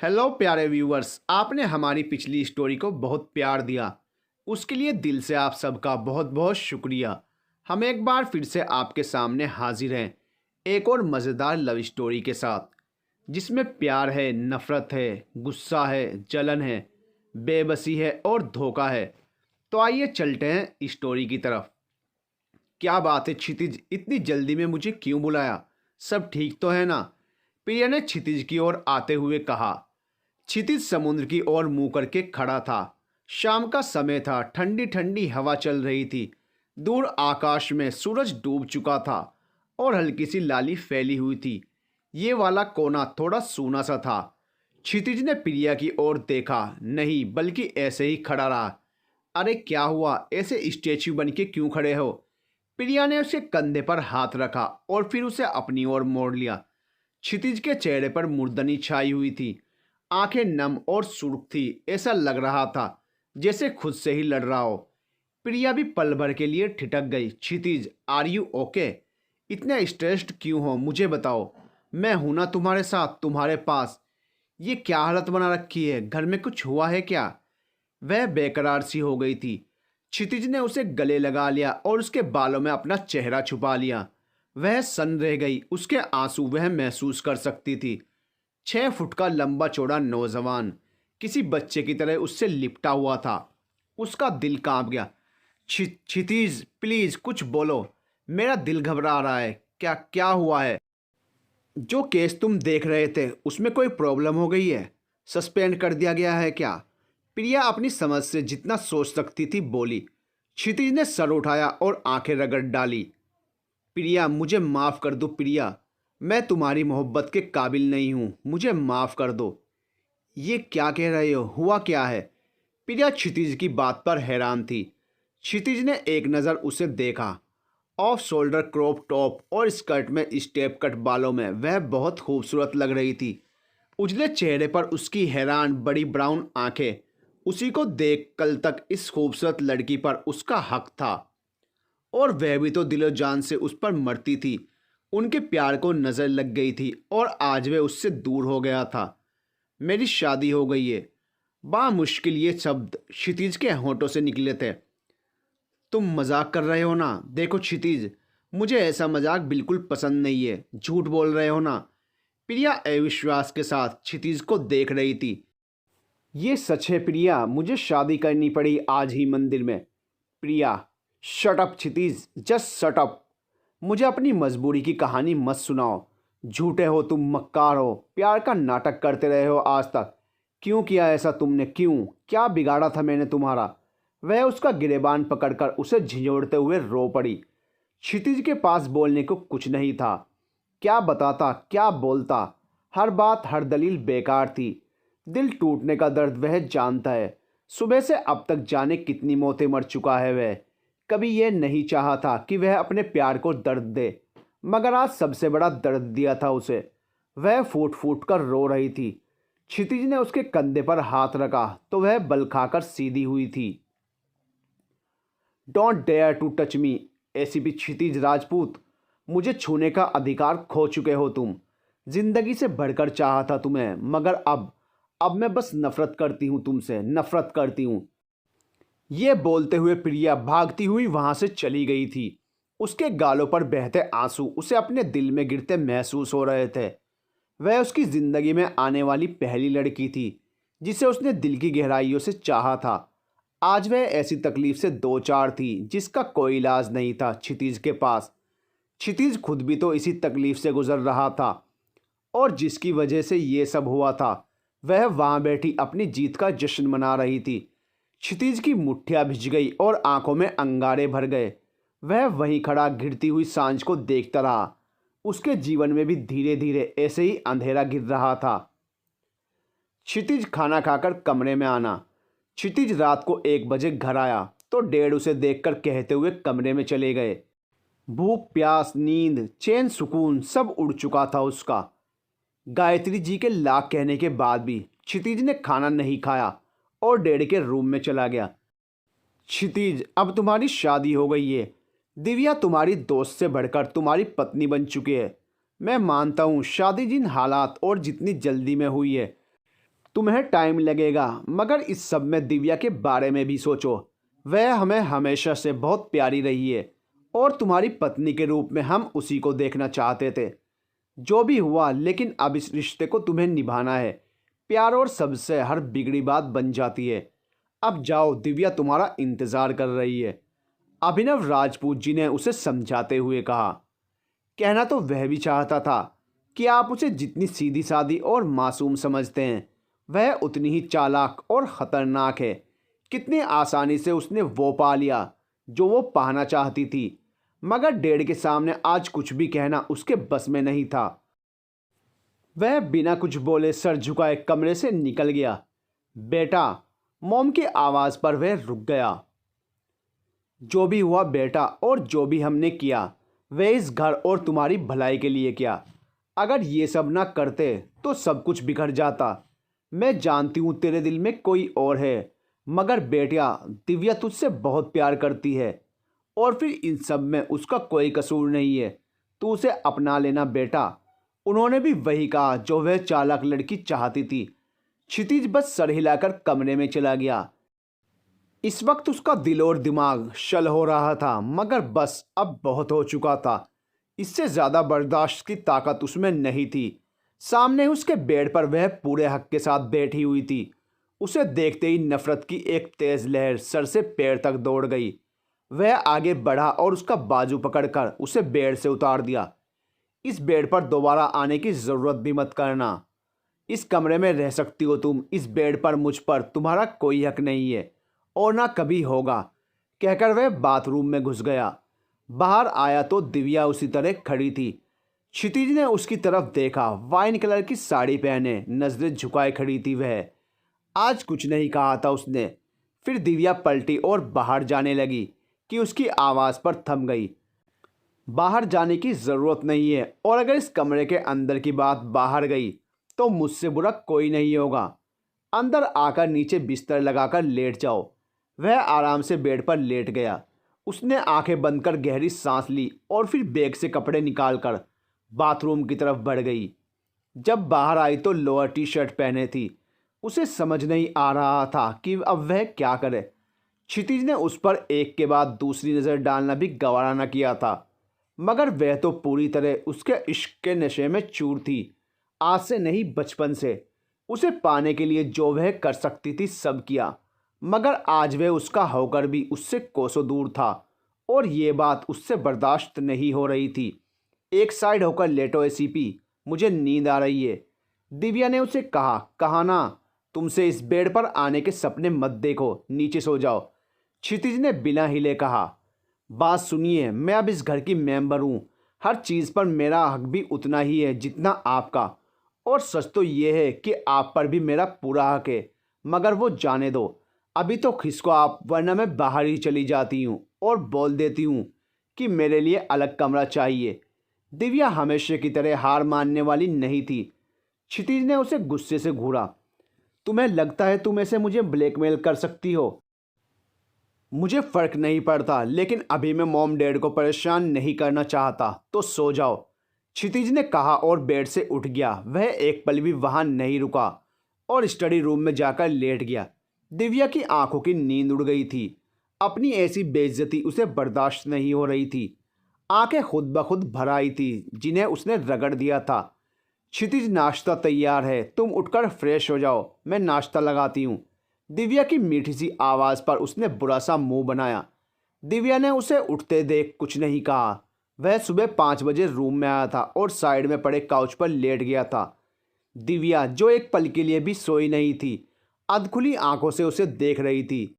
Hello प्यारे viewers, आपने हमारी पिछली स्टोरी को बहुत प्यार दिया। उसके लिए दिल से आप सबका बहुत बहुत शुक्रिया। हम एक बार फिर से आपके सामने हाजिर हैं एक और मज़ेदार लव स्टोरी के साथ, जिसमें प्यार है, नफ़रत है, गुस्सा है, जलन है, बेबसी है और धोखा है। तो आइए चलते हैं स्टोरी की तरफ। क्या बात है क्षितिज, इतनी जल्दी में मुझे क्यों बुलाया? सब ठीक तो है ना? प्रिया ने क्षितिज की ओर आते हुए कहा। क्षितिज समुद्र की ओर मुंह करके खड़ा था। शाम का समय था, ठंडी ठंडी हवा चल रही थी। दूर आकाश में सूरज डूब चुका था और हल्की सी लाली फैली हुई थी। ये वाला कोना थोड़ा सूना सा था। क्षितिज ने प्रिया की ओर देखा नहीं, बल्कि ऐसे ही खड़ा रहा। अरे क्या हुआ, ऐसे स्टैच्यू बन के क्यों खड़े हो? प्रिया ने उसके कंधे पर हाथ रखा और फिर उसे अपनी ओर मोड़ लिया। क्षितिज के चेहरे पर मुर्दनी छाई हुई थी। आंखें नम और सुर्ख थी। ऐसा लग रहा था जैसे खुद से ही लड़ रहा हो। प्रिया भी पल भर के लिए ठिठक गई। क्षितिज, आर यू ओके? इतने स्ट्रेस्ड क्यों हो, मुझे बताओ। मैं हूं ना तुम्हारे साथ, तुम्हारे पास। ये क्या हालत बना रखी है? घर में कुछ हुआ है क्या? वह बेकरार सी हो गई थी। क्षितिज ने उसे गले लगा लिया और उसके बालों में अपना चेहरा छुपा लिया। वह सन्न रह गई। उसके आंसू वह महसूस कर सकती थी। 6 फुट का लंबा चौड़ा नौजवान किसी बच्चे की तरह उससे लिपटा हुआ था। उसका दिल कांप गया। क्षितिज प्लीज कुछ बोलो, मेरा दिल घबरा रहा है। क्या क्या हुआ है? जो केस तुम देख रहे थे उसमें कोई प्रॉब्लम हो गई है? सस्पेंड कर दिया गया है क्या? प्रिया अपनी समझ से जितना सोच सकती थी बोली। क्षितिज ने सर उठाया और आंखें रगड़ डाली। प्रिया, मुझे माफ़ कर दो प्रिया। मैं तुम्हारी मोहब्बत के काबिल नहीं हूँ, मुझे माफ़ कर दो। ये क्या कह रहे हो? हुआ क्या है? प्रिया क्षितिज की बात पर हैरान थी। क्षितिज ने एक नज़र उसे देखा। ऑफ शोल्डर क्रॉप टॉप और स्कर्ट में स्टेप कट बालों में वह बहुत खूबसूरत लग रही थी। उजले चेहरे पर उसकी हैरान बड़ी ब्राउन आंखें। उसी को देख कल तक इस खूबसूरत लड़की पर उसका हक था, और वह भी तो दिलो जान से उस पर मरती थी। उनके प्यार को नज़र लग गई थी और आज वह उससे दूर हो गया था। मेरी शादी हो गई है। बामुश्किल ये शब्द क्षितिज के होंठों से निकले थे। तुम मजाक कर रहे हो ना? देखो क्षितिज, मुझे ऐसा मजाक बिल्कुल पसंद नहीं है। झूठ बोल रहे हो ना? प्रिया अविश्वास के साथ क्षितिज को देख रही थी। ये सच है प्रिया, मुझे शादी करनी पड़ी आज ही मंदिर में। प्रिया, शट अप क्षितिज, जस्ट शट अप। मुझे अपनी मजबूरी की कहानी मत सुनाओ। झूठे हो तुम, मक्कार हो। प्यार का नाटक करते रहे हो आज तक। क्यों किया ऐसा तुमने? क्यों? क्या बिगाड़ा था मैंने तुम्हारा? वह उसका गिरेबान पकड़कर उसे झिंझोड़ते हुए रो पड़ी। क्षितिज के पास बोलने को कुछ नहीं था। क्या बताता, क्या बोलता? हर बात, हर दलील बेकार थी। दिल टूटने का दर्द वह जानता है। सुबह से अब तक जाने कितनी मौतें मर चुका है वह। कभी यह नहीं चाहा था कि वह अपने प्यार को दर्द दे, मगर आज सबसे बड़ा दर्द दिया था उसे। वह फूट फूट कर रो रही थी। क्षितिज ने उसके कंधे पर हाथ रखा तो वह बल खाकर सीधी हुई थी। Don't dare to touch me, ACP Kshitij Rajput. मुझे छूने का अधिकार खो चुके हो तुम। जिंदगी से बढ़कर चाहा था तुम्हें, मगर अब मैं बस नफरत करती हूँ तुमसे, नफरत करती हूँ। ये बोलते हुए प्रिया भागती हुई वहां से चली गई थी। उसके गालों पर बहते आंसू उसे अपने दिल में गिरते महसूस हो रहे थे। वह उसकी जिंदगी में आने वाली पहली लड़की थी जिसे उसने दिल की गहराइयों से चाहा था। आज वह ऐसी तकलीफ से दो चार थी जिसका कोई इलाज नहीं था क्षितिज के पास। क्षितिज खुद भी तो इसी तकलीफ से गुजर रहा था, और जिसकी वजह से ये सब हुआ था वह वहां बैठी अपनी जीत का जश्न मना रही थी। क्षितिज की मुट्ठियां भिज गई और आंखों में अंगारे भर गए। वह वहीं खड़ा गिरती हुई सांझ को देखता रहा। उसके जीवन में भी धीरे धीरे ऐसे ही अंधेरा गिर रहा था। क्षितिज खाना खाकर कमरे में आना। क्षितिज रात को 1 बजे घर आया तो डेढ़ उसे देखकर कहते हुए कमरे में चले गए। भूख, प्यास, नींद, चैन, सुकून सब उड़ चुका था उसका। गायत्री जी के लाख कहने के बाद भी क्षितिज ने खाना नहीं खाया और डेढ़ के रूम में चला गया। क्षितिज, अब तुम्हारी शादी हो गई है। दिव्या तुम्हारी दोस्त से बढ़कर तुम्हारी पत्नी बन चुकी है। मैं मानता हूँ शादी जिन हालात और जितनी जल्दी में हुई है तुम्हें टाइम लगेगा, मगर इस सब में दिव्या के बारे में भी सोचो। वह हमें हमेशा से बहुत प्यारी रही है और तुम्हारी पत्नी के रूप में हम उसी को देखना चाहते थे। जो भी हुआ, लेकिन अब इस रिश्ते को तुम्हें निभाना है। प्यार और सबसे हर बिगड़ी बात बन जाती है। अब जाओ, दिव्या तुम्हारा इंतजार कर रही है। अभिनव राजपूत जी ने उसे समझाते हुए कहा। कहना तो वह भी चाहता था कि आप उसे जितनी सीधी सादी और मासूम समझते हैं, वह उतनी ही चालाक और ख़तरनाक है। कितनी आसानी से उसने वो पा लिया जो वो पाना चाहती थी, मगर डैड के सामने आज कुछ भी कहना उसके बस में नहीं था। वह बिना कुछ बोले सर झुकाए कमरे से निकल गया। बेटा, मॉम की आवाज़ पर वह रुक गया। जो भी हुआ बेटा, और जो भी हमने किया, वह इस घर और तुम्हारी भलाई के लिए किया। अगर ये सब ना करते तो सब कुछ बिखर जाता। मैं जानती हूँ तेरे दिल में कोई और है, मगर बेटिया, दिव्या तुझसे बहुत प्यार करती है और फिर इन सब में उसका कोई कसूर नहीं है। तू उसे अपना लेना बेटा। उन्होंने भी वही कहा जो वह चालाक लड़की चाहती थी। क्षितिज बस सर हिलाकर कमरे में चला गया। इस वक्त उसका दिल और दिमाग शल हो रहा था, मगर बस अब बहुत हो चुका था। इससे ज़्यादा बर्दाश्त की ताकत उसमें नहीं थी। सामने उसके बेड पर वह पूरे हक के साथ बैठी हुई थी। उसे देखते ही नफरत की एक तेज लहर सर से पैर तक दौड़ गई। वह आगे बढ़ा और उसका बाजू पकड़कर उसे बेड से उतार दिया। इस बेड पर दोबारा आने की ज़रूरत भी मत करना। इस कमरे में रह सकती हो तुम, इस बेड पर मुझ पर तुम्हारा कोई हक नहीं है और ना कभी होगा, कहकर वह बाथरूम में घुस गया। बाहर आया तो दिव्या उसी तरह खड़ी थी। क्षितिज ने उसकी तरफ देखा। वाइन कलर की साड़ी पहने नजरें झुकाए खड़ी थी वह। आज कुछ नहीं कहा था उसने। फिर दिव्या पलटी और बाहर जाने लगी कि उसकी आवाज़ पर थम गई। बाहर जाने की ज़रूरत नहीं है, और अगर इस कमरे के अंदर की बात बाहर गई तो मुझसे बुरा कोई नहीं होगा। अंदर आकर नीचे बिस्तर लगाकर लेट जाओ। वह आराम से बेड पर लेट गया। उसने आंखें बंद कर गहरी सांस ली और फिर बैग से कपड़े निकालकर बाथरूम की तरफ बढ़ गई। जब बाहर आई तो लोअर टी शर्ट पहने थी। उसे समझ नहीं आ रहा था कि अब वह क्या करे। क्षितिज ने उस पर एक के बाद दूसरी नज़र डालना भी गवारा न किया था, मगर वह तो पूरी तरह उसके इश्क के नशे में चूर थी। आज से नहीं, बचपन से। उसे पाने के लिए जो वह कर सकती थी सब किया, मगर आज वह उसका होकर भी उससे कोसों दूर था और ये बात उससे बर्दाश्त नहीं हो रही थी। एक साइड होकर लेटो एसीपी, मुझे नींद आ रही है। दिव्या ने उसे कहा ना, तुमसे इस बेड पर आने के सपने मत देखो, नीचे सो जाओ। क्षितिज ने बिना हिले कहा। बात सुनिए, मैं अब इस घर की मेंबर हूँ। हर चीज़ पर मेरा हक भी उतना ही है जितना आपका। और सच तो ये है कि आप पर भी मेरा पूरा हक है, मगर वो जाने दो। अभी तो खिसको आप, वरना मैं बाहर ही चली जाती हूँ और बोल देती हूँ कि मेरे लिए अलग कमरा चाहिए। दिव्या हमेशा की तरह हार मानने वाली नहीं थी। क्षितिज ने उसे गुस्से से घूरा। तुम्हें लगता है तुम ऐसे मुझे ब्लैकमेल कर सकती हो? मुझे फ़र्क नहीं पड़ता, लेकिन अभी मैं मॉम डैड को परेशान नहीं करना चाहता, तो सो जाओ, क्षितिज ने कहा और बेड से उठ गया। वह एक पल भी वहाँ नहीं रुका और स्टडी रूम में जाकर लेट गया। दिव्या की आंखों की नींद उड़ गई थी। अपनी ऐसी बेइज्जती उसे बर्दाश्त नहीं हो रही थी। आंखें खुद ब खुद भर आई थी जिन्हें उसने रगड़ दिया था। क्षितिज, नाश्ता तैयार है, तुम उठकर फ्रेश हो जाओ, मैं नाश्ता लगाती हूँ। दिव्या की मीठी सी आवाज़ पर उसने बुरा सा मुंह बनाया। दिव्या ने उसे उठते देख कुछ नहीं कहा। वह सुबह 5 बजे रूम में आया था और साइड में पड़े काउच पर लेट गया था। दिव्या, जो एक पल के लिए भी सोई नहीं थी, अधखुली आंखों से उसे देख रही थी।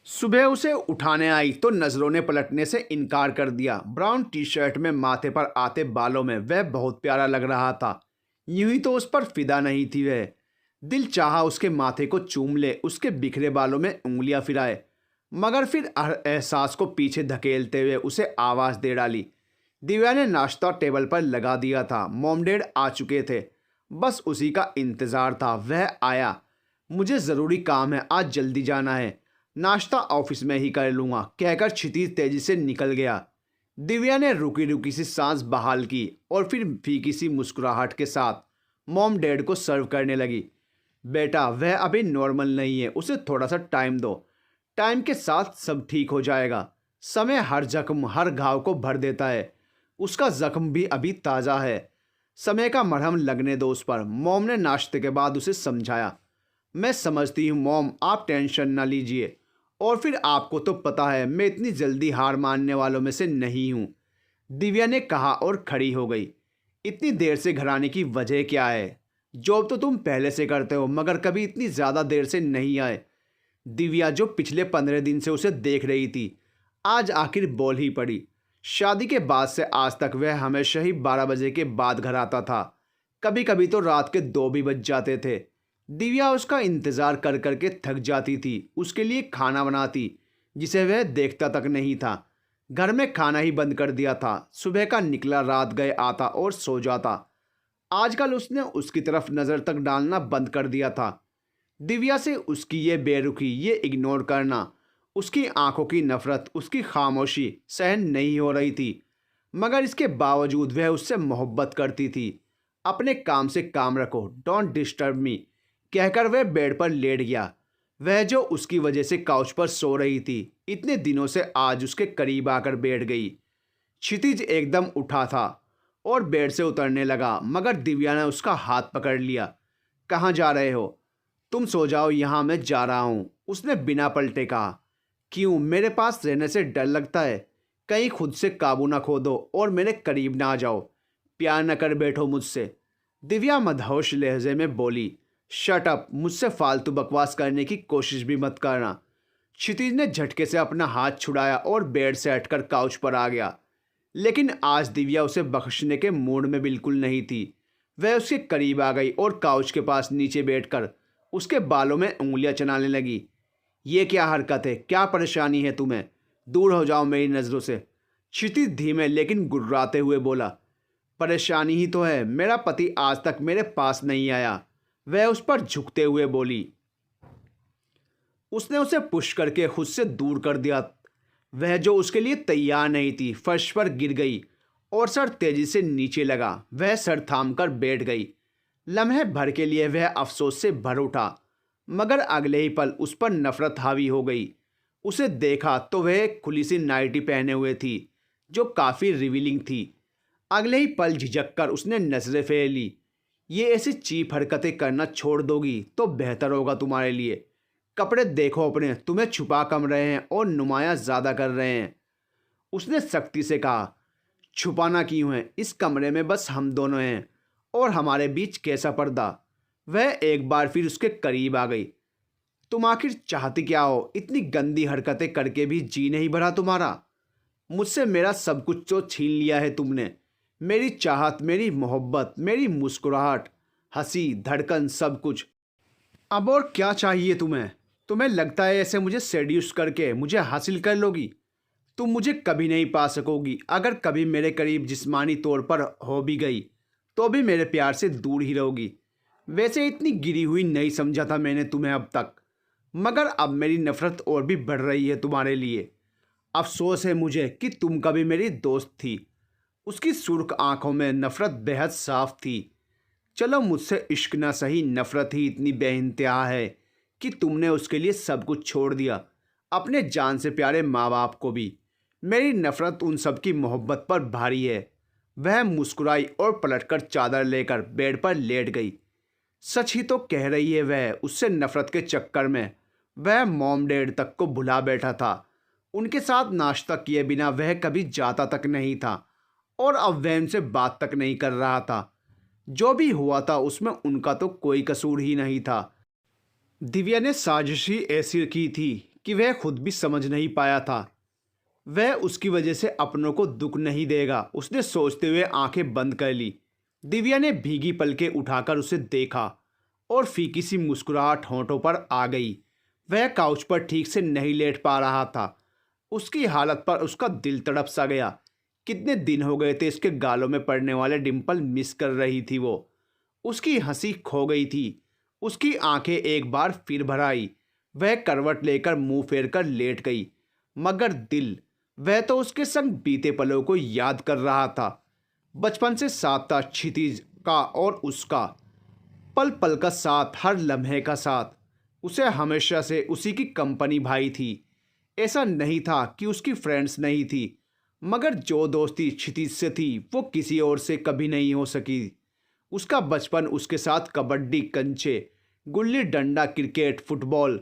सुबह उसे उठाने आई तो नज़रों ने पलटने से इनकार कर दिया। ब्राउन टी शर्ट में माथे पर आते बालों में वह बहुत प्यारा लग रहा था। यूं ही तो उस पर फिदा नहीं थी वह। दिल चाहा उसके माथे को चूम ले, उसके बिखरे बालों में उंगलियां फिराए, मगर फिर हर एहसास को पीछे धकेलते हुए उसे आवाज़ दे डाली। दिव्या ने नाश्ता टेबल पर लगा दिया था। मॉम डैड आ चुके थे, बस उसी का इंतज़ार था। वह आया। मुझे ज़रूरी काम है, आज जल्दी जाना है, नाश्ता ऑफिस में ही कर लूँगा, कहकर क्षितिज तेजी से निकल गया। दिव्या ने रुकी रुकी सी सांस बहाल की और फिर फीकी सी मुस्कुराहट के साथ मॉम डैड को सर्व करने लगी। बेटा वह अभी नॉर्मल नहीं है, उसे थोड़ा सा टाइम दो। टाइम के साथ सब ठीक हो जाएगा। समय हर जख्म हर घाव को भर देता है। उसका जख्म भी अभी ताज़ा है। समय का मरहम लगने दो उस पर। मॉम ने नाश्ते के बाद उसे समझाया। मैं समझती हूँ मॉम, आप टेंशन ना लीजिए। और फिर आपको तो पता है मैं इतनी जल्दी हार मानने वालों में से नहीं हूँ, दिव्या ने कहा और खड़ी हो गई। इतनी देर से घर आने की वजह क्या है? जॉब तो तुम पहले से करते हो, मगर कभी इतनी ज़्यादा देर से नहीं आए। दिव्या जो पिछले 15 दिन से उसे देख रही थी, आज आखिर बोल ही पड़ी। शादी के बाद से आज तक वह हमेशा ही 12 बजे के बाद घर आता था। कभी कभी तो रात के 2 भी बज जाते थे। दिव्या उसका इंतज़ार कर करके थक जाती थी। उसके लिए खाना बनाती, जिसे वह देखता तक नहीं था। घर में खाना ही बंद कर दिया था। सुबह का निकला रात गए आता और सो जाता। आजकल उसने उसकी तरफ नज़र तक डालना बंद कर दिया था। दिव्या से उसकी ये बेरुखी, ये इग्नोर करना, उसकी आंखों की नफरत, उसकी खामोशी सहन नहीं हो रही थी। मगर इसके बावजूद वह उससे मोहब्बत करती थी। अपने काम से काम रखो, डोंट डिस्टर्ब मी, कहकर वह बेड पर लेट गया। वह जो उसकी वजह से काउच पर सो रही थी, इतने दिनों से आज उसके करीब आकर बैठ गई। क्षितिज एकदम उठा था और बेड से उतरने लगा, मगर दिव्या ने उसका हाथ पकड़ लिया। कहाँ जा रहे हो? तुम सो जाओ, यहाँ मैं जा रहा हूँ, उसने बिना पलटे कहा। क्यों? मेरे पास रहने से डर लगता है? कहीं खुद से काबू ना खो दो और मेरे करीब ना आ जाओ। प्यार न कर बैठो मुझसे, दिव्या मदहोश लहजे में बोली। शट अप, मुझसे फालतू बकवास करने की कोशिश भी मत करना। क्षितिज ने झटके से अपना हाथ छुड़ाया और बेड से हटकर काउच पर आ गया। लेकिन आज दिव्या उसे बख्शने के मूड में बिल्कुल नहीं थी। वह उसके करीब आ गई और काउच के पास नीचे बैठकर उसके बालों में उंगलियां चलाने लगी। ये क्या हरकत है? क्या परेशानी है तुम्हें? दूर हो जाओ मेरी नज़रों से, क्षितिज धीमे लेकिन गुर्राते हुए बोला। परेशानी ही तो है, मेरा पति आज तक मेरे पास नहीं आया, वह उस पर झुकते हुए बोली। उसने उसे पुश करके खुद से दूर कर दिया। वह जो उसके लिए तैयार नहीं थी, फर्श पर गिर गई और सर तेजी से नीचे लगा। वह सर थाम कर बैठ गई। लम्हे भर के लिए वह अफसोस से भर उठा, मगर अगले ही पल उस पर नफरत हावी हो गई। उसे देखा तो वह एक खुली सी नाइटी पहने हुए थी, जो काफ़ी रिवीलिंग थी। अगले ही पल झिझक कर उसने नजरें फेर ली। ये ऐसी चीप हरकतें करना छोड़ दोगी तो बेहतर होगा तुम्हारे लिए। कपड़े देखो अपने, तुम्हें छुपा कम रहे हैं और नुमाया ज़्यादा कर रहे हैं, उसने सख्ती से कहा। छुपाना क्यों है? इस कमरे में बस हम दोनों हैं और हमारे बीच कैसा पर्दा? वह एक बार फिर उसके करीब आ गई। तुम आखिर चाहती क्या हो? इतनी गंदी हरकतें करके भी जी नहीं भरा तुम्हारा? मुझसे मेरा सब कुछ तो छीन लिया है तुमने। मेरी चाहत, मेरी मोहब्बत, मेरी मुस्कुराहट, हंसी, धड़कन, सब कुछ। अब और क्या चाहिए तुम्हें? तुम्हें लगता है ऐसे मुझे सेड्यूस करके मुझे हासिल कर लोगी? तुम मुझे कभी नहीं पा सकोगी। अगर कभी मेरे करीब जिस्मानी तौर पर हो भी गई तो भी मेरे प्यार से दूर ही रहोगी। वैसे इतनी गिरी हुई नहीं समझा था मैंने तुम्हें अब तक, मगर अब मेरी नफ़रत और भी बढ़ रही है तुम्हारे लिए। अफसोस है मुझे कि तुम कभी मेरी दोस्त थी। उसकी सुर्ख आंखों में नफ़रत बेहद साफ थी। चलो मुझसे इश्क ना सही, नफ़रत ही इतनी बेइंतहा है कि तुमने उसके लिए सब कुछ छोड़ दिया, अपने जान से प्यारे माँ बाप को भी। मेरी नफ़रत उन सब की मोहब्बत पर भारी है। वह मुस्कुराई और पलटकर चादर लेकर बेड पर लेट गई। सच ही तो कह रही है वह। उससे नफ़रत के चक्कर में वह मॉम डैड तक को भुला बैठा था। उनके साथ नाश्ता किए बिना वह कभी जाता तक नहीं था और अब वह उनसे बात तक नहीं कर रहा था। जो भी हुआ था उसमें उनका तो कोई कसूर ही नहीं था। दिव्या ने साजिश ही ऐसी की थी कि वह खुद भी समझ नहीं पाया था। वह उसकी वजह से अपनों को दुख नहीं देगा, उसने सोचते हुए आंखें बंद कर ली। दिव्या ने भीगी पलकें उठाकर उसे देखा और फीकी सी मुस्कुराहट होंठों पर आ गई। वह काउच पर ठीक से नहीं लेट पा रहा था। उसकी हालत पर उसका दिल तड़प सा गया। कितने दिन हो गए थे इसके गालों में पड़ने वाले डिंपल मिस कर रही थी वो। उसकी हंसी खो गई थी। उसकी आंखें एक बार फिर भर आई। वह करवट लेकर मुंह फेर कर लेट गई, मगर दिल, वह तो उसके संग बीते पलों को याद कर रहा था। बचपन से साथ था क्षितिज का और उसका, पल पल का साथ, हर लम्हे का साथ। उसे हमेशा से उसी की कंपनी भाई थी। ऐसा नहीं था कि उसकी फ्रेंड्स नहीं थी, मगर जो दोस्ती क्षितिज से थी वो किसी और से कभी नहीं हो सकी। उसका बचपन उसके साथ कबड्डी, कंचे, gulli danda, cricket, football,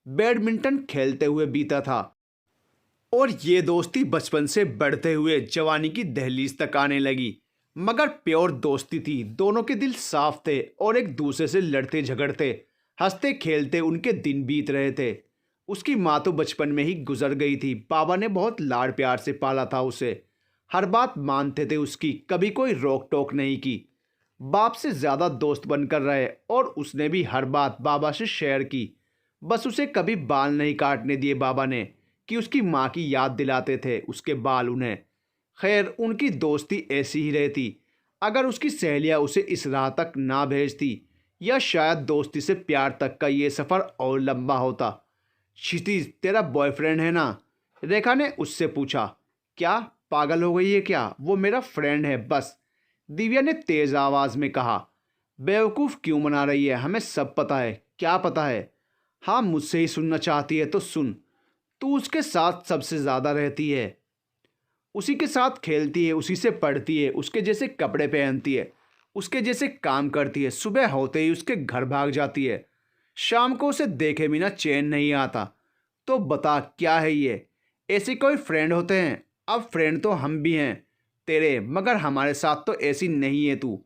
badminton खेलते हुए बीता था। और ये दोस्ती बचपन से बढ़ते हुए जवानी की दहलीज तक आने लगी। मगर प्योर दोस्ती थी, दोनों के दिल साफ थे और एक दूसरे से लड़ते झगड़ते, हंसते खेलते उनके दिन बीत रहे थे। उसकी माँ तो बचपन में ही गुजर गई थी। बाबा ने बहुत लाड प्यार से पाला था उसे, हर बात मानते थे उसकी, कभी कोई रोक टोक नहीं की। बाप से ज़्यादा दोस्त बनकर रहे और उसने भी हर बात बाबा से शेयर की। बस उसे कभी बाल नहीं काटने दिए बाबा ने, कि उसकी माँ की याद दिलाते थे उसके बाल उन्हें। खैर, उनकी दोस्ती ऐसी ही रहती अगर उसकी सहेलियाँ उसे इस राह तक ना भेजती, या शायद दोस्ती से प्यार तक का ये सफ़र और लंबा होता। क्षितिज, तेरा बॉयफ्रेंड है ना? रेखा ने उससे पूछा। क्या पागल हो गई है क्या? वो मेरा फ्रेंड है बस, दिव्या ने तेज आवाज में कहा। बेवकूफ़ क्यों बना रही है? हमें सब पता है। क्या पता है? हाँ, मुझसे ही सुनना चाहती है तो सुन। तू उसके साथ सबसे ज़्यादा रहती है, उसी के साथ खेलती है, उसी से पढ़ती है, उसके जैसे कपड़े पहनती है, उसके जैसे काम करती है। सुबह होते ही उसके घर भाग जाती है, शाम को उसे देखे बिना चैन नहीं आता। तो बता, क्या है ये? ऐसे कोई फ्रेंड होते हैं? अब फ्रेंड तो हम भी हैं तेरे, मगर हमारे साथ तो ऐसी नहीं है तू।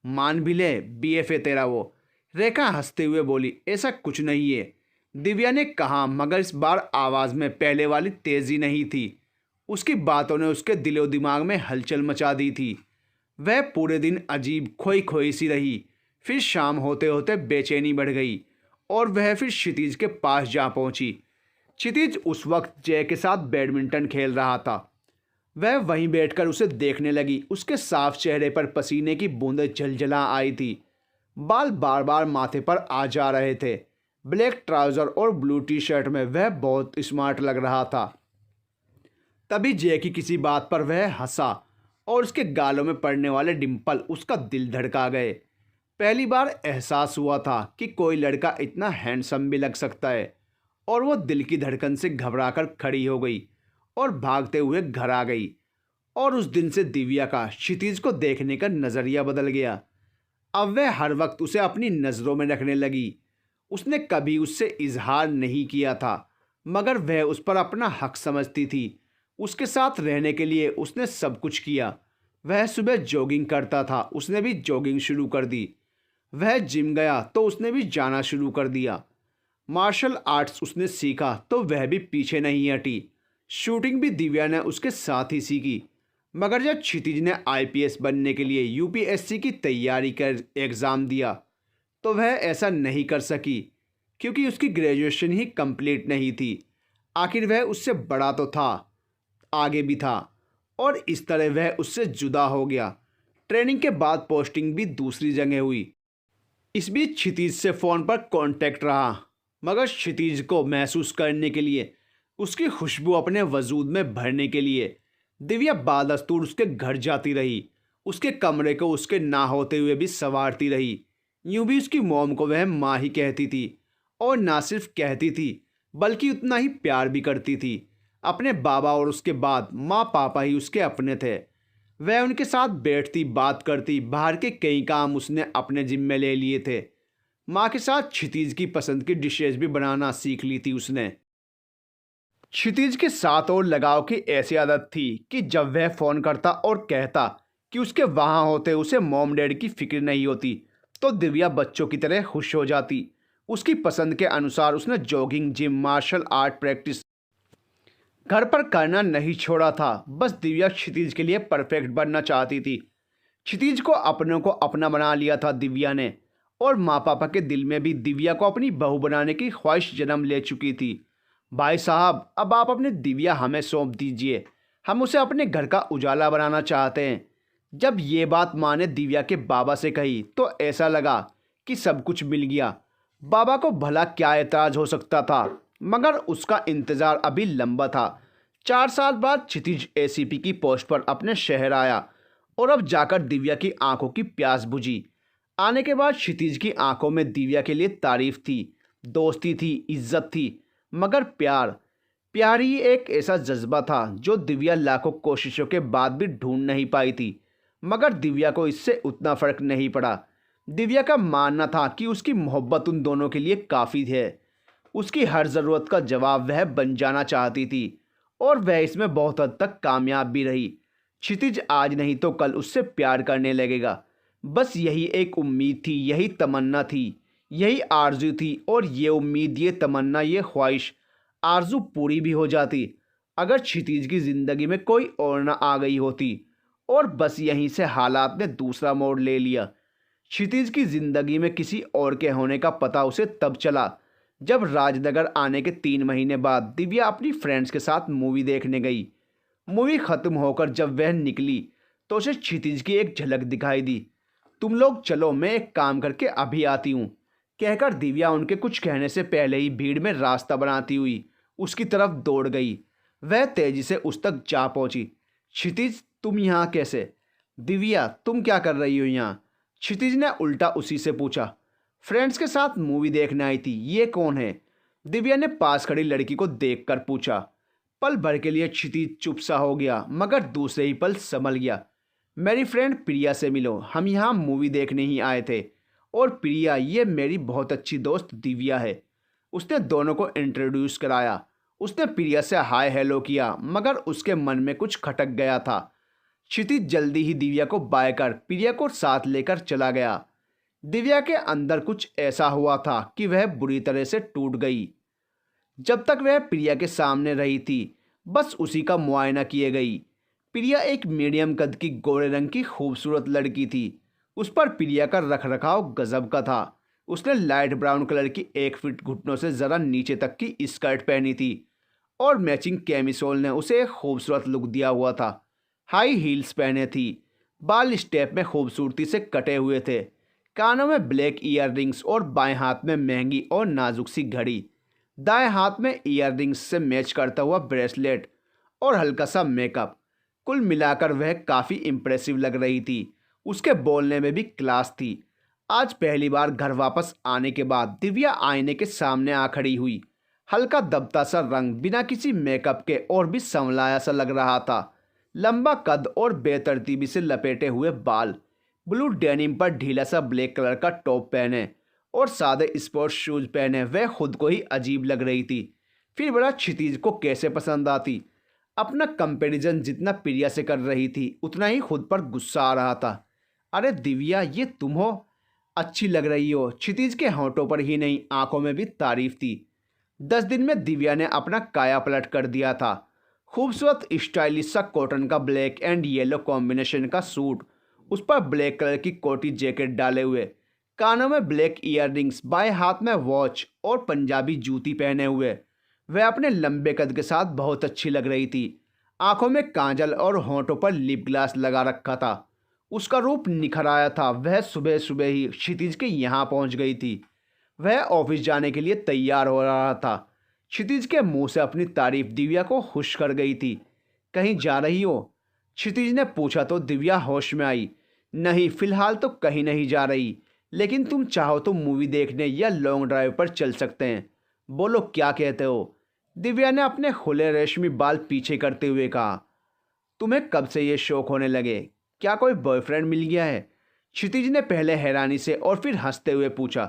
मान भी ले, बीएफ है तेरा वो। रेखा हंसते हुए बोली। ऐसा कुछ नहीं है, दिव्या ने कहा, मगर इस बार आवाज़ में पहले वाली तेज़ी नहीं थी। उसकी बातों ने उसके दिलो दिमाग में हलचल मचा दी थी। वह पूरे दिन अजीब खोई खोई सी रही। फिर शाम होते होते बेचैनी बढ़ गई और वह फिर क्षितिज के पास जा पहुंची। क्षितिज उस वक्त जय के साथ बैडमिंटन खेल रहा था। वह वहीं बैठकर उसे देखने लगी। उसके साफ चेहरे पर पसीने की बूंदें झलझला आई थी। बाल बार बार माथे पर आ जा रहे थे। ब्लैक ट्राउज़र और ब्लू टी शर्ट में वह बहुत स्मार्ट लग रहा था। तभी जय की किसी बात पर वह हंसा और उसके गालों में पड़ने वाले डिंपल उसका दिल धड़का गए। पहली बार एहसास हुआ था कि कोई लड़का इतना हैंडसम भी लग सकता है। और वो दिल की धड़कन से घबराकर खड़ी हो गई और भागते हुए घर आ गई। और उस दिन से दिव्या का क्षितिज को देखने का नज़रिया बदल गया। अब वह हर वक्त उसे अपनी नज़रों में रखने लगी। उसने कभी उससे इजहार नहीं किया था, मगर वह उस पर अपना हक समझती थी। उसके साथ रहने के लिए उसने सब कुछ किया। वह सुबह जॉगिंग करता था, उसने भी जॉगिंग शुरू कर दी। वह जिम गया तो उसने भी जाना शुरू कर दिया। मार्शल आर्ट्स उसने सीखा तो वह भी पीछे नहीं हटी। शूटिंग भी दिव्या ने उसके साथ ही सीखी। मगर जब क्षितिज ने आईपीएस बनने के लिए यूपीएससी की तैयारी कर एग्ज़ाम दिया तो वह ऐसा नहीं कर सकी, क्योंकि उसकी ग्रेजुएशन ही कंप्लीट नहीं थी। आखिर वह उससे बड़ा तो था, आगे भी था, और इस तरह वह उससे जुदा हो गया। ट्रेनिंग के बाद पोस्टिंग भी दूसरी जगह हुई। इस बीच क्षितिज से फ़ोन पर कांटेक्ट रहा, मगर क्षितिज को महसूस करने के लिए, उसकी खुशबू अपने वजूद में भरने के लिए दिव्या बादस्तूर उसके घर जाती रही। उसके कमरे को उसके ना होते हुए भी संवारती रही। यूं भी उसकी मोम को वह माँ ही कहती थी, और ना सिर्फ कहती थी बल्कि उतना ही प्यार भी करती थी। अपने बाबा और उसके बाद माँ पापा ही उसके अपने थे। वह उनके साथ बैठती, बात करती, बाहर के कई काम उसने अपने जिम्मे ले लिए थे। माँ के साथ क्षितिज की पसंद की डिशेज भी बनाना सीख ली थी उसने। क्षितिज के साथ और लगाव की ऐसी आदत थी कि जब वह फ़ोन करता और कहता कि उसके वहाँ होते उसे मॉम डैड की फिक्र नहीं होती, तो दिव्या बच्चों की तरह खुश हो जाती। उसकी पसंद के अनुसार उसने jogging, gym, martial art practice घर पर करना नहीं छोड़ा था। बस दिव्या क्षितिज के लिए परफेक्ट बनना चाहती थी। क्षितिज को अपनों को अपना बना लिया था दिव्या ने, और माँ पापा के दिल में भी दिव्या को अपनी बहू बनाने की ख्वाहिश जन्म ले चुकी थी। भाई साहब, अब आप अपनी दिव्या हमें सौंप दीजिए, हम उसे अपने घर का उजाला बनाना चाहते हैं। जब ये बात माँ ने दिव्या के बाबा से कही तो ऐसा लगा कि सब कुछ मिल गया। बाबा को भला क्या एतराज़ हो सकता था, मगर उसका इंतज़ार अभी लंबा था। 4 साल बाद क्षितिज एसीपी की पोस्ट पर अपने शहर आया, और अब जाकर दिव्या की आंखों की प्यास बुझी। आने के बाद क्षितिज की आंखों में दिव्या के लिए तारीफ थी, दोस्ती थी, इज्जत थी, मगर प्यार, प्यार ही एक ऐसा जज्बा था जो दिव्या लाखों कोशिशों के बाद भी ढूंढ नहीं पाई थी। मगर दिव्या को इससे उतना फर्क नहीं पड़ा। दिव्या का मानना था कि उसकी मोहब्बत उन दोनों के लिए काफ़ी है। उसकी हर ज़रूरत का जवाब वह बन जाना चाहती थी और वह इसमें बहुत हद तक कामयाब भी रही। क्षितिज आज नहीं तो कल उससे प्यार करने लगेगा। बस यही एक उम्मीद थी, यही तमन्ना थी, यही आरजू थी। और ये उम्मीद, ये तमन्ना, ये ख्वाहिश, आरजू पूरी भी हो जाती अगर क्षितिज की ज़िंदगी में कोई और ना आ गई होती। और बस यहीं से हालात ने दूसरा मोड़ ले लिया। क्षितिज की ज़िंदगी में किसी और के होने का पता उसे तब चला जब राजनगर आने के 3 महीने बाद दिव्या अपनी फ्रेंड्स के साथ मूवी देखने गई। मूवी ख़त्म होकर जब वह निकली तो उसे क्षितिज की एक झलक दिखाई दी। तुम लोग चलो, मैं एक काम करके अभी आती हूँ, कहकर दिव्या उनके कुछ कहने से पहले ही भीड़ में रास्ता बनाती हुई उसकी तरफ दौड़ गई। वह तेजी से उस तक जा पहुंची। क्षितिज, तुम यहाँ कैसे? दिव्या, तुम क्या कर रही हो यहाँ? क्षितिज ने उल्टा उसी से पूछा। फ्रेंड्स के साथ मूवी देखने आई थी। ये कौन है? दिव्या ने पास खड़ी लड़की को देखकर पूछा। पल भर के लिए क्षितिज चुप सा हो गया, मगर दूसरे ही पल संभल गया। मेरी फ्रेंड प्रिया से मिलो, हम यहाँ मूवी देखने ही आए थे। और प्रिया, ये मेरी बहुत अच्छी दोस्त दिव्या है। उसने दोनों को इंट्रोड्यूस कराया। उसने प्रिया से हाय हेलो किया, मगर उसके मन में कुछ खटक गया था। क्षितिज जल्दी ही दिव्या को बाय कर प्रिया को साथ लेकर चला गया। दिव्या के अंदर कुछ ऐसा हुआ था कि वह बुरी तरह से टूट गई। जब तक वह प्रिया के सामने रही थी, बस उसी का मुआयना किए गई। प्रिया एक मीडियम कद की गोरे रंग की खूबसूरत लड़की थी। उस पर प्रिया का रखरखाव गजब का था। उसने लाइट ब्राउन कलर की 1 फीट घुटनों से ज़रा नीचे तक की स्कर्ट पहनी थी और मैचिंग कैमिसोल ने उसे एक खूबसूरत लुक दिया हुआ था। हाई हील्स पहने थी, बाल स्टेप में खूबसूरती से कटे हुए थे, कानों में ब्लैक ईयररिंग्स और बाएं हाथ में महंगी और नाजुक सी घड़ी, दाएं हाथ में ईयररिंग्स से मैच करता हुआ ब्रेसलेट और हल्का सा मेकअप। कुल मिलाकर वह काफ़ी इम्प्रेसिव लग रही थी। उसके बोलने में भी क्लास थी। आज पहली बार घर वापस आने के बाद दिव्या आईने के सामने आ खड़ी हुई। हल्का दबता सा रंग, बिना किसी मेकअप के और भी संवलाया सा लग रहा था। लंबा कद और बेतरतीबी से लपेटे हुए बाल, ब्लू डेनिम पर ढीला सा ब्लैक कलर का टॉप पहने और सादे स्पोर्ट्स शूज पहने वह खुद को ही अजीब लग रही थी। फिर बड़ा क्षितिज को कैसे पसंद आती। अपना कंपैरिजन जितना प्रिया से कर रही थी, उतना ही खुद पर गुस्सा आ रहा था। अरे दिव्या, ये तुम हो? अच्छी लग रही हो। क्षितिज के होंठों पर ही नहीं, आंखों में भी तारीफ थी। 10 दिन में दिव्या ने अपना काया पलट कर दिया था। खूबसूरत स्टाइलिश सा कॉटन का ब्लैक एंड येलो कॉम्बिनेशन का सूट, उस पर ब्लैक कलर की कोटी जैकेट डाले हुए, कानों में ब्लैक ईयररिंग्स, बाएं हाथ में वॉच और पंजाबी जूती पहने हुए वह अपने लंबे कद के साथ बहुत अच्छी लग रही थी। आंखों में काजल और होंठों पर लिप ग्लास लगा रखा था। उसका रूप निखर आया था। वह सुबह सुबह ही क्षितिज के यहाँ पहुँच गई थी। वह ऑफिस जाने के लिए तैयार हो रहा था। क्षितिज के मुंह से अपनी तारीफ दिव्या को खुश कर गई थी। कहीं जा रही हो? क्षितिज ने पूछा तो दिव्या होश में आई। नहीं, फिलहाल तो कहीं नहीं जा रही, लेकिन तुम चाहो तो मूवी देखने या लॉन्ग ड्राइव पर चल सकते हैं। बोलो, क्या कहते हो? दिव्या ने अपने खुले रेशमी बाल पीछे करते हुए कहा। तुम्हें कब से ये शौक होने लगे? क्या कोई बॉयफ्रेंड मिल गया है? क्षितिज ने पहले हैरानी से और फिर हंसते हुए पूछा।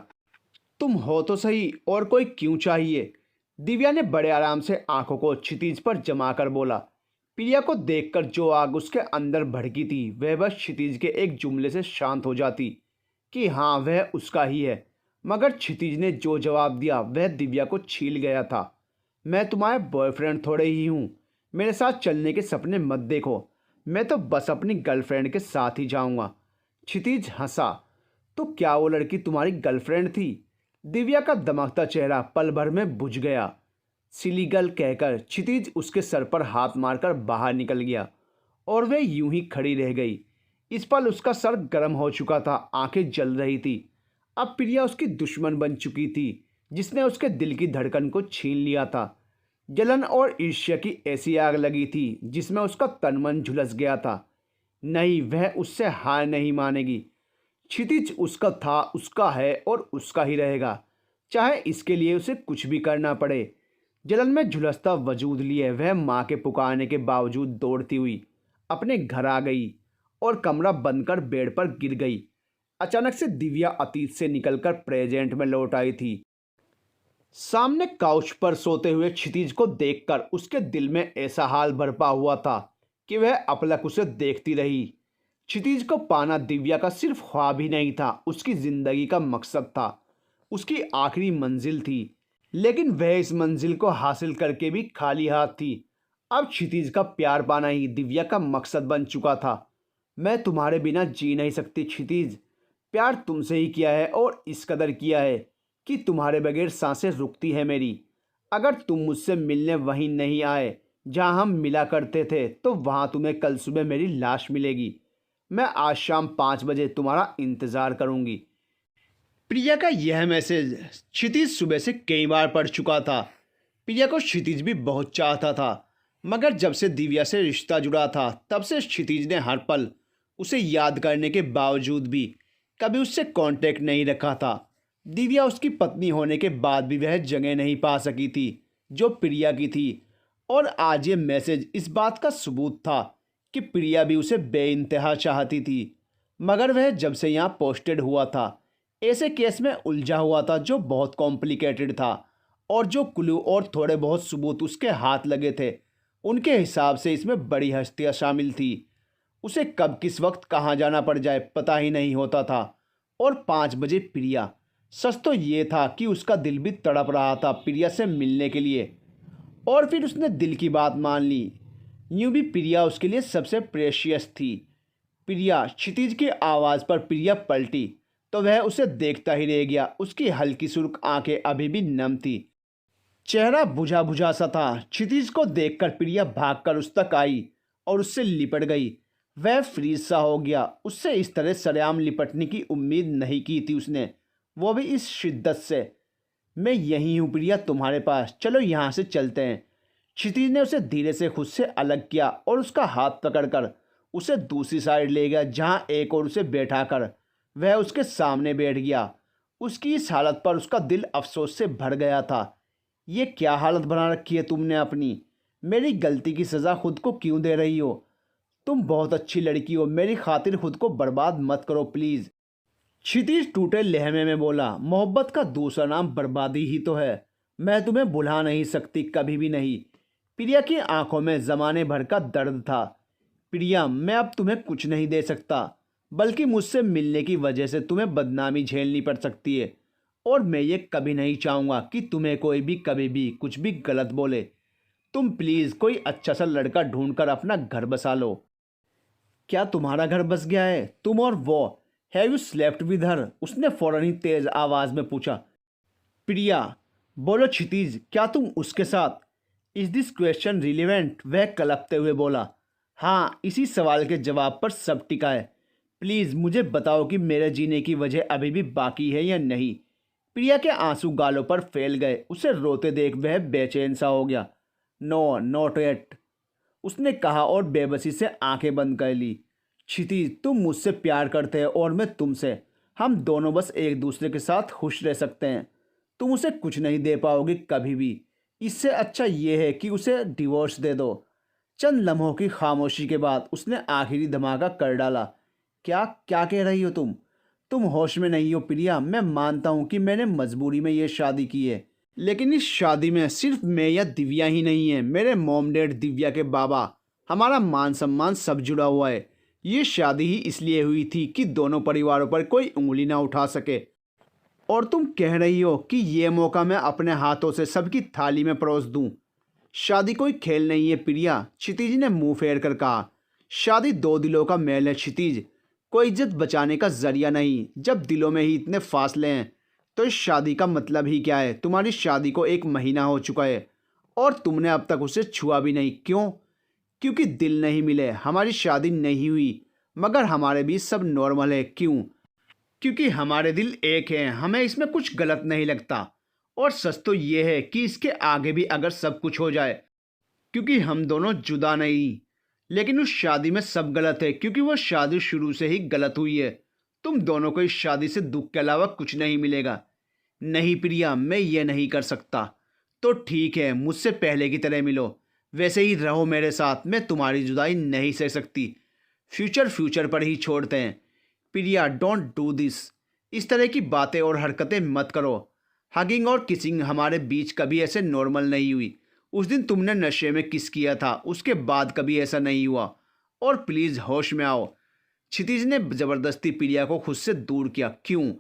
तुम हो तो सही, और कोई क्यों चाहिए? दिव्या ने बड़े आराम से आंखों को क्षितिज पर जमा कर बोला। प्रिया को देखकर जो आग उसके अंदर भड़की थी, वह बस क्षितिज के एक जुमले से शांत हो जाती कि हाँ, वह उसका ही है। मगर क्षितिज ने जो जवाब दिया वह दिव्या को छील गया था। मैं तुम्हारे बॉयफ्रेंड थोड़े ही हूँ। मेरे साथ चलने के सपने मत देखो। मैं तो बस अपनी गर्लफ्रेंड के साथ ही जाऊँगा। क्षितिज हंसा। तो क्या वो लड़की तुम्हारी गर्लफ्रेंड थी? दिव्या का दमकता चेहरा पल भर में बुझ गया। सिली गर्ल कहकर क्षितिज उसके सर पर हाथ मारकर बाहर निकल गया और वह यूं ही खड़ी रह गई। इस पल उसका सर गर्म हो चुका था, आंखें जल रही थी। अब प्रिया उसकी दुश्मन बन चुकी थी, जिसने उसके दिल की धड़कन को छीन लिया था। जलन और ईर्ष्या की ऐसी आग लगी थी जिसमें उसका तन मन झुलस गया था। नहीं, वह उससे हार नहीं मानेगी। क्षितिज उसका था, उसका है और उसका ही रहेगा, चाहे इसके लिए उसे कुछ भी करना पड़े। जलन में झुलसता वजूद लिए वह माँ के पुकारने के बावजूद दौड़ती हुई अपने घर आ गई और कमरा बंद कर बेड पर गिर गई। अचानक से दिव्या अतीत से निकलकर प्रेजेंट में लौट आई थी। सामने काउच पर सोते हुए क्षितिज को देखकर उसके दिल में ऐसा हाल बरपा हुआ था कि वह अपलक उसे देखती रही। क्षितिज को पाना दिव्या का सिर्फ ख्वाब ही नहीं था, उसकी जिंदगी का मकसद था, उसकी आखिरी मंजिल थी। लेकिन वह इस मंजिल को हासिल करके भी खाली हाथ थी। अब क्षितिज का प्यार पाना ही दिव्या का मकसद बन चुका था। मैं तुम्हारे बिना जी नहीं सकती क्षितिज। प्यार तुमसे ही किया है और इस कदर किया है कि तुम्हारे बगैर सांसें रुकती है मेरी। अगर तुम मुझसे मिलने वहीं नहीं आए जहां हम मिला करते थे, तो वहां तुम्हें कल सुबह मेरी लाश मिलेगी। मैं आज शाम 5 बजे तुम्हारा इंतज़ार करूंगी। प्रिया का यह मैसेज क्षितिज सुबह से कई बार पढ़ चुका था। प्रिया को क्षितिज भी बहुत चाहता था, मगर जब से दिव्या से रिश्ता जुड़ा था तब से क्षितिज ने हर पल उसे याद करने के बावजूद भी कभी उससे कांटेक्ट नहीं रखा था। दिव्या उसकी पत्नी होने के बाद भी वह जगह नहीं पा सकी थी जो प्रिया की थी, और आज ये मैसेज इस बात का सबूत था कि प्रिया भी उसे बेइंतहा चाहती थी। मगर वह जब से यहाँ पोस्टेड हुआ था ऐसे केस में उलझा हुआ था जो बहुत कॉम्प्लिकेटेड था, और जो क्लू और थोड़े बहुत सबूत उसके हाथ लगे थे उनके हिसाब से इसमें बड़ी हस्तियाँ शामिल थी। उसे कब किस वक्त कहाँ जाना पड़ जाए पता ही नहीं होता था। और 5 बजे प्रिया, सच तो ये था कि उसका दिल भी तड़प रहा था प्रिया से मिलने के लिए, और फिर उसने दिल की बात मान ली। यूं भी प्रिया उसके लिए सबसे प्रेशियस थी। प्रिया, क्षितिज की आवाज़ पर प्रिया पलटी तो वह उसे देखता ही रह गया। उसकी हल्की सुर्ख आंखें अभी भी नम थी, चेहरा बुझा बुझा सा था। क्षितिज को देखकर प्रिया भागकर उस तक आई और उससे लिपट गई। वह फ्रीज सा हो गया। उससे इस तरह सरेआम लिपटने की उम्मीद नहीं की थी उसने, वो भी इस शिद्दत से। मैं यहीं हूँ प्रिया, तुम्हारे पास, चलो यहाँ से चलते हैं। क्षितिज ने उसे धीरे से खुद से अलग किया और उसका हाथ पकड़कर उसे दूसरी साइड ले गया, जहाँ एक और उसे बैठाकर वह उसके सामने बैठ गया। उसकी इस हालत पर उसका दिल अफसोस से भर गया था। ये क्या हालत बना रखी है तुमने अपनी? मेरी गलती की सज़ा खुद को क्यों दे रही हो? तुम बहुत अच्छी लड़की हो, मेरी खातिर खुद को बर्बाद मत करो प्लीज़। क्षितिज टूटे लहमे में बोला, मोहब्बत का दूसरा नाम बर्बादी ही तो है। मैं तुम्हें भुला नहीं सकती, कभी भी नहीं। प्रिया की आंखों में ज़माने भर का दर्द था। प्रिया, मैं अब तुम्हें कुछ नहीं दे सकता, बल्कि मुझसे मिलने की वजह से तुम्हें बदनामी झेलनी पड़ सकती है, और मैं ये कभी नहीं चाहूँगा कि तुम्हें कोई भी कभी भी कुछ भी गलत बोले। तुम प्लीज़ कोई अच्छा सा लड़का ढूंढकर अपना घर बसा लो। क्या तुम्हारा घर बस गया है? तुम और वो, have you slept with her? उसने फौरन ही तेज आवाज में पूछा। प्रिया, बोलो क्षितिज, क्या तुम उसके साथ? Is this question relevant? वह कलपते हुए बोला। हाँ, इसी सवाल के जवाब पर सब टिका है। प्लीज़ मुझे बताओ कि मेरे जीने की वजह अभी भी बाकी है या नहीं। प्रिया के आंसू गालों पर फैल गए। उसे रोते देख वह बेचैन सा हो गया। नो, नॉट येट, उसने कहा और बेबसी से आंखें बंद कर ली। क्षितिज, तुम मुझसे प्यार करते हो और मैं तुमसे। हम दोनों बस एक दूसरे के साथ खुश रह सकते हैं। तुम उसे कुछ नहीं दे पाओगे कभी भी। इससे अच्छा ये है कि उसे डिवोर्स दे दो। चंद लम्हों की खामोशी के बाद उसने आखिरी धमाका कर डाला। क्या क्या कह रही हो तुम? तुम होश में नहीं हो प्रिया। मैं मानता हूँ कि मैंने मजबूरी में ये शादी की है, लेकिन इस शादी में सिर्फ मैं या दिव्या ही नहीं है। मेरे मॉम डैड, दिव्या के बाबा, हमारा मान सम्मान सब जुड़ा हुआ है। ये शादी ही इसलिए हुई थी कि दोनों परिवारों पर कोई उंगली ना उठा सके। और तुम कह रही हो कि ये मौका मैं अपने हाथों से सबकी थाली में परोस दूं। शादी कोई खेल नहीं है प्रिया, क्षितिज ने मुंह फेर कर कहा। शादी दो दिलों का मेल है क्षितिज, कोई इज्जत बचाने का जरिया नहीं। जब दिलों में ही इतने फासले हैं तो इस शादी का मतलब ही क्या है? तुम्हारी शादी को 1 महीना हो चुका है और तुमने अब तक उसे छुआ भी नहीं। क्यों? क्योंकि दिल नहीं मिले। हमारी शादी नहीं हुई मगर हमारे बीच सब नॉर्मल है। क्यों? क्योंकि हमारे दिल एक हैं, हमें इसमें कुछ गलत नहीं लगता। और सच तो ये है कि इसके आगे भी अगर सब कुछ हो जाए, क्योंकि हम दोनों जुदा नहीं। लेकिन उस शादी में सब गलत है, क्योंकि वो शादी शुरू से ही गलत हुई है। तुम दोनों को इस शादी से दुख के अलावा कुछ नहीं मिलेगा। नहीं प्रिया, मैं ये नहीं कर सकता। तो ठीक है, मुझसे पहले की तरह मिलो, वैसे ही रहो मेरे साथ। मैं तुम्हारी जुदाई नहीं सह सकती। फ्यूचर फ्यूचर पर ही छोड़ते हैं। प्रिया, डोंट डू दिस। इस तरह की बातें और हरकतें मत करो। हगिंग और किसिंग हमारे बीच कभी ऐसे नॉर्मल नहीं हुई। उस दिन तुमने नशे में किस किया था, उसके बाद कभी ऐसा नहीं हुआ। और प्लीज़ होश में आओ। क्षितिज ने जबरदस्ती प्रिया को खुद से दूर किया। क्यों?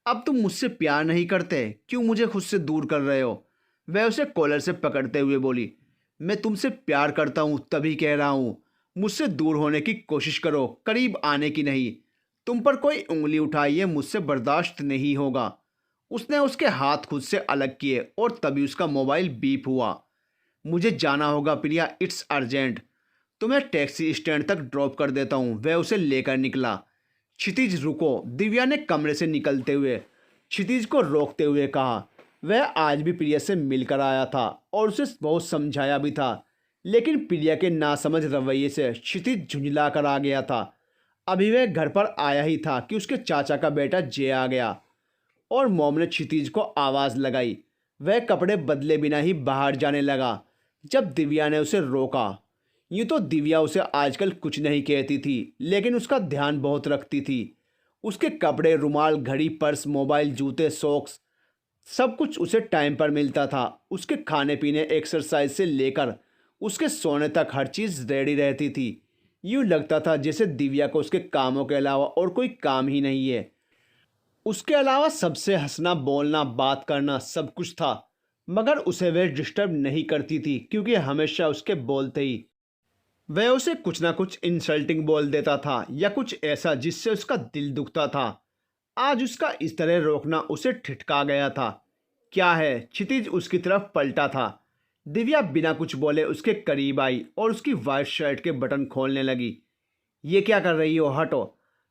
अब तुम मुझसे प्यार नहीं करते? क्यों मुझे खुद से दूर कर रहे हो? वह उसे कॉलर से पकड़ते हुए बोली, मैं तुमसे प्यार करता हूँ, तभी कह रहा हूँ। मुझसे दूर होने की कोशिश करो, करीब आने की नहीं। तुम पर कोई उंगली उठाई, ये मुझसे बर्दाश्त नहीं होगा। उसने उसके हाथ खुद से अलग किए और तभी उसका मोबाइल बीप हुआ। मुझे जाना होगा प्रिया, इट्स अर्जेंट। तुम्हें टैक्सी स्टैंड तक ड्रॉप कर देता हूँ। वह उसे लेकर निकला। क्षितिज रुको, दिव्या ने कमरे से निकलते हुए क्षितिज को रोकते हुए कहा। वह आज भी प्रिया से मिलकर आया था और उसे बहुत समझाया भी था, लेकिन प्रिया के नासमझ रवैये से क्षितिज झुंझला कर आ गया था। अभी वह घर पर आया ही था कि उसके चाचा का बेटा जय आ गया और मोम ने क्षितिज को आवाज़ लगाई। वह कपड़े बदले बिना ही बाहर जाने लगा जब दिव्या ने उसे रोका। यूँ तो दिव्या उसे आजकल कुछ नहीं कहती थी, लेकिन उसका ध्यान बहुत रखती थी। उसके कपड़े, रुमाल, घड़ी, पर्स, मोबाइल, जूते, सॉक्स, सब कुछ उसे टाइम पर मिलता था। उसके खाने पीने, एक्सरसाइज से लेकर उसके सोने तक हर चीज़ रेडी रहती थी। यूँ लगता था जैसे दिव्या को उसके कामों के अलावा और कोई काम ही नहीं है। उसके अलावा सबसे हंसना, बोलना, बात करना सब कुछ था, मगर उसे वह डिस्टर्ब नहीं करती थी क्योंकि हमेशा उसके बोलते ही वह उसे कुछ ना कुछ इंसल्टिंग बोल देता था या कुछ ऐसा जिससे उसका दिल दुखता था। आज उसका इस तरह रोकना उसे ठिठका गया था। क्या है? क्षितिज उसकी तरफ पलटा था। दिव्या बिना कुछ बोले उसके करीब आई और उसकी वाइट शर्ट के बटन खोलने लगी। ये क्या कर रही हो? हटो।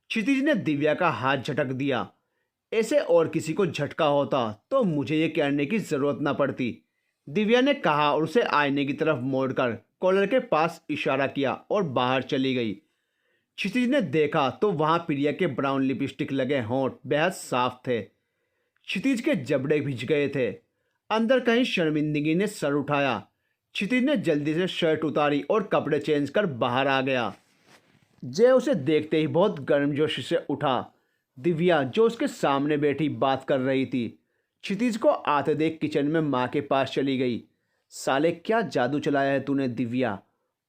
क्षितिज ने दिव्या का हाथ झटक दिया। ऐसे और किसी को झटका होता तो मुझे ये कहने की जरूरत ना पड़ती, दिव्या ने कहा और उसे आईने की तरफ मोड़कर कॉलर के पास इशारा किया और बाहर चली गई। क्षितिज ने देखा तो वहां प्रिया के ब्राउन लिपस्टिक लगे होंठ बेहद साफ थे। क्षितिज के जबड़े भिज गए थे। अंदर कहीं शर्मिंदगी ने सर उठाया। क्षितिज ने जल्दी से शर्ट उतारी और कपड़े चेंज कर बाहर आ गया। जय उसे देखते ही बहुत गर्मजोशी से उठा। दिव्या जो उसके सामने बैठी बात कर रही थी, क्षितिज को आते देख किचन में माँ के पास चली गई। साले, क्या जादू चलाया है तूने दिव्या?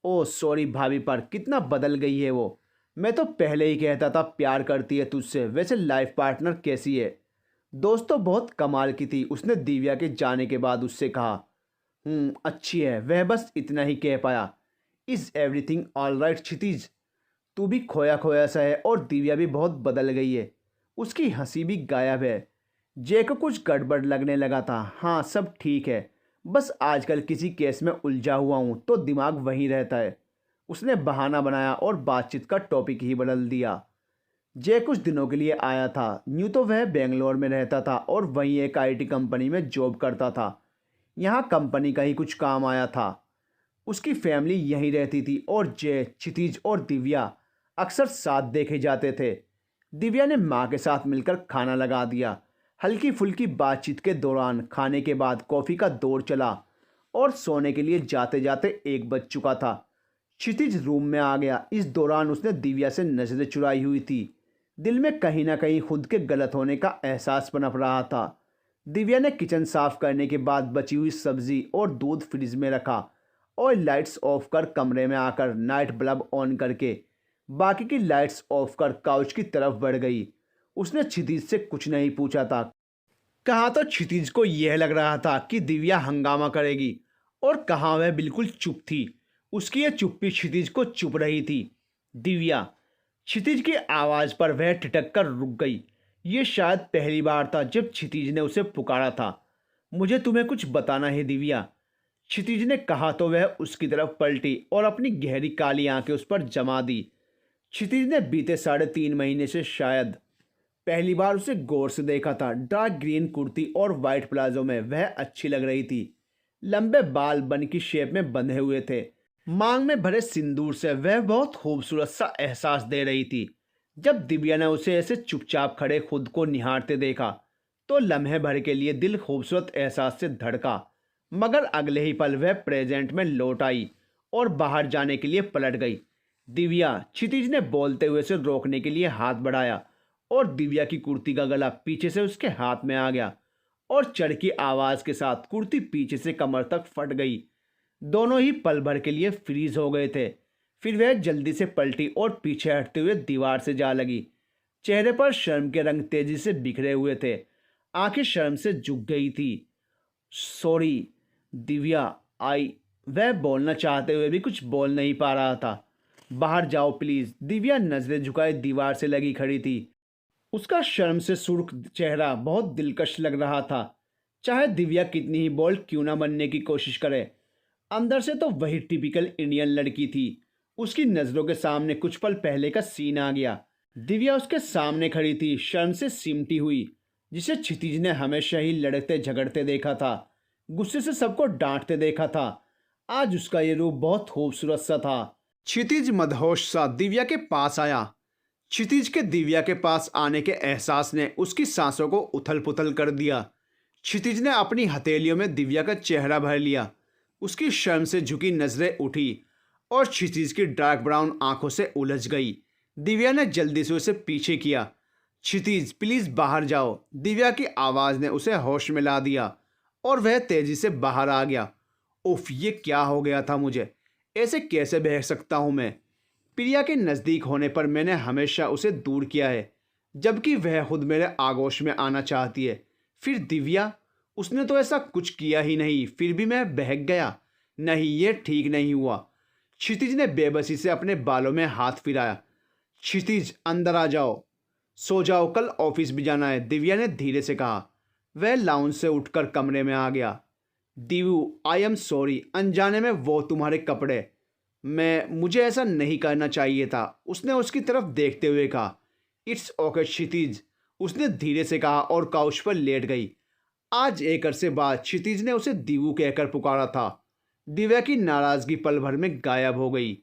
ओ सॉरी भाभी, पर कितना बदल गई है वो। मैं तो पहले ही कहता था प्यार करती है तुझसे। वैसे लाइफ पार्टनर कैसी है? दोस्त तो बहुत कमाल की थी, उसने दिव्या के जाने के बाद उससे कहा। अच्छी है। वह बस इतना ही कह पाया। इज़ एवरीथिंग ऑल राइट क्षितिज? तू भी खोया खोया सा है और दिव्या भी बहुत बदल गई है। उसकी हंसी भी गायब है। जय को कुछ गड़बड़ लगने लगा था। हाँ, सब ठीक है, बस आजकल किसी केस में उलझा हुआ हूँ तो दिमाग वहीं रहता है। उसने बहाना बनाया और बातचीत का टॉपिक ही बदल दिया। जय कुछ दिनों के लिए आया था। यूँ तो वह बेंगलोर में रहता था और वहीं एक आईटी कंपनी में जॉब करता था। यहाँ कंपनी का ही कुछ काम आया था। उसकी फैमिली यहीं रहती थी और जय, क्षितिज और दिव्या अक्सर साथ देखे जाते थे। दिव्या ने माँ के साथ मिलकर खाना लगा दिया। हल्की फुल्की बातचीत के दौरान खाने के बाद कॉफ़ी का दौर चला और सोने के लिए जाते जाते 1 बज चुका था। क्षितिज रूम में आ गया। इस दौरान उसने दिव्या से नज़रें चुराई हुई थी। दिल में कहीं ना कहीं खुद के गलत होने का एहसास पनप रहा था। दिव्या ने किचन साफ करने के बाद बची हुई सब्जी और दूध फ्रिज में रखा और लाइट्स ऑफ कर कमरे में आकर नाइट बल्ब ऑन करके बाकी की लाइट्स ऑफ कर काउच की तरफ बढ़ गई। उसने क्षितिज से कुछ नहीं पूछा था। कहाँ तो क्षितिज को यह लग रहा था कि दिव्या हंगामा करेगी और कहाँ वह बिल्कुल चुप थी। उसकी यह चुप्पी क्षितिज को चुप रही थी। दिव्या। क्षितिज की आवाज़ पर वह ठिठक कर रुक गई। ये शायद पहली बार था जब क्षितिज ने उसे पुकारा था। मुझे तुम्हें कुछ बताना है दिव्या, क्षितिज ने कहा तो वह उसकी तरफ पलटी और अपनी गहरी काली आंखें उस पर जमा दी। क्षितिज ने बीते 3.5 महीने से शायद पहली बार उसे गौर से देखा था। डार्क ग्रीन कुर्ती और वाइट प्लाजो में वह अच्छी लग रही थी। लंबे बाल बन की शेप में बंधे हुए थे। मांग में भरे सिंदूर से वह बहुत खूबसूरत सा एहसास दे रही थी। जब दिव्या ने उसे ऐसे चुपचाप खड़े खुद को निहारते देखा तो लम्हे भर के लिए दिल खूबसूरत एहसास से धड़का, मगर अगले ही पल वह प्रेजेंट में लौट आई और बाहर जाने के लिए पलट गई। दिव्या, क्षितिज ने बोलते हुए उसे रोकने के लिए हाथ बढ़ाया और दिव्या की कुर्ती का गला पीछे से उसके हाथ में आ गया और चढ़ की आवाज के साथ कुर्ती पीछे से कमर तक फट गई। दोनों ही पल भर के लिए फ्रीज हो गए थे। फिर वह जल्दी से पलटी और पीछे हटते हुए दीवार से जा लगी। चेहरे पर शर्म के रंग तेजी से बिखरे हुए थे, आंखें शर्म से झुक गई थी। सॉरी दिव्या, आई, वह बोलना चाहते हुए भी कुछ बोल नहीं पा रहा था। बाहर जाओ प्लीज। दिव्या नजरें झुकाए दीवार से लगी खड़ी थी। उसका शर्म से सुर्ख चेहरा बहुत दिलकश लग रहा था। चाहे दिव्या कितनी ही बोल्ड क्यों ना बनने की कोशिश करे, अंदर से तो वही टिपिकल इंडियन लड़की थी। उसकी नज़रों के सामने कुछ पल पहले का सीन आ गया। दिव्या उसके सामने खड़ी थी, शर्म से सिमटी हुई, जिसे क्षितिज ने हमेशा ही लड़ते झगड़ते देखा था, गुस्से से सबको डांटते देखा था। आज उसका ये रूप बहुत खूबसूरत सा था। क्षितिज मदहोश सा दिव्या के पास आया। क्षितिज के दिव्या के पास आने के एहसास ने उसकी सांसों को उथल पुथल कर दिया। क्षितिज ने अपनी हथेलियों में दिव्या का चेहरा भर लिया। उसकी शर्म से झुकी नजरें उठी और क्षितिज की डार्क ब्राउन आंखों से उलझ गई। दिव्या ने जल्दी से उसे पीछे किया। क्षितिज प्लीज बाहर जाओ। दिव्या की आवाज ने उसे होश में ला दिया और वह तेजी से बाहर आ गया। उफ, ये क्या हो गया था मुझे? ऐसे कैसे बह सकता हूँ मैं? प्रिया के नज़दीक होने पर मैंने हमेशा उसे दूर किया है, जबकि वह खुद मेरे आगोश में आना चाहती है। फिर दिव्या, उसने तो ऐसा कुछ किया ही नहीं, फिर भी मैं बहक गया। नहीं, ये ठीक नहीं हुआ। क्षितिज ने बेबसी से अपने बालों में हाथ फिराया। क्षितिज, अंदर आ जाओ, सो जाओ, कल ऑफिस भी जाना है, दिव्या ने धीरे से कहा। वह लाउंज से उठकर कमरे में आ गया। दीवू, आई एम सॉरी, अनजाने में वो तुम्हारे कपड़े, मुझे ऐसा नहीं करना चाहिए था, उसने उसकी तरफ देखते हुए कहा। इट्स ओके क्षितिज, उसने धीरे से कहा और काउच पर लेट गई। आज एक अरसे बाद क्षितिज ने उसे दीवू कहकर पुकारा था। दिव्या की नाराजगी पल भर में गायब हो गई।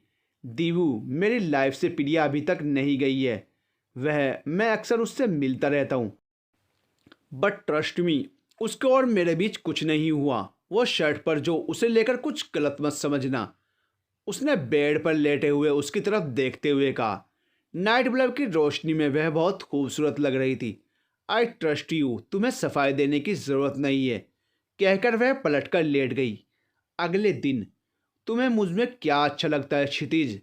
दीवू, मेरी लाइफ से प्रिया अभी तक नहीं गई है। मैं अक्सर उससे मिलता रहता हूँ, बट ट्रस्ट मी, उसके और मेरे बीच कुछ नहीं हुआ। वो शर्ट पर जो उसे लेकर कुछ गलत मत समझना। उसने बेड पर लेटे हुए उसकी तरफ देखते हुए कहा। नाइट बल्ब की रोशनी में वह बहुत खूबसूरत लग रही थी। आई ट्रस्ट यू, तुम्हें सफाई देने की ज़रूरत नहीं है, कहकर वह पलटकर लेट गई। अगले दिन, तुम्हें मुझ में क्या अच्छा लगता है क्षितिज?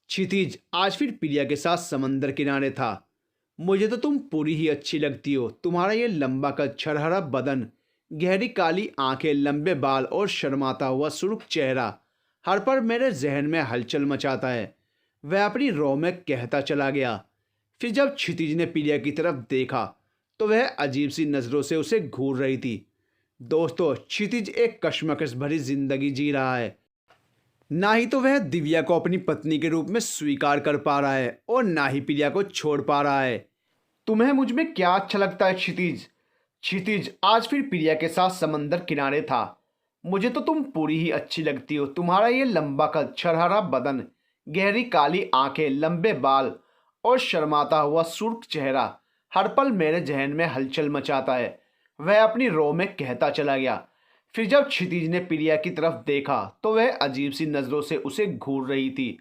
क्षितिज आज फिर प्रिया के साथ समंदर किनारे था। मुझे तो तुम पूरी ही अच्छी लगती हो। तुम्हारा ये लंबा कद, छरहरा बदन, गहरी काली आंखें, लंबे बाल और शर्माता हुआ सुर्ख चेहरा हर पर मेरे जहन में हलचल मचाता है। वह अपनी रो में कहता चला गया। फिर जब क्षितिज ने प्रिया की तरफ देखा तो वह अजीब सी नज़रों से उसे घूर रही थी। दोस्तों, क्षितिज एक कश्मकश भरी जिंदगी जी रहा है। ना ही तो वह दिव्या को अपनी पत्नी के रूप में स्वीकार कर पा रहा है और ना ही प्रिया को छोड़ पा रहा है। तुम्हें मुझ में क्या अच्छा लगता है क्षितिज? क्षितिज आज फिर प्रिया के साथ समंदर किनारे था। मुझे तो तुम पूरी ही अच्छी लगती हो। तुम्हारा ये लंबा कद, छरहरा बदन, गहरी काली आंखें, लंबे बाल और शर्माता हुआ सुर्ख चेहरा हर पल मेरे जहन में हलचल मचाता है। वह अपनी रो में कहता चला गया। फिर जब क्षितिज ने प्रिया की तरफ देखा तो वह अजीब सी नज़रों से उसे घूर रही थी।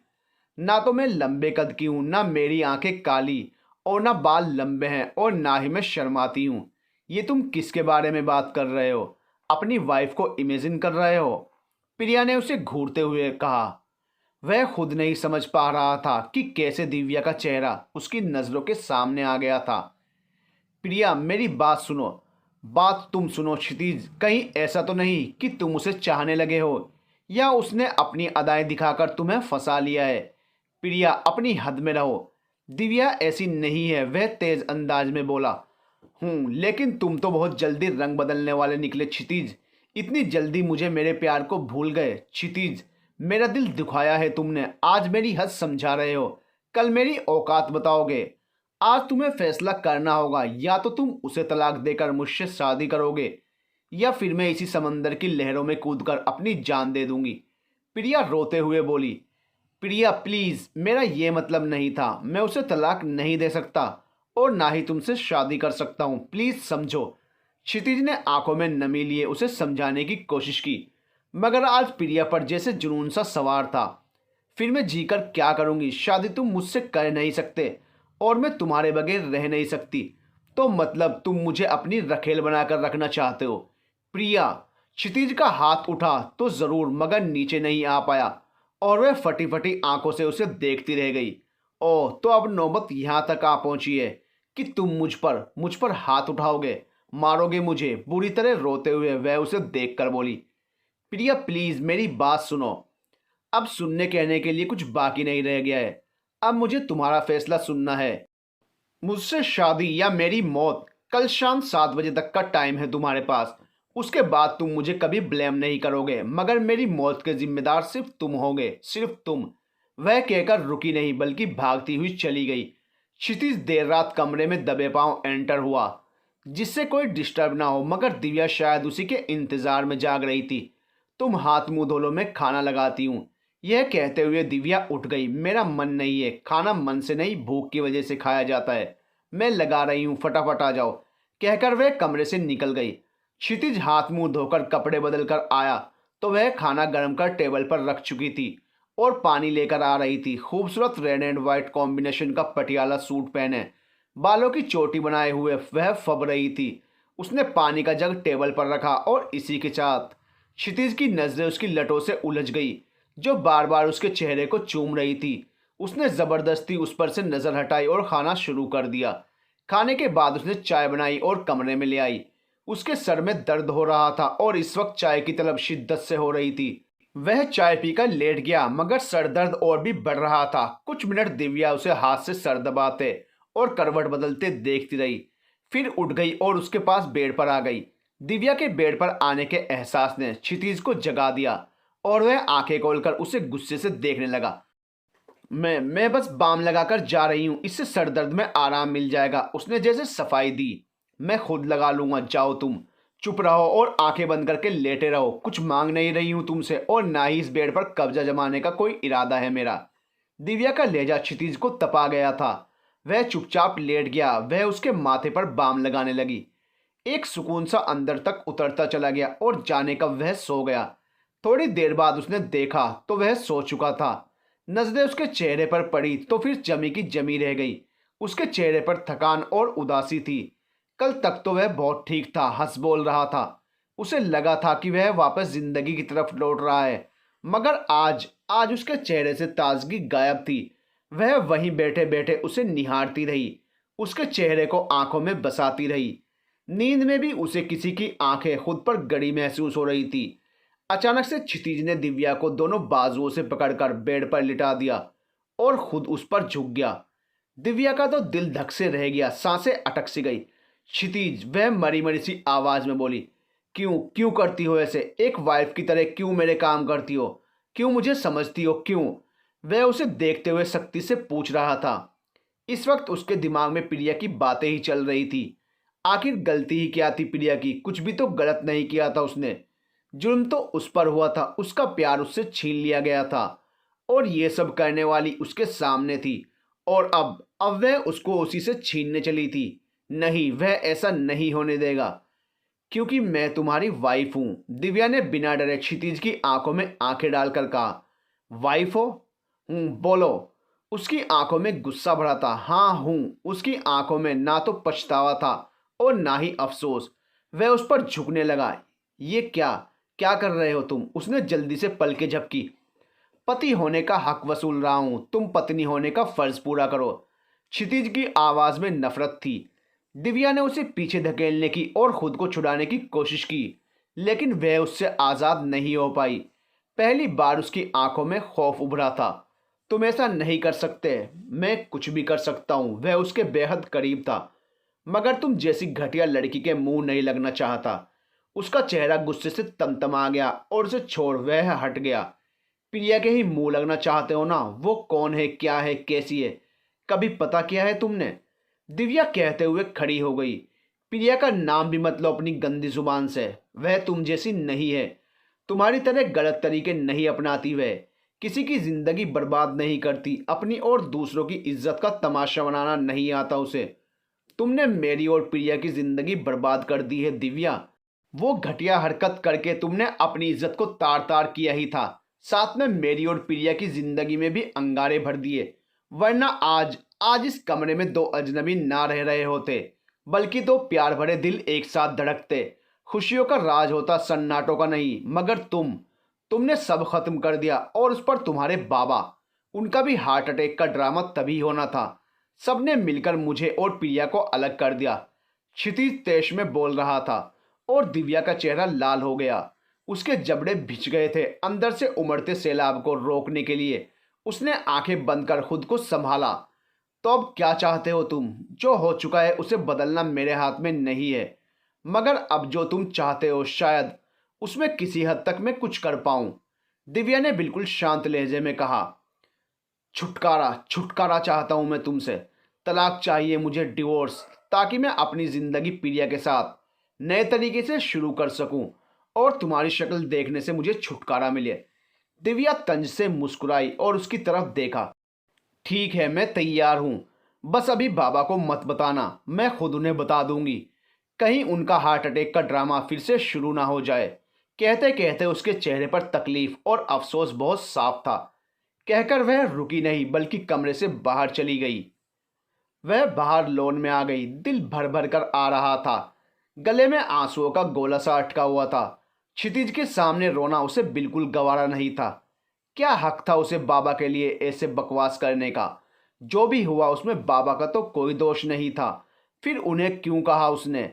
ना तो मैं लंबे कद की हूँ, ना मेरी आंखें काली और ना बाल लंबे हैं और ना ही मैं शर्माती हूँ। ये तुम किसके बारे में बात कर रहे हो? अपनी वाइफ को इमेजिन कर रहे हो? प्रिया ने उसे घूरते हुए कहा। वह खुद नहीं समझ पा रहा था कि कैसे दिव्या का चेहरा उसकी नज़रों के सामने आ गया था। प्रिया, मेरी बात सुनो। बात तुम सुनो क्षितिज, कहीं ऐसा तो नहीं कि तुम उसे चाहने लगे हो या उसने अपनी अदाएं दिखाकर तुम्हें फंसा लिया है। प्रिया, अपनी हद में रहो। दिव्या ऐसी नहीं है, वह तेज अंदाज में बोला। लेकिन तुम तो बहुत जल्दी रंग बदलने वाले निकले क्षितिज। इतनी जल्दी मुझे मेरे प्यार को भूल गए। क्षितिज, मेरा दिल दुखाया है तुमने। आज मेरी हद समझा रहे हो, कल मेरी औकात बताओगे। आज तुम्हें फैसला करना होगा, या तो तुम उसे तलाक देकर मुझसे शादी करोगे या फिर मैं इसी समंदर की लहरों में कूदकर अपनी जान दे दूंगी। प्रिया रोते हुए बोली। प्रिया प्लीज, मेरा ये मतलब नहीं था। मैं उसे तलाक नहीं दे सकता और ना ही तुमसे शादी कर सकता हूँ, प्लीज समझो। क्षितिज ने आंखों में नमी लिए उसे समझाने की कोशिश की, मगर आज प्रिया पर जैसे जुनून सा सवार था। फिर मैं जीकर क्या करूंगी? शादी तुम मुझसे कर नहीं सकते और मैं तुम्हारे बगैर रह नहीं सकती। तो मतलब तुम मुझे अपनी रखेल बनाकर रखना चाहते हो? प्रिया, क्षितिज का हाथ उठा तो जरूर, मगर नीचे नहीं आ पाया और वह फटी फटी आंखों से उसे देखती रह गई। ओह, तो अब नौबत यहां तक आ पहुंची है कि तुम मुझ पर हाथ उठाओगे, मारोगे मुझे? बुरी तरह रोते हुए वह उसे देखकर बोली। प्रिया प्लीज मेरी बात सुनो। अब सुनने कहने के लिए कुछ बाकी नहीं रह गया है। अब मुझे तुम्हारा फैसला सुनना है। मुझसे शादी या मेरी मौत। कल शाम 7 बजे तक का टाइम है तुम्हारे पास। उसके बाद तुम मुझे कभी ब्लेम नहीं करोगे, मगर मेरी मौत के जिम्मेदार सिर्फ तुम होगे, सिर्फ तुम। वह कहकर रुकी नहीं बल्कि भागती हुई चली गई। क्षितिज देर रात कमरे में दबे पांव एंटर हुआ, जिससे कोई डिस्टर्ब ना हो, मगर दिव्या शायद उसी के इंतजार में जाग रही थी। तुम हाथ मुंह धो लो, मैं खाना लगाती हूँ। यह कहते हुए दिव्या उठ गई। मेरा मन नहीं है, खाना मन से नहीं भूख की वजह से खाया जाता है। मैं लगा रही हूँ, फटाफट आ जाओ, कहकर वह कमरे से निकल गई। क्षितिज हाथ मुंह धोकर कपड़े बदल कर आया तो वह खाना गर्म कर टेबल पर रख चुकी थी और पानी लेकर आ रही थी। खूबसूरत रेड एंड व्हाइट कॉम्बिनेशन का पटियाला सूट पहने, बालों की चोटी बनाए हुए वह फब रही थी। उसने पानी का जग टेबल पर रखा और इसी के साथ क्षितिज की नजरें उसकी लटों से उलझ गई, जो बार बार उसके चेहरे को चूम रही थी। उसने जबरदस्ती उस पर से नजर हटाई और खाना शुरू कर दिया। खाने के बाद उसने चाय बनाई और कमरे में ले आई। उसके सर में दर्द हो रहा था और इस वक्त चाय की तलब शिद्दत से हो रही थी। वह चाय पीकर लेट गया, मगर सर दर्द और भी बढ़ रहा था। कुछ मिनट दिव्या उसे हाथ से सर दबाते और करवट बदलते देखती रही, फिर उठ गई और उसके पास बेड पर आ गई। दिव्या के बेड पर आने के एहसास ने क्षितिज को जगा दिया और वह आंखें खोलकर उसे गुस्से से देखने लगा। मैं बस बाम लगाकर जा रही हूँ, इससे सर दर्द में आराम मिल जाएगा, उसने जैसे सफाई दी। मैं खुद लगा लूंगा, जाओ तुम। चुप रहो और आंखें बंद करके लेटे रहो। कुछ मांग नहीं रही हूं तुमसे और ना ही इस बेड पर कब्जा जमाने का कोई इरादा है मेरा। दिव्या का लहजा क्षितिज को तपा गया था। वह चुपचाप लेट गया। वह उसके माथे पर बाम लगाने लगी। एक सुकून सा अंदर तक उतरता चला गया और जाने का वह सो गया। थोड़ी देर बाद उसने देखा तो वह सो चुका था। नजरें उसके चेहरे पर पड़ी तो फिर जमी की जमी रह गई। उसके चेहरे पर थकान और उदासी थी। कल तक तो वह बहुत ठीक था, हंस बोल रहा था। उसे लगा था कि वह वापस जिंदगी की तरफ लौट रहा है, मगर आज आज उसके चेहरे से ताजगी गायब थी। वह वहीं बैठे बैठे उसे निहारती रही, उसके चेहरे को आंखों में बसाती रही। नींद में भी उसे किसी की आंखें खुद पर गड़ी महसूस हो रही थी। अचानक से क्षितिज ने दिव्या को दोनों बाजुओं से पकड़कर बेड पर लिटा दिया और खुद उस पर झुक गया। दिव्या का तो दिल धक से रह गया, सांसें अटक सी गई। क्षितिज, वह मरी मरी सी आवाज में बोली, क्यों क्यों करती हो ऐसे? एक वाइफ की तरह क्यों मेरे काम करती हो? क्यों मुझे समझती हो? क्यों? वह उसे देखते हुए सख्ती से पूछ रहा था। इस वक्त उसके दिमाग में प्रिया की बातें ही चल रही थी। आखिर गलती ही क्या थी प्रिया की? कुछ भी तो गलत नहीं किया था उसने। जुर्म तो उस पर हुआ था, उसका प्यार उससे छीन लिया गया था और ये सब करने वाली उसके सामने थी। और अब वह उसको उसी से छीनने चली थी। नहीं, वह ऐसा नहीं होने देगा, क्योंकि मैं तुम्हारी वाइफ हूं। दिव्या ने बिना डरे क्षितिज की आंखों में आंखें डालकर कहा। वाइफ हो? हूं, बोलो। उसकी आंखों में गुस्सा भरा था। हाँ हूं। उसकी आंखों में ना तो पछतावा था और ना ही अफसोस। वह उस पर झुकने लगा। ये क्या क्या कर रहे हो तुम? उसने जल्दी से पलकें झपकी। पति होने का हक वसूल रहा हूं, तुम पत्नी होने का फर्ज पूरा करो। क्षितिज की आवाज में नफरत थी। दिव्या ने उसे पीछे धकेलने की और खुद को छुड़ाने की कोशिश की, लेकिन वह उससे आजाद नहीं हो पाई। पहली बार उसकी आंखों में खौफ उभरा था। तुम ऐसा नहीं कर सकते, मैं कुछ भी कर सकता हूं। वह उसके बेहद करीब था, मगर तुम जैसी घटिया लड़की के मुंह नहीं लगना चाहता। उसका चेहरा गुस्से से तमतमा गया और उसे छोड़ वह हट गया। प्रिया के ही मुंह लगना चाहते हो ना? वो कौन है, क्या है, कैसी है? कभी पता किया है तुमने? दिव्या कहते हुए खड़ी हो गई। प्रिया का नाम भी मत लो अपनी गंदी जुबान से। वह तुम जैसी नहीं है, तुम्हारी तरह गलत तरीके नहीं अपनाती। वह किसी की जिंदगी बर्बाद नहीं करती, अपनी और दूसरों की इज्जत का तमाशा बनाना नहीं आता उसे। तुमने मेरी और प्रिया की जिंदगी बर्बाद कर दी है दिव्या। वो घटिया हरकत करके तुमने अपनी इज्जत को तार तार किया ही था, साथ में मेरी और प्रिया की जिंदगी में भी अंगारे भर दिए। वरना आज आज इस कमरे में दो अजनबी ना रह रहे होते, बल्कि दो प्यार भरे दिल एक साथ धड़कते। खुशियों का राज होता सन्नाटों का नहीं, मगर तुमने सब खत्म कर दिया। और उस पर तुम्हारे बाबा, उनका भी हार्ट अटैक का ड्रामा तभी होना था। सबने मिलकर मुझे और प्रिया को अलग कर दिया। क्षितिज तेज में बोल रहा था और दिव्या का चेहरा लाल हो गया। उसके जबड़े भिज गए थे अंदर से उमड़ते सैलाब को रोकने के लिए। उसने आंखें बंद कर खुद को संभाला। तो अब क्या चाहते हो तुम? जो हो चुका है उसे बदलना मेरे हाथ में नहीं है, मगर अब जो तुम चाहते हो शायद उसमें किसी हद तक मैं कुछ कर पाऊं। दिव्या ने बिल्कुल शांत लहजे में कहा। छुटकारा छुटकारा चाहता हूं मैं तुमसे। तलाक चाहिए मुझे, डिवोर्स, ताकि मैं अपनी जिंदगी प्रिया के साथ नए तरीके से शुरू कर सकूं और तुम्हारी शक्ल देखने से मुझे छुटकारा मिले। दिव्या तंज से मुस्कुराई और उसकी तरफ देखा। ठीक है, मैं तैयार हूं। बस अभी बाबा को मत बताना, मैं खुद उन्हें बता दूंगी। कहीं उनका हार्ट अटैक का ड्रामा फिर से शुरू ना हो जाए। कहते कहते उसके चेहरे पर तकलीफ और अफसोस बहुत साफ था। कहकर वह रुकी नहीं, बल्कि कमरे से बाहर चली गई। वह बाहर लॉन में आ गई। दिल भर भर कर आ रहा था। गले में आंसुओं का गोला सा अटका हुआ था। क्षितिज के सामने रोना उसे बिल्कुल गवारा नहीं था। क्या हक था उसे बाबा के लिए ऐसे बकवास करने का? जो भी हुआ उसमें बाबा का तो कोई दोष नहीं था। फिर उन्हें क्यों कहा उसने?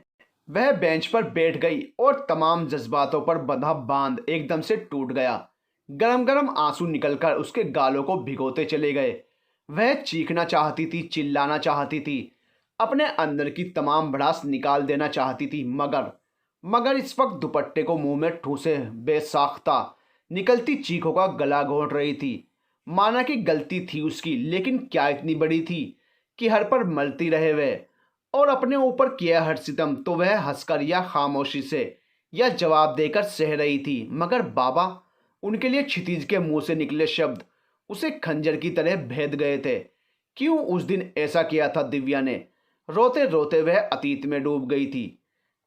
वह बेंच पर बैठ गई और तमाम जज्बातों पर बंधा बांध एकदम से टूट गया। गरम गरम आंसू निकलकर उसके गालों को भिगोते चले गए। वह चीखना चाहती थी, चिल्लाना चाहती थी, अपने अंदर की तमाम भड़ास निकाल देना चाहती थी, मगर इस वक्त दुपट्टे को मुंह में ठूसे बेसाख्ता निकलती चीखों का गला घोंट रही थी। माना कि गलती थी उसकी, लेकिन क्या इतनी बड़ी थी कि हर पर मलती रहे वह? और अपने ऊपर किया हर सितम तो वह हंसकर या खामोशी से या जवाब देकर सह रही थी। मगर बाबा, उनके लिए क्षितिज के मुंह से निकले शब्द उसे खंजर की तरह भेद गए थे। क्यों उस दिन ऐसा किया था दिव्या ने? रोते रोते वह अतीत में डूब गई थी।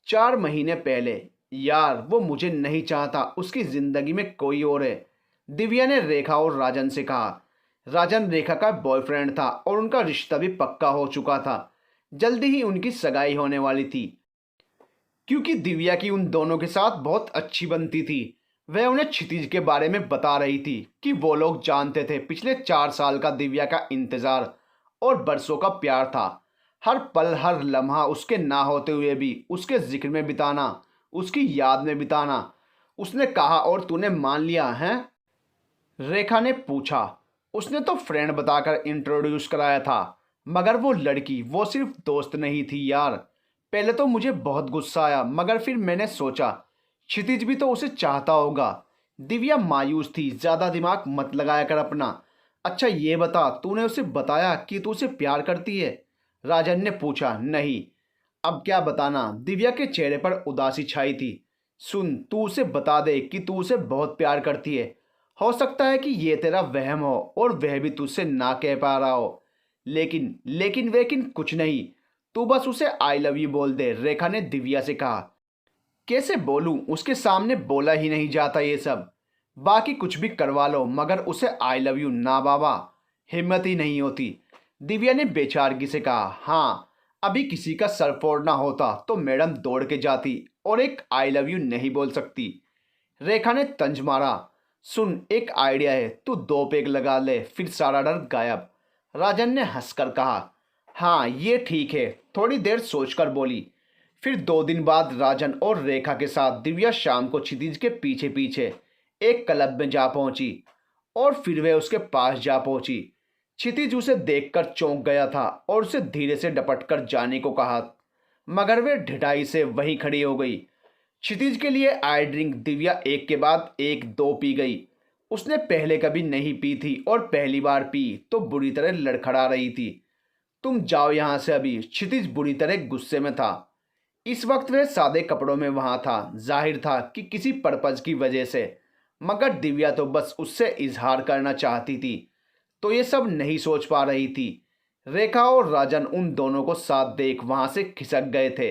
4 महीने पहले। यार, वो मुझे नहीं चाहता, उसकी जिंदगी में कोई और है। दिव्या ने रेखा और राजन से कहा। राजन रेखा का बॉयफ्रेंड था और उनका रिश्ता भी पक्का हो चुका था। जल्दी ही उनकी सगाई होने वाली थी, क्योंकि दिव्या की उन दोनों के साथ बहुत अच्छी बनती थी। वह उन्हें क्षितिज के बारे में बता रही थी कि वो लोग जानते थे पिछले 4 साल का दिव्या का इंतजार और बरसों का प्यार था। हर पल हर लम्हा उसके ना होते हुए भी उसके जिक्र में बिताना, उसकी याद में बिताना। उसने कहा, और तूने मान लिया है? रेखा ने पूछा। उसने तो फ्रेंड बताकर इंट्रोड्यूस कराया था, मगर वो लड़की, वो सिर्फ दोस्त नहीं थी यार। पहले तो मुझे बहुत गुस्सा आया, मगर फिर मैंने सोचा क्षितिज भी तो उसे चाहता होगा। दिव्या मायूस थी। ज़्यादा दिमाग मत लगाया कर अपना। अच्छा ये बता, तूने उसे बताया कि तू उसे प्यार करती है? राजन ने पूछा। नहीं। अब क्या बताना? दिव्या के चेहरे पर उदासी छाई थी। सुन, तू उसे बता दे कि तू उसे बहुत प्यार करती है। हो सकता है कि ये तेरा वहम हो और वह भी तुझसे ना कह पा रहा हो, लेकिन लेकिन वेकिन कुछ नहीं। तू बस उसे आई लव यू बोल दे, रेखा ने दिव्या से कहा। कैसे बोलूं? उसके सामने बोला ही नहीं जाता ये सब। बाकी कुछ भी करवा लो, मगर उसे आई लव यू ना बाबा, हिम्मत ही नहीं होती। दिव्या ने बेचारगी से कहा। हाँ, अभी किसी का सर फोड़ना होता तो मैडम दौड़ के जाती और एक आई लव यू नहीं बोल सकती। रेखा ने तंज मारा। सुन, एक आइडिया है, तू 2 पेग लगा ले, फिर सारा डर गायब। राजन ने हंसकर कहा। हाँ, ये ठीक है। थोड़ी देर सोचकर बोली। फिर 2 दिन बाद राजन और रेखा के साथ दिव्या शाम को क्षितिज के पीछे पीछे एक क्लब में जा पहुंची और फिर वह उसके पास जा पहुंची। क्षितिज उसे देखकर चौंक गया था और उसे धीरे से डपट कर जाने को कहा, मगर वह ढिठाई से वहीं खड़ी हो गई। क्षितिज के लिए आई ड्रिंक दिव्या एक के बाद एक 2 पी गई। उसने पहले कभी नहीं पी थी और पहली बार पी तो बुरी तरह लड़खड़ा रही थी। तुम जाओ यहां से अभी। क्षितिज बुरी तरह गुस्से में था। इस वक्त वह सादे कपड़ों में वहां था। जाहिर था कि किसी पर्पज की वजह से, मगर दिव्या तो बस उससे इजहार करना चाहती थी, तो ये सब नहीं सोच पा रही थी। रेखा और राजन उन दोनों को साथ देख वहां से खिसक गए थे।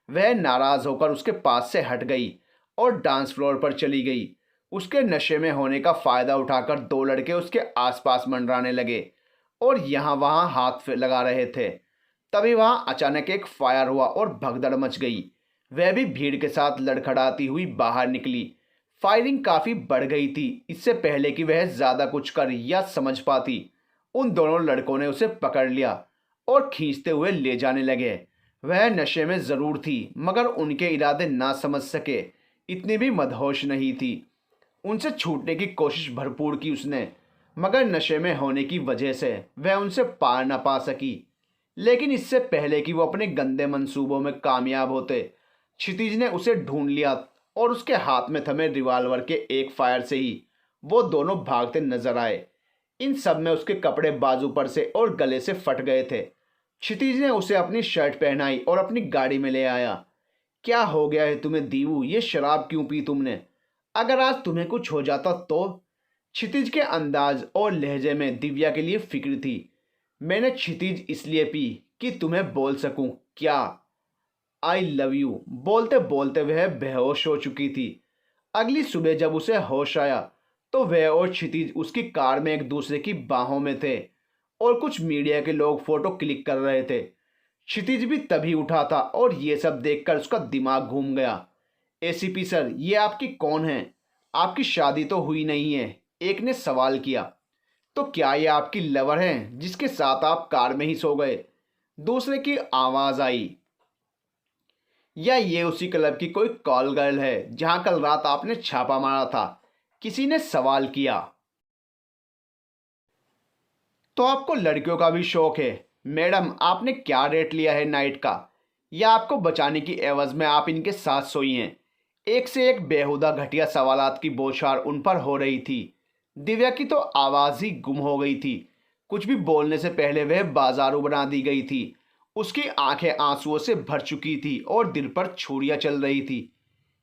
वह नाराज होकर उसके पास से हट गई और डांस फ्लोर पर चली गई। उसके नशे में होने का फायदा उठाकर दो लड़के उसके आसपास मंडराने लगे और यहाँ वहाँ हाथ लगा रहे थे। तभी वहां अचानक एक फायर हुआ और भगदड़ मच गई। वह भी भीड़ के साथ लड़खड़ाती हुई बाहर निकली। फायरिंग काफी बढ़ गई थी। इससे पहले कि वह ज्यादा कुछ कर या समझ पाती, उन दोनों लड़कों ने उसे पकड़ लिया और खींचते हुए ले जाने लगे। वह नशे में जरूर थी, मगर उनके इरादे ना समझ सके इतनी भी मदहोश नहीं थी। उनसे छूटने की कोशिश भरपूर की उसने, मगर नशे में होने की वजह से वह उनसे पार न पा सकी। लेकिन इससे पहले कि वो अपने गंदे मंसूबों में कामयाब होते, क्षितिज ने उसे ढूंढ लिया और उसके हाथ में थमे रिवॉल्वर के एक फायर से ही वो दोनों भागते नजर आए। इन सब में उसके कपड़े बाजू पर से और गले से फट गए थे। क्षितिज ने उसे अपनी शर्ट पहनाई और अपनी गाड़ी में ले आया। क्या हो गया है तुम्हें दीवू, ये शराब क्यों पी तुमने? अगर आज तुम्हें कुछ हो जाता तो? क्षितिज के अंदाज और लहजे में दिव्या के लिए फिक्र थी। मैंने क्षितिज इसलिए पी कि तुम्हें बोल सकूं क्या आई लव यू। बोलते बोलते वह बेहोश हो चुकी थी। अगली सुबह जब उसे होश आया तो वह और क्षितिज उसकी कार में एक दूसरे की बाहों में थे और कुछ मीडिया के लोग फोटो क्लिक कर रहे थे। क्षितिज भी तभी उठा था और ये सब देखकर उसका दिमाग घूम गया। एसीपी सर, ये आपकी कौन है? आपकी शादी तो हुई नहीं है, एक ने सवाल किया। तो क्या ये आपकी लवर है जिसके साथ आप कार में ही सो गए? दूसरे की आवाज आई। या ये उसी क्लब की कोई कॉल गर्ल है जहां कल रात आपने छापा मारा था? किसी ने सवाल किया। तो आपको लड़कियों का भी शौक है? मैडम, आपने क्या रेट लिया है नाइट का? या आपको बचाने की एवज में आप इनके साथ सोई हैं? एक से एक बेहुदा घटिया सवालात की बौछार उन पर हो रही थी। दिव्या की तो आवाज ही गुम हो गई थी। कुछ भी बोलने से पहले वह बाजारू बना दी गई थी। उसकी आंखें आंसुओं से भर चुकी थी और दिल पर छुरियां चल रही थी।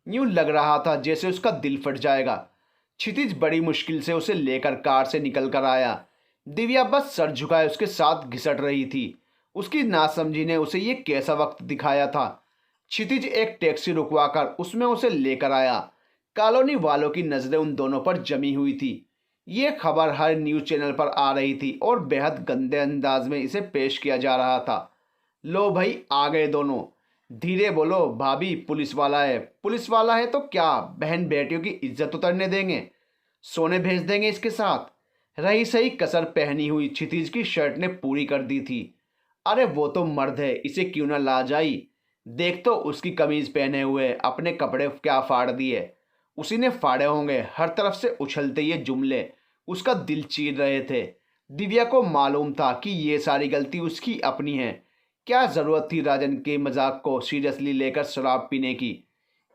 यूं लग रहा था जैसे उसका दिल फट जाएगा। क्षितिज बड़ी मुश्किल से उसे लेकर कार से निकल कर आया। दिव्या बस सर झुकाए उसके साथ घिसट रही थी। उसकी नासमझी ने उसे ये कैसा वक्त दिखाया था। क्षितिज एक टैक्सी रुकवाकर उसमें उसे लेकर आया। कॉलोनी वालों की नजरें उन दोनों पर जमी हुई थी। ये खबर हर न्यूज चैनल पर आ रही थी और बेहद गंदे अंदाज में इसे पेश किया जा रहा था। लो भाई, आ गए दोनों। धीरे बोलो भाभी, पुलिस वाला है। पुलिस वाला है तो क्या बहन बेटियों की इज्जत उतरने देंगे? सोने भेज देंगे इसके साथ? रही सही कसर पहनी हुई क्षितिज की शर्ट ने पूरी कर दी थी। अरे वो तो मर्द है, इसे क्यों ना लाज आई? देख तो उसकी कमीज पहने हुए अपने कपड़े क्या फाड़ दिए। उसी ने फाड़े होंगे। हर तरफ से उछलते ये जुमले उसका दिल चीर रहे थे। दिव्या को मालूम था कि ये सारी गलती उसकी अपनी है। क्या जरूरत थी राजन के मजाक को सीरियसली लेकर शराब पीने की?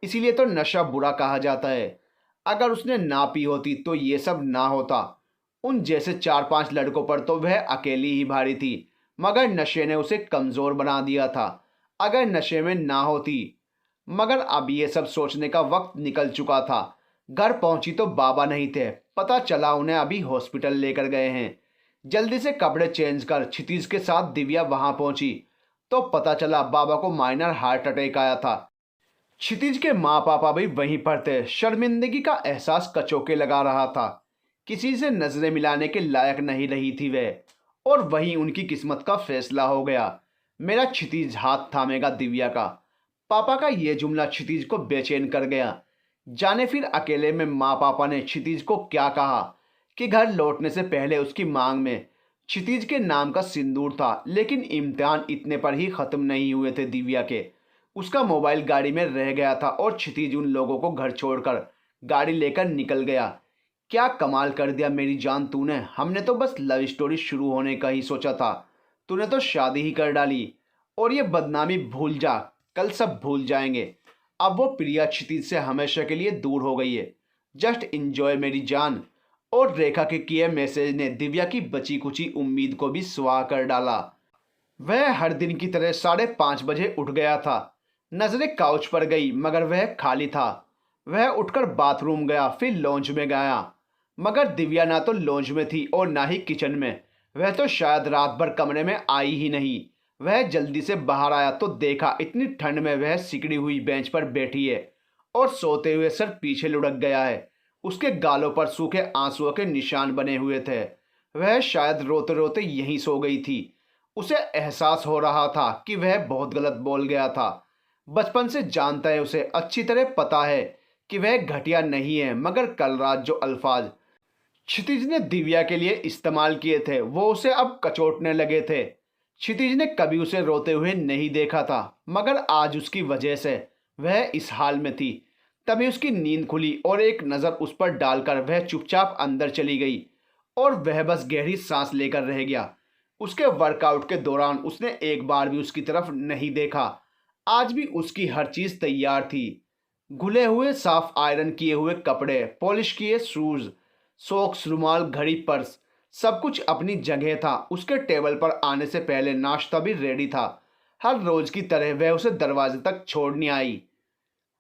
इसीलिए तो नशा बुरा कहा जाता है। अगर उसने ना पी होती तो ये सब ना होता। उन जैसे चार पांच लड़कों पर तो वह अकेली ही भारी थी, मगर नशे ने उसे कमजोर बना दिया था। अगर नशे में ना होती। मगर अब ये सब सोचने का वक्त निकल चुका था। घर पहुंची तो बाबा नहीं थे। पता चला उन्हें अभी हॉस्पिटल लेकर गए हैं। जल्दी से कपड़े चेंज कर क्षितिज के साथ दिव्या वहां पहुंची तो पता चला बाबा को माइनर हार्ट अटैक आया था। क्षितिज के माँ पापा भी वहीं पर थे। शर्मिंदगी का एहसास कचोके लगा रहा था। किसी से नजरें मिलाने के लायक नहीं रही थी वह, और वहीं उनकी किस्मत का फैसला हो गया। मेरा क्षितिज हाथ थामेगा दिव्या का। पापा का यह जुमला क्षितिज को बेचैन कर गया। जाने फिर अकेले में माँ पापा ने क्षितिज को क्या कहा कि घर लौटने से पहले उसकी मांग में क्षितिज के नाम का सिंदूर था। लेकिन इम्तिहान इतने पर ही खत्म नहीं हुए थे दिव्या के। उसका मोबाइल गाड़ी में रह गया था और क्षितिज उन लोगों को घर छोड़कर गाड़ी लेकर निकल गया। क्या कमाल कर दिया मेरी जान तूने। हमने तो बस लव स्टोरी शुरू होने का ही सोचा था, तूने तो शादी ही कर डाली। और ये बदनामी भूल जा, कल सब भूल जाएंगे। अब वो प्रिया क्षितिज से हमेशा के लिए दूर हो गई है। जस्ट इंजॉय मेरी जान। और रेखा के किए मैसेज ने दिव्या की बची कुची उम्मीद को भी सुहा कर डाला। वह हर दिन की तरह 5:30 बजे उठ गया था। नजरें काउच पर गई, मगर वह खाली था। वह उठकर बाथरूम गया, फिर लॉन्च में गया। मगर दिव्या ना तो लॉन्च में थी और ना ही किचन में। वह तो शायद रात भर कमरे में आई ही नहीं। वह जल्दी से बाहर आया तो देखा इतनी ठंड में वह सिकड़ी हुई बेंच पर बैठी है और सोते हुए सर पीछे लुढ़क गया है। उसके गालों पर सूखे आंसुओं के निशान बने हुए थे। वह शायद रोते रोते यहीं सो गई थी। उसे एहसास हो रहा था कि वह बहुत गलत बोल गया था। बचपन से जानता है, उसे अच्छी तरह पता है कि वह घटिया नहीं है, मगर कल रात जो अल्फाज क्षितिज ने दिव्या के लिए इस्तेमाल किए थे वो उसे अब कचोटने लगे थे। क्षितिज ने कभी उसे रोते हुए नहीं देखा था, मगर आज उसकी वजह से वह इस हाल में थी। तभी उसकी नींद खुली और एक नज़र उस पर डालकर वह चुपचाप अंदर चली गई और वह बस गहरी सांस लेकर रह गया। उसके वर्कआउट के दौरान उसने एक बार भी उसकी तरफ नहीं देखा। आज भी उसकी हर चीज़ तैयार थी। घुले हुए साफ आयरन किए हुए कपड़े, पॉलिश किए शूज, सॉक्स, रुमाल, घड़ी, पर्स, सब कुछ अपनी जगह था। उसके टेबल पर आने से पहले नाश्ता भी रेडी था। हर रोज की तरह वह उसे दरवाजे तक छोड़ने आई।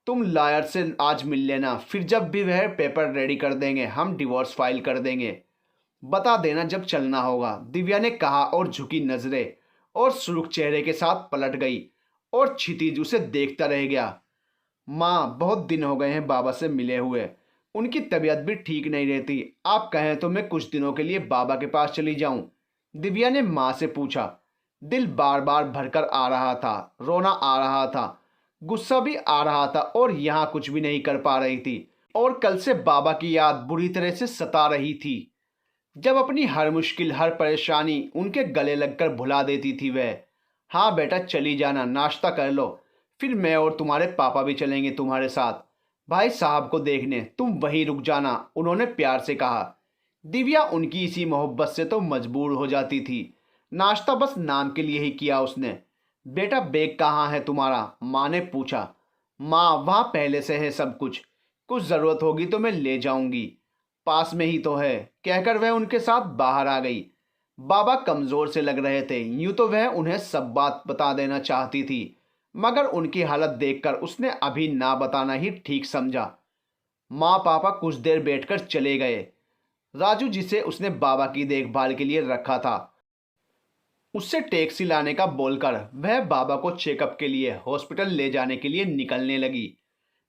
तुम लायर से आज मिल लेना, फिर जब भी वह पेपर रेडी कर देंगे हम डिवोर्स फाइल कर देंगे। बता देना जब चलना होगा, दिव्या ने कहा और झुकी नजरें और सुर्ख चेहरे के साथ पलट गई और क्षितिज उसे देखता रह गया। माँ, बहुत दिन हो गए हैं बाबा से मिले हुए। उनकी तबीयत भी ठीक नहीं रहती। आप कहें तो मैं कुछ दिनों के लिए बाबा के पास चली जाऊं? दिव्या ने माँ से पूछा। दिल बार बार भरकर आ रहा था, रोना आ रहा था, गुस्सा भी आ रहा था और यहाँ कुछ भी नहीं कर पा रही थी। और कल से बाबा की याद बुरी तरह से सता रही थी, जब अपनी हर मुश्किल, हर परेशानी उनके गले लगकर भुला देती थी वह। हाँ बेटा, चली जाना, नाश्ता कर लो, फिर मैं और तुम्हारे पापा भी चलेंगे तुम्हारे साथ भाई साहब को देखने। तुम वहीं रुक जाना, उन्होंने प्यार से कहा। दिव्या उनकी इसी मोहब्बत से तो मजबूर हो जाती थी। नाश्ता बस नाम के लिए ही किया उसने। बेटा, बैग कहाँ है तुम्हारा? माँ ने पूछा। माँ, वहाँ पहले से है सब कुछ, कुछ ज़रूरत होगी तो मैं ले जाऊंगी, पास में ही तो है, कहकर वह उनके साथ बाहर आ गई। बाबा कमज़ोर से लग रहे थे। यूं तो वह उन्हें सब बात बता देना चाहती थी, मगर उनकी हालत देखकर उसने अभी ना बताना ही ठीक समझा। माँ पापा कुछ देर बैठकर चले गए। राजू, जिसे उसने बाबा की देखभाल के लिए रखा था, उससे टैक्सी लाने का बोलकर वह बाबा को चेकअप के लिए हॉस्पिटल ले जाने के लिए निकलने लगी।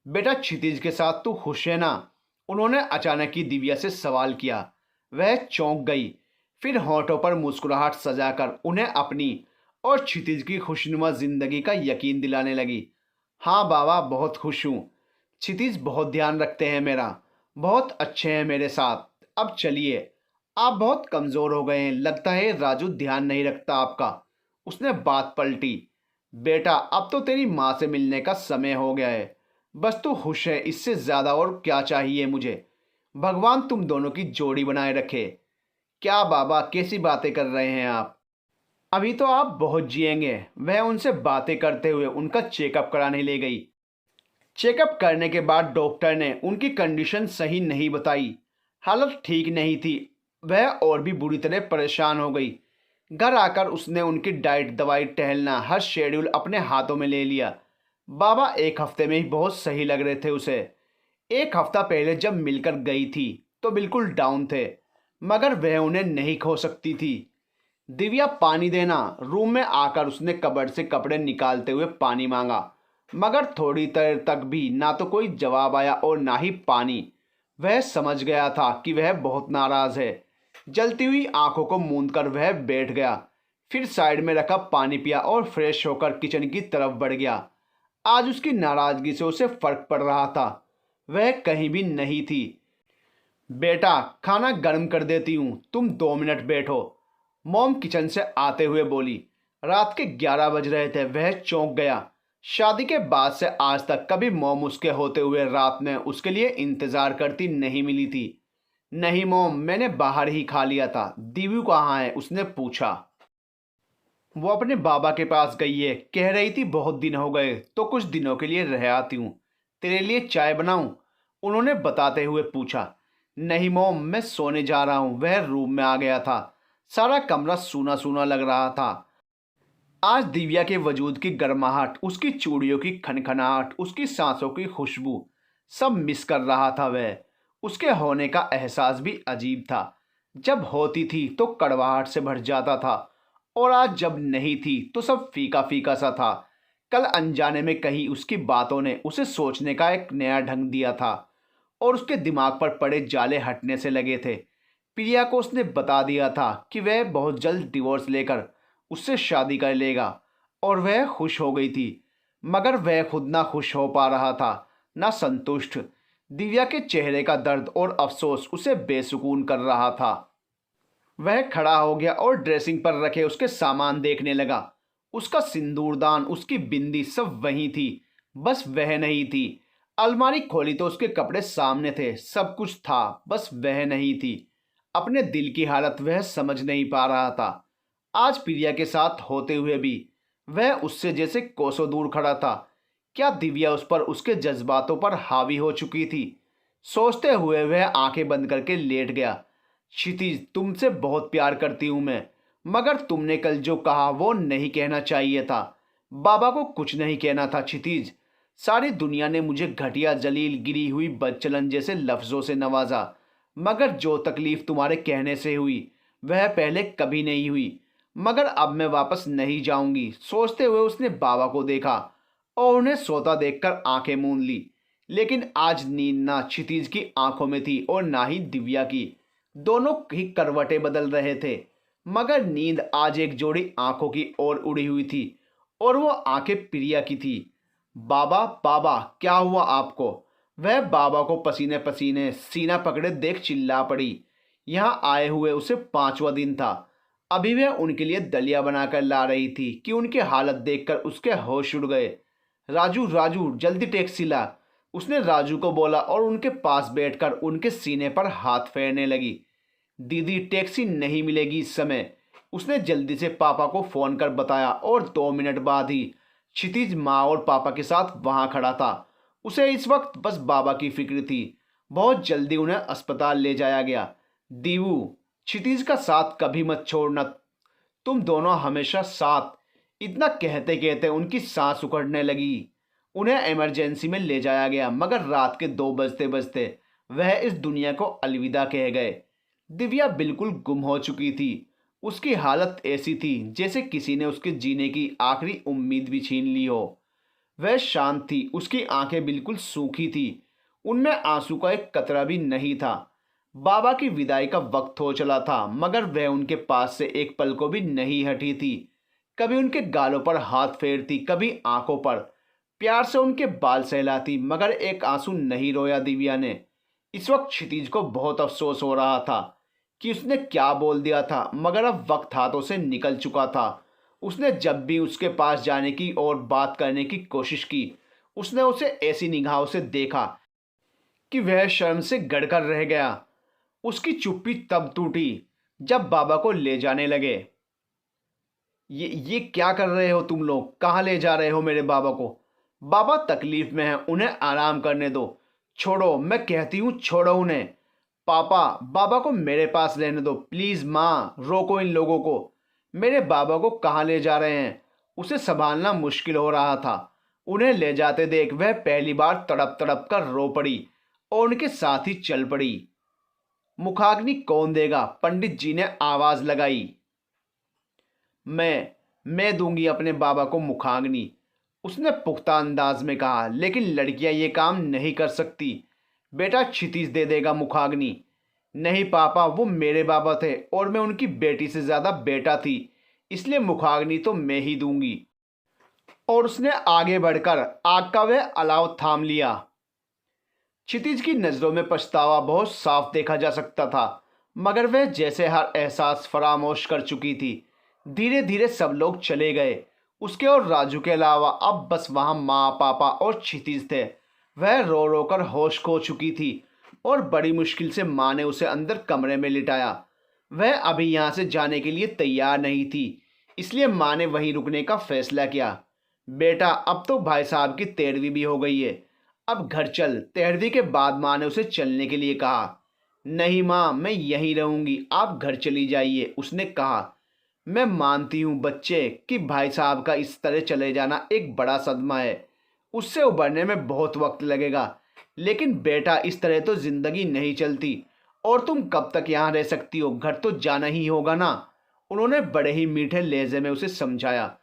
बेटा, क्षितिज के साथ तू खुश है ना? उन्होंने अचानक ही दिव्या से सवाल किया। वह चौंक गई, फिर होठों पर मुस्कुराहट सजाकर उन्हें अपनी और क्षितिज की खुशनुमा जिंदगी का यकीन दिलाने लगी। हाँ बाबा, बहुत खुश हूँ। क्षितिज बहुत ध्यान रखते हैं मेरा, बहुत अच्छे हैं मेरे साथ। अब चलिए, आप बहुत कमज़ोर हो गए हैं, लगता है राजू ध्यान नहीं रखता आपका। उसने बात पलटी। बेटा, अब तो तेरी माँ से मिलने का समय हो गया है, बस तू खुश है, इससे ज़्यादा और क्या चाहिए मुझे। भगवान तुम दोनों की जोड़ी बनाए रखे। क्या बाबा, कैसी बातें कर रहे हैं आप? अभी तो आप बहुत जिएंगे। वह उनसे बातें करते हुए उनका चेकअप कराने ले गई। चेकअप करने के बाद डॉक्टर ने उनकी कंडीशन सही नहीं बताई, हालत ठीक नहीं थी। वह और भी बुरी तरह परेशान हो गई। घर आकर उसने उनकी डाइट, दवाई, टहलना, हर शेड्यूल अपने हाथों में ले लिया। बाबा एक हफ्ते में ही बहुत सही लग रहे थे उसे। एक हफ्ता पहले जब मिलकर गई थी तो बिल्कुल डाउन थे, मगर वह उन्हें नहीं खो सकती थी। दिव्या, पानी देना। रूम में आकर उसने कबर्ड से कपड़े निकालते हुए पानी मांगा, मगर थोड़ी देर तक भी ना तो कोई जवाब आया और ना ही पानी। वह समझ गया था कि वह बहुत नाराज है। जलती हुई आंखों को मूंद कर वह बैठ गया, फिर साइड में रखा पानी पिया और फ्रेश होकर किचन की तरफ बढ़ गया। आज उसकी नाराजगी से उसे फर्क पड़ रहा था, वह कहीं भी नहीं थी। बेटा, खाना गर्म कर देती हूँ, तुम 2 मिनट बैठो, मॉम किचन से आते हुए बोली। रात के 11 बज रहे थे। वह चौंक गया। शादी के बाद से आज तक कभी मॉम उसके होते हुए रात में उसके लिए इंतजार करती नहीं मिली थी। नहीं मॉम, मैंने बाहर ही खा लिया था। दीवू कहाँ है? उसने पूछा। वो अपने बाबा के पास गई है, कह रही थी बहुत दिन हो गए तो कुछ दिनों के लिए रह आती हूँ। तेरे लिए चाय बनाऊं? उन्होंने बताते हुए पूछा। नहीं मॉम, मैं सोने जा रहा हूँ। वह रूम में आ गया था। सारा कमरा सूना सूना लग रहा था। आज दिव्या के वजूद की गर्माहट, उसकी चूड़ियों की खनखनाहट, उसकी सांसों की खुशबू, सब मिस कर रहा था वह। उसके होने का एहसास भी अजीब था। जब होती थी तो कड़वाहट से भर जाता था, और आज जब नहीं थी तो सब फीका फीका सा था। कल अनजाने में कही उसकी बातों ने उसे सोचने का एक नया ढंग दिया था, और उसके दिमाग पर पड़े जाले हटने से लगे थे। प्रिया को उसने बता दिया था कि वह बहुत जल्द डिवोर्स लेकर उससे शादी कर लेगा, और वह खुश हो गई थी। मगर वह खुद ना खुश हो पा रहा था, ना संतुष्ट। दिव्या के चेहरे का दर्द और अफसोस उसे बेसुकून कर रहा था। वह खड़ा हो गया और ड्रेसिंग पर रखे उसके सामान देखने लगा। उसका सिंदूरदान, उसकी बिंदी सब वहीं थी, बस वह नहीं थी। अलमारी खोली तो उसके कपड़े सामने थे, सब कुछ था, बस वह नहीं थी। अपने दिल की हालत वह समझ नहीं पा रहा था। आज प्रिया के साथ होते हुए भी वह उससे जैसे कोसों दूर खड़ा था। क्या दिव्या उस पर, उसके जज्बातों पर हावी हो चुकी थी? सोचते हुए वह आंखें बंद करके लेट गया। क्षितिज, तुमसे बहुत प्यार करती हूं मैं, मगर तुमने कल जो कहा वो नहीं कहना चाहिए था। बाबा को कुछ नहीं कहना था क्षितिज। सारी दुनिया ने मुझे घटिया, जलील, गिरी हुई, बदचलन जैसे लफ्जों से नवाजा, मगर जो तकलीफ तुम्हारे कहने से हुई वह पहले कभी नहीं हुई। मगर अब मैं वापस नहीं जाऊंगी। सोचते हुए उसने बाबा को देखा और उन्हें सोता देखकर आंखें मूंद ली। लेकिन आज नींद ना क्षितिज की आंखों में थी और ना ही दिव्या की। दोनों ही करवटें बदल रहे थे, मगर नींद आज एक जोड़ी आंखों की ओर उड़ी हुई थी, और वो आंखें प्रिया की थी। बाबा, बाबा, क्या हुआ आपको? वह बाबा को पसीने पसीने, सीना पकड़े देख चिल्ला पड़ी। यहाँ आए हुए उसे 5वां दिन था। अभी वह उनके लिए दलिया बनाकर ला रही थी कि उनकी हालत देखकर उसके होश उड़ गए। राजू, राजू, जल्दी टैक्सी ला, उसने राजू को बोला और उनके पास बैठकर उनके सीने पर हाथ फेरने लगी। दीदी, टैक्सी नहीं मिलेगी इस समय, उसने जल्दी से पापा को फोन कर बताया, और 2 मिनट बाद ही क्षितिज माँ और पापा के साथ वहां खड़ा था। उसे इस वक्त बस बाबा की फिक्र थी। बहुत जल्दी उन्हें अस्पताल ले जाया गया। दीवू, क्षितिज का साथ कभी मत छोड़ना, तुम दोनों हमेशा साथ। इतना कहते कहते उनकी सांस उखड़ने लगी। उन्हें इमरजेंसी में ले जाया गया, मगर रात के 2 बजते बजते वह इस दुनिया को अलविदा कह गए। दिव्या बिल्कुल गुम हो चुकी थी। उसकी हालत ऐसी थी जैसे किसी ने उसके जीने की आखिरी उम्मीद भी छीन ली हो। वह शांत थी, उसकी आंखें बिल्कुल सूखी थी, उनमें आंसू का एक कतरा भी नहीं था। बाबा की विदाई का वक्त हो चला था, मगर वह उनके पास से एक पल को भी नहीं हटी थी। कभी उनके गालों पर हाथ फेरती, कभी आंखों पर, प्यार से उनके बाल सहलाती, मगर एक आंसू नहीं रोया दिव्या ने। इस वक्त क्षितिज को बहुत अफसोस हो रहा था कि उसने क्या बोल दिया था, मगर अब वक्त हाथों से निकल चुका था। उसने जब भी उसके पास जाने की और बात करने की कोशिश की, उसने उसे ऐसी निगाहों से देखा कि वह शर्म से गड़कर रह गया। उसकी चुप्पी तब टूटी जब बाबा को ले जाने लगे। ये क्या कर रहे हो तुम लोग? कहाँ ले जा रहे हो मेरे बाबा को? बाबा तकलीफ में हैं, उन्हें आराम करने दो। छोड़ो, मैं कहती हूँ, छोड़ो उन्हें। पापा, बाबा को मेरे पास रहने दो प्लीज। माँ, रोको इन लोगों को। मेरे बाबा को कहाँ ले जा रहे हैं? उसे संभालना मुश्किल हो रहा था। उन्हें ले जाते देख वह पहली बार तड़प तड़प कर रो पड़ी और उनके साथ ही चल पड़ी। मुखाग्नि कौन देगा? पंडित जी ने आवाज लगाई। मैं दूंगी अपने बाबा को मुखाग्नि, उसने पुख्ता अंदाज में कहा। लेकिन लड़कियां ये काम नहीं कर सकती। बेटा क्षितिज दे देगा मुखाग्नि। नहीं पापा, वो मेरे बाबा थे और मैं उनकी बेटी से ज्यादा बेटा थी, इसलिए मुखाग्नि तो मैं ही दूंगी। और उसने आगे बढ़कर आग का वह अलाव थाम लिया। क्षितिज की नजरों में पछतावा बहुत साफ देखा जा सकता था, मगर वह जैसे हर एहसास फरामोश कर चुकी थी। धीरे धीरे सब लोग चले गए। उसके और राजू के अलावा अब बस वहां माँ, पापा और क्षितिज थे। वह रो रो कर होश खो चुकी थी, और बड़ी मुश्किल से माँ ने उसे अंदर कमरे में लिटाया। वह अभी यहाँ से जाने के लिए तैयार नहीं थी, इसलिए माँ ने वहीं रुकने का फैसला किया। बेटा, अब तो भाई साहब की 13वीं भी हो गई है, अब घर चल। 13वीं के बाद माँ ने उसे चलने के लिए कहा। नहीं माँ, मैं यहीं रहूंगी, आप घर चली जाइए, उसने कहा। मैं मानती हूँ बच्चे कि भाई साहब का इस तरह चले जाना एक बड़ा सदमा है। उससे उबरने में बहुत वक्त लगेगा, लेकिन बेटा इस तरह तो जिंदगी नहीं चलती, और तुम कब तक यहाँ रह सकती हो, घर तो जाना ही होगा ना। उन्होंने बड़े ही मीठे लहजे में उसे समझाया।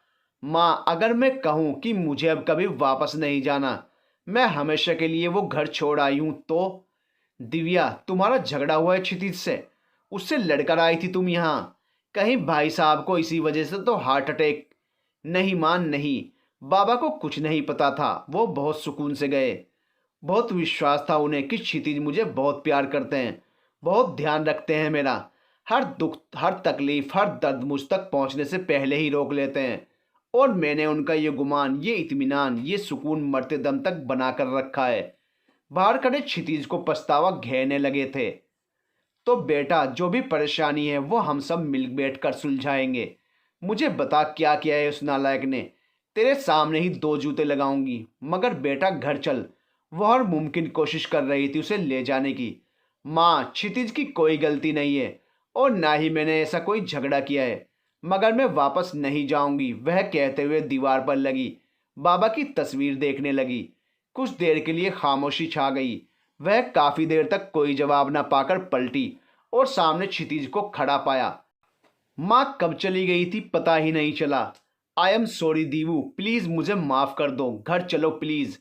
माँ, अगर मैं कहूँ कि मुझे अब कभी वापस नहीं जाना, मैं हमेशा के लिए वो घर छोड़ आई हूँ तो? दिव्या, तुम्हारा झगड़ा हुआ है क्षितिज से? उससे लड़कर आई थी तुम यहाँ? कहीं भाई साहब को इसी वजह से तो हार्ट अटैक? नहीं मान नहीं, बाबा को कुछ नहीं पता था, वो बहुत सुकून से गए। बहुत विश्वास था उन्हें कि क्षितिज मुझे बहुत प्यार करते हैं, बहुत ध्यान रखते हैं मेरा। हर दुख, हर तकलीफ, हर दर्द मुझ तक पहुंचने से पहले ही रोक लेते हैं। और मैंने उनका ये गुमान, ये इत्मीनान, ये सुकून मरते दम तक बना कर रखा है। बाहर खड़े क्षितिज को पछतावा घेरने लगे थे। तो बेटा, जो भी परेशानी है वो हम सब मिल बैठ कर सुलझाएंगे। मुझे बता क्या किया है उस नालायक ने। तेरे सामने ही दो जूते लगाऊंगी। मगर बेटा घर चल। वह हर मुमकिन कोशिश कर रही थी उसे ले जाने की। माँ, क्षितिज की कोई गलती नहीं है, और ना ही मैंने ऐसा कोई झगड़ा किया है। मगर मैं वापस नहीं जाऊंगी, वह कहते हुए दीवार पर लगी बाबा की तस्वीर देखने लगी। कुछ देर के लिए खामोशी छा गई। वह काफी देर तक कोई जवाब न पाकर पलटी और सामने क्षितिज को खड़ा पाया। माँ कब चली गई थी पता ही नहीं चला। आई एम सॉरी दीवू, प्लीज मुझे माफ कर दो, घर चलो प्लीज।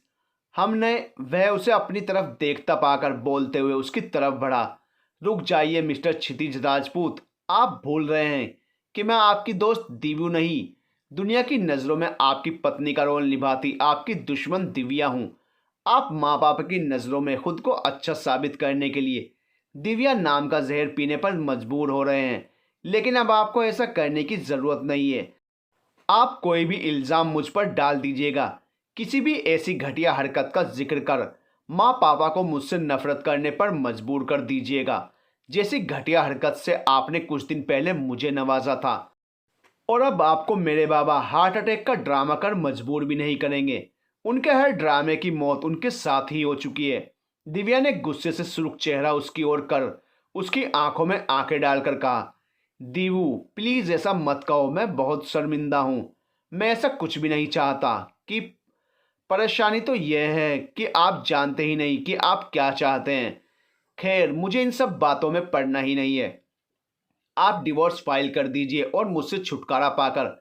हमने वह उसे अपनी तरफ देखता पाकर बोलते हुए उसकी तरफ बढ़ा। रुक जाइए मिस्टर क्षितिज राजपूत, आप भूल रहे हैं कि मैं आपकी दोस्त दीवू नहीं, दुनिया की नज़रों में आपकी पत्नी का रोल निभाती आपकी दुश्मन दिव्या हूँ। आप माँ बाप की नज़रों में खुद को अच्छा साबित करने के लिए दिव्या नाम का जहर पीने पर मजबूर हो रहे हैं, लेकिन अब आपको ऐसा करने की ज़रूरत नहीं है। आप कोई भी इल्ज़ाम मुझ पर डाल दीजिएगा, किसी भी ऐसी घटिया हरकत का जिक्र कर माँ पापा को मुझसे नफरत करने पर मजबूर कर दीजिएगा, जैसी घटिया हरकत से आपने कुछ दिन पहले मुझे नवाजा था। और अब आपको मेरे बाबा हार्ट अटैक का ड्रामा कर मजबूर भी नहीं करेंगे। उनके हर ड्रामे की मौत उनके साथ ही हो चुकी है। दिव्या ने गुस्से से सुर्ख चेहरा उसकी ओर कर उसकी आंखों में आंखें डालकर कहा, दीवू प्लीज ऐसा मत कहो, मैं बहुत शर्मिंदा हूं। मैं ऐसा कुछ भी नहीं चाहता। कि परेशानी तो यह है कि आप जानते ही नहीं कि आप क्या चाहते हैं। खैर, मुझे इन सब बातों में पड़ना ही नहीं है। आप डिवोर्स फाइल कर दीजिए और मुझसे छुटकारा पाकर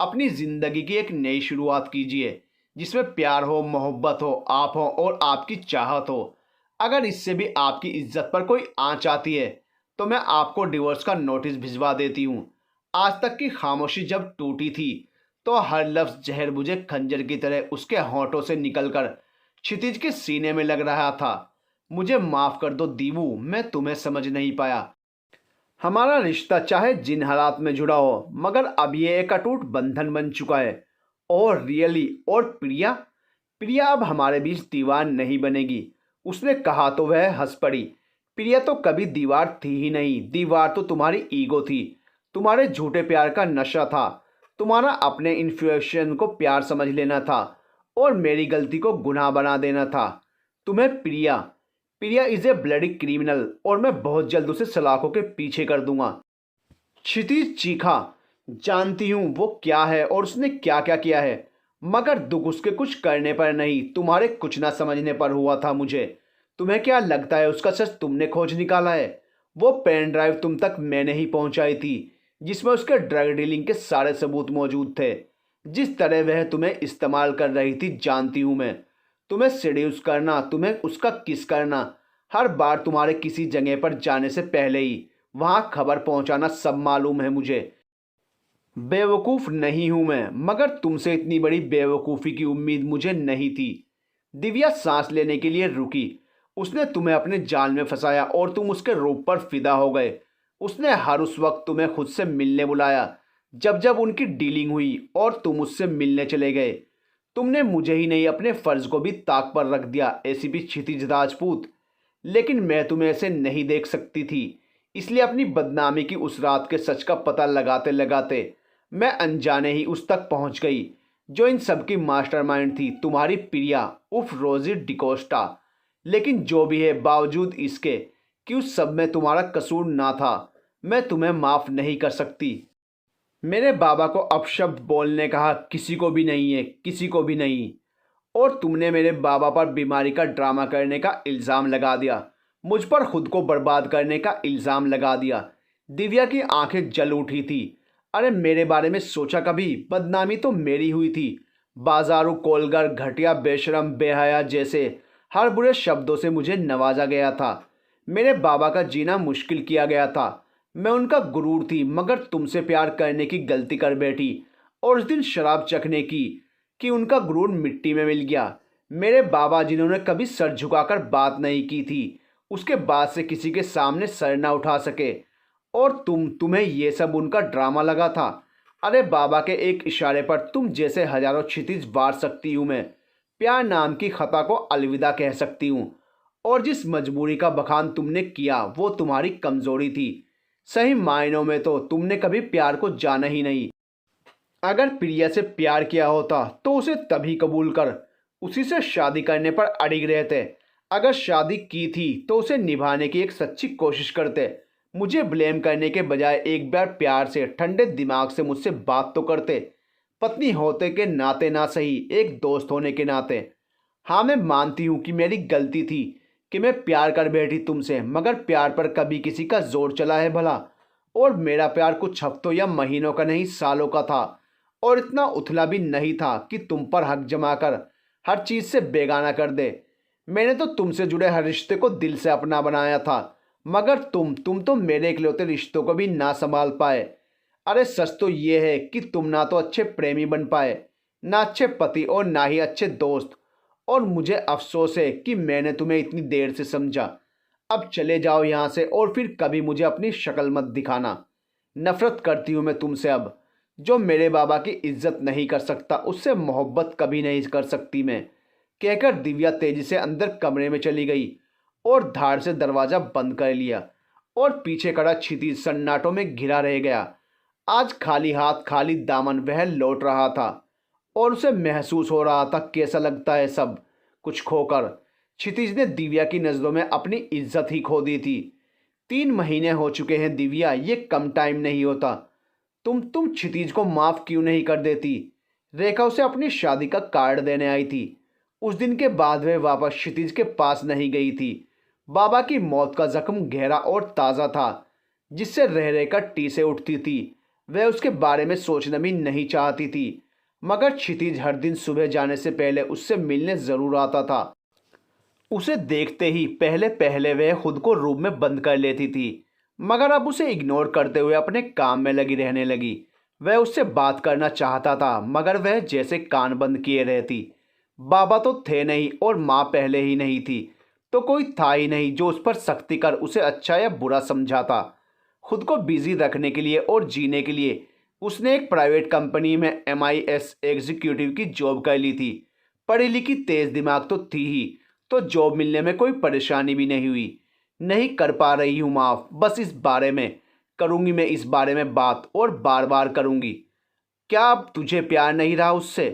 अपनी ज़िंदगी की एक नई शुरुआत कीजिए, जिसमें प्यार हो, मोहब्बत हो, आप हो और आपकी चाहत हो। अगर इससे भी आपकी इज्जत पर कोई आंच आती है तो मैं आपको डिवोर्स का नोटिस भिजवा देती हूँ। आज तक की खामोशी जब टूटी थी तो हर लफ्ज़ जहर बुझे खंजर की तरह उसके होंठों से निकलकर क्षितिज के सीने में लग रहा था। मुझे माफ़ कर दो दीवू, मैं तुम्हें समझ नहीं पाया। हमारा रिश्ता चाहे जिन हालात में जुड़ा हो, मगर अब ये एक अटूट बंधन बन चुका है। और रियली, और प्रिया, प्रिया अब हमारे बीच दीवार नहीं बनेगी। उसने कहा तो वह हंस पड़ी। प्रिया तो कभी दीवार थी ही नहीं, दीवार तो तुम्हारी ईगो थी, तुम्हारे झूठे प्यार का नशा था, तुम्हारा अपने इन्फ्लुएंस को प्यार समझ लेना था और मेरी गलती को गुनाह बना देना था। तुम्हें प्रिया, प्रिया इज ए ब्लडी क्रिमिनल, और मैं बहुत जल्द उसे सलाखों के पीछे कर दूंगा। क्षितिज चीखा। जानती हूँ वो क्या है और उसने क्या क्या किया है, मगर दुख उसके कुछ करने पर नहीं, तुम्हारे कुछ ना समझने पर हुआ था मुझे। तुम्हें क्या लगता है उसका सच तुमने खोज निकाला है? वो पेन ड्राइव तुम तक मैंने ही पहुंचाई थी, जिसमें उसके ड्रग डीलिंग के सारे सबूत मौजूद थे। जिस तरह वह तुम्हें इस्तेमाल कर रही थी जानती हूँ मैं। तुम्हें सेड्यूस करना, तुम्हें उसका किस करना, हर बार तुम्हारे किसी जगह पर जाने से पहले ही वहां खबर पहुंचाना, सब मालूम है मुझे। बेवकूफ़ नहीं हूं मैं, मगर तुमसे इतनी बड़ी बेवकूफ़ी की उम्मीद मुझे नहीं थी। दिव्या सांस लेने के लिए रुकी। उसने तुम्हें अपने जाल में फंसाया और तुम उसके रूप पर फिदा हो गए। उसने हर उस वक्त तुम्हें खुद से मिलने बुलाया जब जब उनकी डीलिंग हुई, और तुम उससे मिलने चले गए। तुमने मुझे ही नहीं अपने फ़र्ज को भी ताक पर रख दिया, ऐसी भी क्षितिज राजपूत। लेकिन मैं तुम्हें ऐसे नहीं देख सकती थी, इसलिए अपनी बदनामी की उस रात के सच का पता लगाते लगाते मैं अनजाने ही उस तक पहुंच गई जो इन सब की मास्टरमाइंड थी, तुम्हारी प्रिया उफ रोजी डिकोस्टा। लेकिन जो भी है, बावजूद इसके कि उस सब में तुम्हारा कसूर ना था, मैं तुम्हें माफ़ नहीं कर सकती। मेरे बाबा को अपशब्द बोलने का हक किसी को भी नहीं है, किसी को भी नहीं। और तुमने मेरे बाबा पर बीमारी का ड्रामा करने का इल्ज़ाम लगा दिया, मुझ पर खुद को बर्बाद करने का इल्ज़ाम लगा दिया। दिव्या की आंखें जल उठी थी। अरे मेरे बारे में सोचा कभी? बदनामी तो मेरी हुई थी। बाजारू, कोलगर, घटिया, बेशरम, बेहया जैसे हर बुरे शब्दों से मुझे नवाजा गया था। मेरे बाबा का जीना मुश्किल किया गया था। मैं उनका गुरूर थी, मगर तुमसे प्यार करने की गलती कर बैठी और उस दिन शराब चखने की कि उनका गुरूर मिट्टी में मिल गया। मेरे बाबा जिन्होंने कभी सर झुकाकर बात नहीं की थी, उसके बाद से किसी के सामने सर ना उठा सके। और तुम्हें ये सब उनका ड्रामा लगा था। अरे बाबा के एक इशारे पर तुम जैसे हजारों क्षितिज वार सकती हूँ मैं। प्यार नाम की खता को अलविदा कह सकती हूँ। और जिस मजबूरी का बखान तुमने किया वो तुम्हारी कमजोरी थी। सही मायनों में तो तुमने कभी प्यार को जाना ही नहीं। अगर प्रिया से प्यार किया होता तो उसे तभी कबूल कर उसी से शादी करने पर अड़िग रहते। अगर शादी की थी तो उसे निभाने की एक सच्ची कोशिश करते। मुझे ब्लेम करने के बजाय एक बार प्यार से ठंडे दिमाग से मुझसे बात तो करते। पत्नी होते के नाते ना सही, एक दोस्त होने के नाते। हाँ, मैं मानती हूँ कि मेरी गलती थी कि मैं प्यार कर बैठी तुमसे, मगर प्यार पर कभी किसी का जोर चला है भला? और मेरा प्यार कुछ हफ्तों या महीनों का नहीं, सालों का था। और इतना उथला भी नहीं था कि तुम पर हक जमा कर हर चीज से बेगाना कर दे। मैंने तो तुमसे जुड़े हर रिश्ते को दिल से अपना बनाया था, मगर तुम तो मेरे इकलौते रिश्तों को भी ना संभाल पाए। अरे सच तो ये है कि तुम ना तो अच्छे प्रेमी बन पाए, ना अच्छे पति और ना ही अच्छे दोस्त। और मुझे अफसोस है कि मैंने तुम्हें इतनी देर से समझा। अब चले जाओ यहाँ से और फिर कभी मुझे अपनी शक्ल मत दिखाना। नफरत करती हूँ मैं तुमसे अब। जो मेरे बाबा की इज्जत नहीं कर सकता उससे मोहब्बत कभी नहीं कर सकती मैं। कहकर दिव्या तेजी से अंदर कमरे में चली गई और धाड़ से दरवाजा बंद कर लिया। और पीछे खड़ा क्षितिज सन्नाटों में घिरा रह गया। आज खाली हाथ खाली दामन वह लौट रहा था और उसे महसूस हो रहा था कैसा लगता है सब कुछ खोकर। क्षितिज ने दिव्या की नज़रों में अपनी इज्जत ही खो दी थी। 3 महीने हो चुके हैं दिव्या, ये कम टाइम नहीं होता। तुम क्षितिज को माफ क्यों नहीं कर देती? रेखा उसे अपनी शादी का कार्ड देने आई थी। उस दिन के बाद वह वापस क्षितिज के पास नहीं गई थी। बाबा की मौत का जख्म गहरा और ताज़ा था, जिससे रह रहकर टीसें उठती थी। वह उसके बारे में सोचना भी नहीं चाहती थी, मगर क्षितिज हर दिन सुबह जाने से पहले उससे मिलने जरूर आता था। उसे देखते ही पहले पहले वह खुद को रूम में बंद कर लेती थी, मगर अब उसे इग्नोर करते हुए अपने काम में लगी रहने लगी। वह उससे बात करना चाहता था, मगर वह जैसे कान बंद किए रहती। बाबा तो थे नहीं और माँ पहले ही नहीं थी, तो कोई था ही नहीं जो उस पर सख्ती कर उसे अच्छा या बुरा समझाता। खुद को बिजी रखने के लिए और जीने के लिए उसने एक प्राइवेट कंपनी में MIS एग्जीक्यूटिव की जॉब कर ली थी। पढ़ी लिखी तेज दिमाग तो थी ही, तो जॉब मिलने में कोई परेशानी भी नहीं हुई। नहीं कर पा रही हूँ माफ, बस इस बारे में करूँगी, मैं इस बारे में बात और बार बार करूँगी। क्या अब तुझे प्यार नहीं रहा उससे?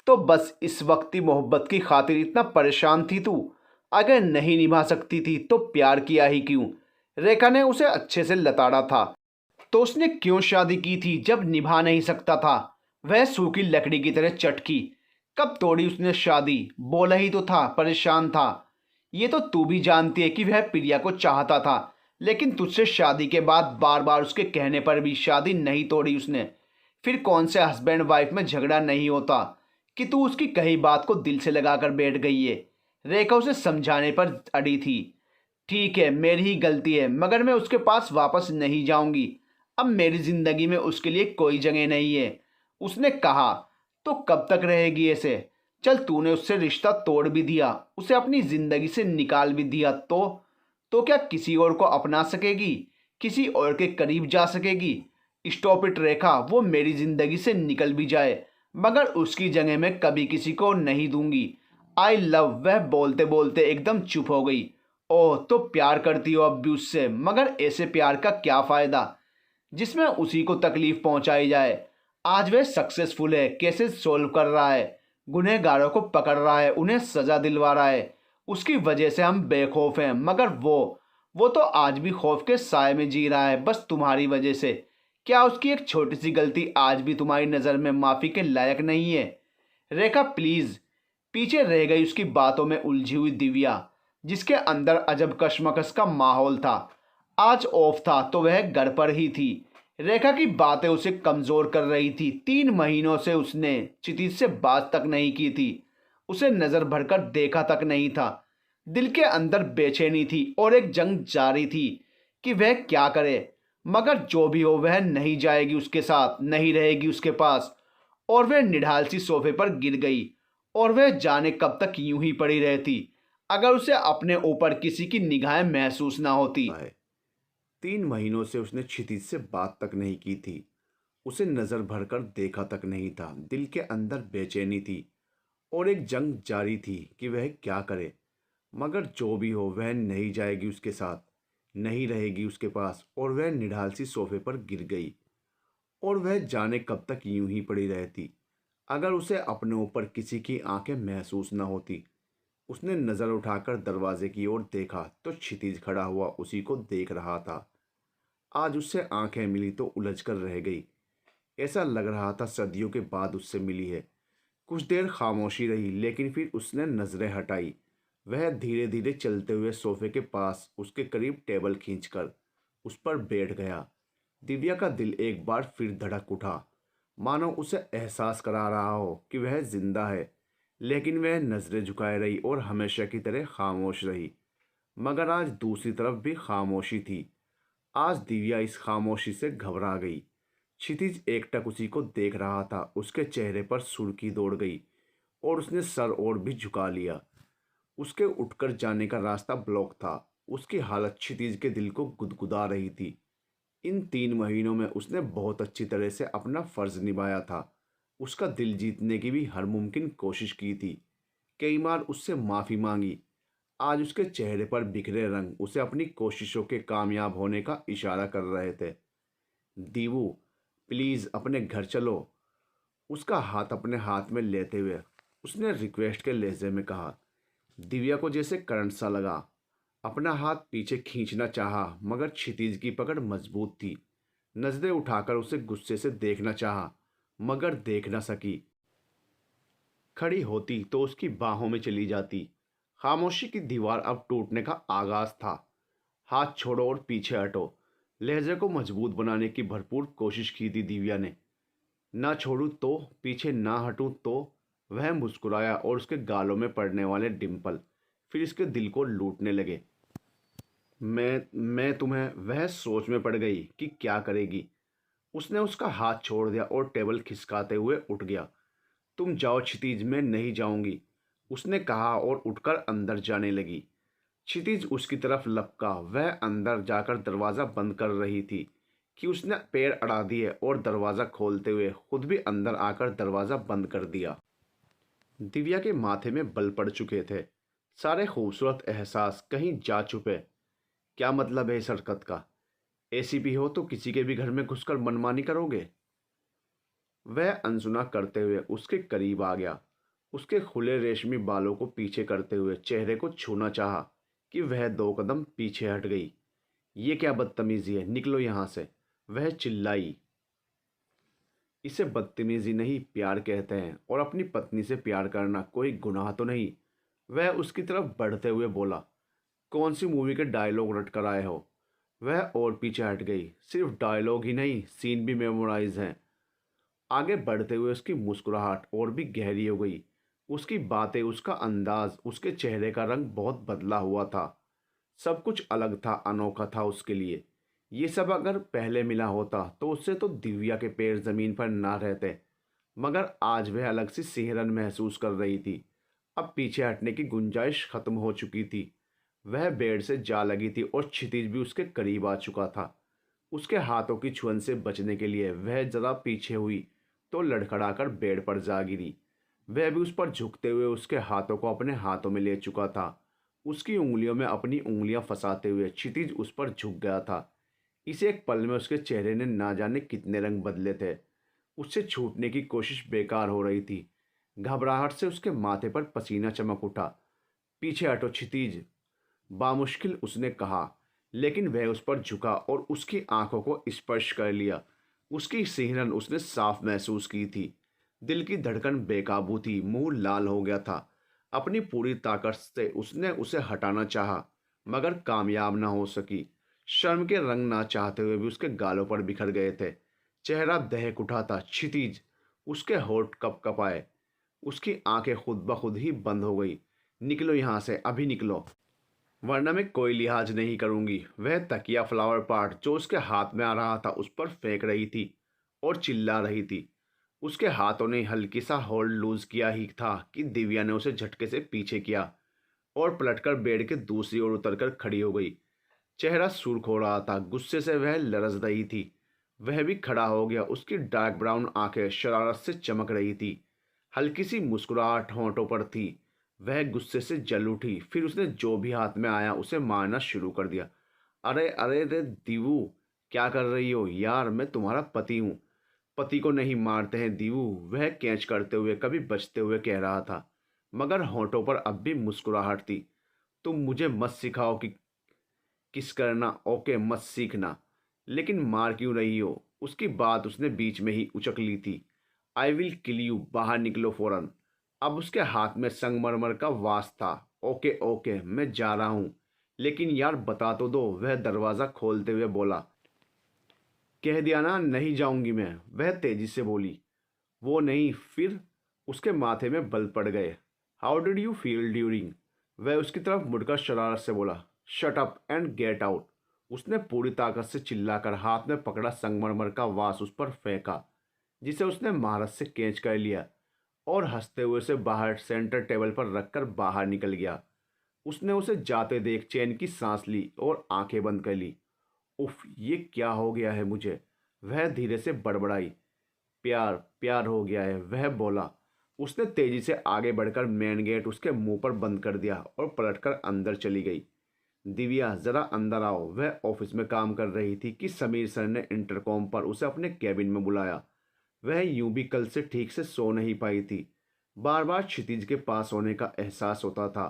तो बस इस वक्ती मोहब्बत की खातिर इतना परेशान थी तू? अगर नहीं निभा सकती थी तो प्यार किया ही क्यों? रेखा ने उसे अच्छे से लताड़ा था, तो उसने क्यों शादी की थी जब निभा नहीं सकता था? वह सूखी लकड़ी की तरह चटकी। कब तोड़ी उसने शादी? बोला ही तो था परेशान था। ये तो तू भी जानती है कि वह प्रिया को चाहता था, लेकिन तुझसे शादी के बाद बार बार उसके कहने पर भी शादी नहीं तोड़ी उसने। फिर कौन से हस्बैंड वाइफ में झगड़ा नहीं होता कि तू उसकी कही बात को दिल से लगाकर बैठ गई है। रेखा उसे समझाने पर अड़ी थी। ठीक है, मेरी ही गलती है, मगर मैं उसके पास वापस नहीं जाऊंगी। अब मेरी जिंदगी में उसके लिए कोई जगह नहीं है। उसने कहा। तो कब तक रहेगी ऐसे? चल, तूने उससे रिश्ता तोड़ भी दिया, उसे अपनी जिंदगी से निकाल भी दिया, तो क्या किसी और को अपना सकेगी? किसी और के करीब जा सकेगी? स्टॉप इट रेखा, वो मेरी जिंदगी से निकल भी जाए, मगर उसकी जगह मैं कभी किसी को नहीं दूंगी। I love. वह बोलते बोलते एकदम चुप हो गई। ओह, तो प्यार करती हो अब भी उससे, मगर ऐसे प्यार का क्या फायदा जिसमें उसी को तकलीफ पहुंचाई जाए? आज वह सक्सेसफुल है, केसेस सोल्व कर रहा है, गुनहगारों को पकड़ रहा है, उन्हें सजा दिलवा रहा है। उसकी वजह से हम बेखौफ हैं, मगर वो तो आज भी खौफ के साए में जी रहा है, बस तुम्हारी वजह से। क्या उसकी एक छोटी सी गलती आज भी तुम्हारी नज़र में माफ़ी के लायक नहीं है? रेखा प्लीज़ पीछे रह गई उसकी बातों में उलझी हुई दिव्या, जिसके अंदर अजब कशमकश का माहौल था। आज ऑफ था तो वह घर पर ही थी। रेखा की बातें उसे कमजोर कर रही थी। 3 महीनों से उसने क्षितिज से बात तक नहीं की थी, उसे नजर भरकर देखा तक नहीं था। दिल के अंदर बेचैनी थी और एक जंग जारी थी कि वह क्या करे। मगर जो भी हो, वह नहीं जाएगी उसके साथ, नहीं रहेगी उसके पास। और वह निढाल सी सोफे पर गिर गई और वह जाने कब तक यूं ही पड़ी रहती अगर उसे अपने ऊपर किसी की निगाहें महसूस ना होती। 3 महीनों से उसने क्षितिज से बात तक नहीं की थी, उसे नजर भरकर देखा तक नहीं था। दिल के अंदर बेचैनी थी और एक जंग जारी थी कि वह क्या करे। मगर जो भी हो, वह नहीं जाएगी उसके साथ, नहीं रहेगी उसके पास। और वह निढाल सी सोफे पर गिर गई और वह जाने कब तक यूं ही पड़ी रहती अगर उसे अपने ऊपर किसी की आंखें महसूस न होती। उसने नजर उठाकर दरवाजे की ओर देखा तो क्षितिज खड़ा हुआ उसी को देख रहा था। आज उससे आंखें मिली तो उलझ कर रह गई। ऐसा लग रहा था सदियों के बाद उससे मिली है। कुछ देर खामोशी रही, लेकिन फिर उसने नजरें हटाई। वह धीरे धीरे चलते हुए सोफे के पास उसके करीब टेबल खींचकर उस पर बैठ गया। दिव्या का दिल एक बार फिर धड़क उठा, मानो उसे एहसास करा रहा हो कि वह जिंदा है। लेकिन वह नजरें झुकाए रही और हमेशा की तरह खामोश रही। मगर आज दूसरी तरफ भी खामोशी थी। आज दिव्या इस खामोशी से घबरा गई। क्षितिज एकटक उसी को देख रहा था। उसके चेहरे पर सुर्खी दौड़ गई और उसने सर और भी झुका लिया। उसके उठकर जाने का रास्ता ब्लॉक था। उसकी हालत क्षितिज के दिल को गुदगुदा रही थी। इन 3 महीनों में उसने बहुत अच्छी तरह से अपना फर्ज निभाया था। उसका दिल जीतने की भी हर मुमकिन कोशिश की थी। कई बार उससे माफ़ी मांगी। आज उसके चेहरे पर बिखरे रंग उसे अपनी कोशिशों के कामयाब होने का इशारा कर रहे थे। दीवू, प्लीज़ अपने घर चलो। उसका हाथ अपने हाथ में लेते हुए उसने रिक्वेस्ट के लहजे में कहा। दिव्या को जैसे करंट सा लगा। अपना हाथ पीछे खींचना चाहा, मगर क्षितिज की पकड़ मजबूत थी। नजरें उठाकर उसे गुस्से से देखना चाहा, मगर देख न सकी। खड़ी होती तो उसकी बाहों में चली जाती। खामोशी की दीवार अब टूटने का आगाज था। हाथ छोड़ो और पीछे हटो। लहजे को मजबूत बनाने की भरपूर कोशिश की थी दिव्या ने। ना छोड़ूं तो, पीछे ना हटूं तो। वह मुस्कुराया और उसके गालों में पड़ने वाले डिंपल फिर इसके दिल को लूटने लगे। मैं तुम्हें, वह सोच में पड़ गई कि क्या करेगी। उसने उसका हाथ छोड़ दिया और टेबल खिसकाते हुए उठ गया। तुम जाओ क्षितिज, मैं नहीं जाऊंगी, उसने कहा और उठकर अंदर जाने लगी। क्षितिज उसकी तरफ लपका। वह अंदर जाकर दरवाज़ा बंद कर रही थी कि उसने पैर अड़ा दिए और दरवाज़ा खोलते हुए खुद भी अंदर आकर दरवाज़ा बंद कर दिया। दिव्या के माथे में बल पड़ चुके थे। सारे खूबसूरत एहसास कहीं जा छुपे। क्या मतलब है इस हरकत का? ऐसी भी हो तो किसी के भी घर में घुसकर मनमानी करोगे? वह अनसुना करते हुए उसके करीब आ गया। उसके खुले रेशमी बालों को पीछे करते हुए चेहरे को छूना चाहा कि वह 2 कदम पीछे हट गई। ये क्या बदतमीजी है, निकलो यहां से, वह चिल्लाई। इसे बदतमीजी नहीं, प्यार कहते हैं, और अपनी पत्नी से प्यार करना कोई गुनाह तो नहीं। वह उसकी तरफ बढ़ते हुए बोला। कौन सी मूवी के डायलॉग रट कर आए हो? वह और पीछे हट गई। सिर्फ डायलॉग ही नहीं, सीन भी मेमोराइज हैं। आगे बढ़ते हुए उसकी मुस्कुराहट और भी गहरी हो गई। उसकी बातें, उसका अंदाज, उसके चेहरे का रंग बहुत बदला हुआ था। सब कुछ अलग था, अनोखा था उसके लिए। ये सब अगर पहले मिला होता तो उससे तो दिव्या के पैर जमीन पर ना रहते। मगर आज वह अलग सी सिहरन महसूस कर रही थी। अब पीछे हटने की गुंजाइश खत्म हो चुकी थी। वह बेड से जा लगी थी और क्षितिज भी उसके करीब आ चुका था। उसके हाथों की छुअन से बचने के लिए वह जरा पीछे हुई तो लड़खड़ाकर बेड पर जा गिरी। वह भी उस पर झुकते हुए उसके हाथों को अपने हाथों में ले चुका था। उसकी उंगलियों में अपनी उंगलियां फंसाते हुए क्षितिज उस पर झुक गया था। इस एक पल में उसके चेहरे ने ना जाने कितने रंग बदले थे। उससे छूटने की कोशिश बेकार हो रही थी। घबराहट से उसके माथे पर पसीना चमक उठा। पीछे हटो क्षितिज, बामुश्किल उसने कहा। लेकिन वह उस पर झुका और उसकी आंखों को स्पर्श कर लिया। उसकी सिहरन उसने साफ महसूस की थी। दिल की धड़कन बेकाबू थी, मुंह लाल हो गया था। अपनी पूरी ताकत से उसने उसे हटाना चाहा, मगर कामयाब ना हो सकी। शर्म के रंग ना चाहते हुए भी उसके गालों पर बिखर गए थे। चेहरा दहक उठा था। क्षितिज, उसके होठ कपकपाए। उसकी आंखें खुद ब खुद ही बंद हो गई। निकलो यहाँ से, अभी निकलो, वरना मैं कोई लिहाज नहीं करूंगी। वह तकिया फ्लावर पार्ट जो उसके हाथ में आ रहा था उस पर फेंक रही थी और चिल्ला रही थी। उसके हाथों ने हल्की सा होल्ड लूज किया ही था कि दिव्या ने उसे झटके से पीछे किया और पलटकर बेड के दूसरी ओर उतरकर खड़ी हो गई। चेहरा सुर्ख हो रहा था, गुस्से से वह लरज रही थी। वह भी खड़ा हो गया। उसकी डार्क ब्राउन आंखें शरारत से चमक रही थी। हल्की सी मुस्कुराहट होंठों पर थी। वह गुस्से से जल उठी। फिर उसने जो भी हाथ में आया उसे मारना शुरू कर दिया। अरे अरे रे दीवू, क्या कर रही हो यार? मैं तुम्हारा पति हूँ। पति को नहीं मारते हैं दीवू, वह कैच करते हुए कभी बचते हुए कह रहा था, मगर होंठों पर अब भी मुस्कुराहट थी। तुम मुझे मत सिखाओ कि किस करना। ओके, मत सीखना, लेकिन मार क्यों रही हो? उसकी बात उसने बीच में ही उचक ली थी। आई विल किल यू, बाहर निकलो फौरन। अब उसके हाथ में संगमरमर का वास था। ओके ओके, मैं जा रहा हूँ, लेकिन यार बता तो दो, वह दरवाज़ा खोलते हुए बोला। कह दिया ना नहीं जाऊंगी मैं, वह तेजी से बोली। वो नहीं फिर? उसके माथे में बल पड़ गए। How did you feel during? वह उसकी तरफ मुड़कर शरारत से बोला। Shut up and get out. उसने पूरी ताकत से चिल्लाकर हाथ में पकड़ा संगमरमर का वास उस पर फेंका, जिसे उसने महारत से कैच कर लिया और हंसते हुए उसे बाहर सेंटर टेबल पर रखकर बाहर निकल गया। उसने उसे जाते देख चैन की सांस ली और आंखें बंद कर ली। उफ, ये क्या हो गया है मुझे? वह धीरे से बड़बड़ाई। प्यार प्यार हो गया है, वह बोला। उसने तेजी से आगे बढ़कर मेन गेट उसके मुंह पर बंद कर दिया और पलटकर अंदर चली गई। दिव्या, जरा अंदर आओ। वह ऑफिस में काम कर रही थी कि समीर सर ने इंटरकॉम पर उसे अपने कैबिन में बुलाया। वह यूं भी कल से ठीक से सो नहीं पाई थी। बार बार क्षितिज के पास होने का एहसास होता था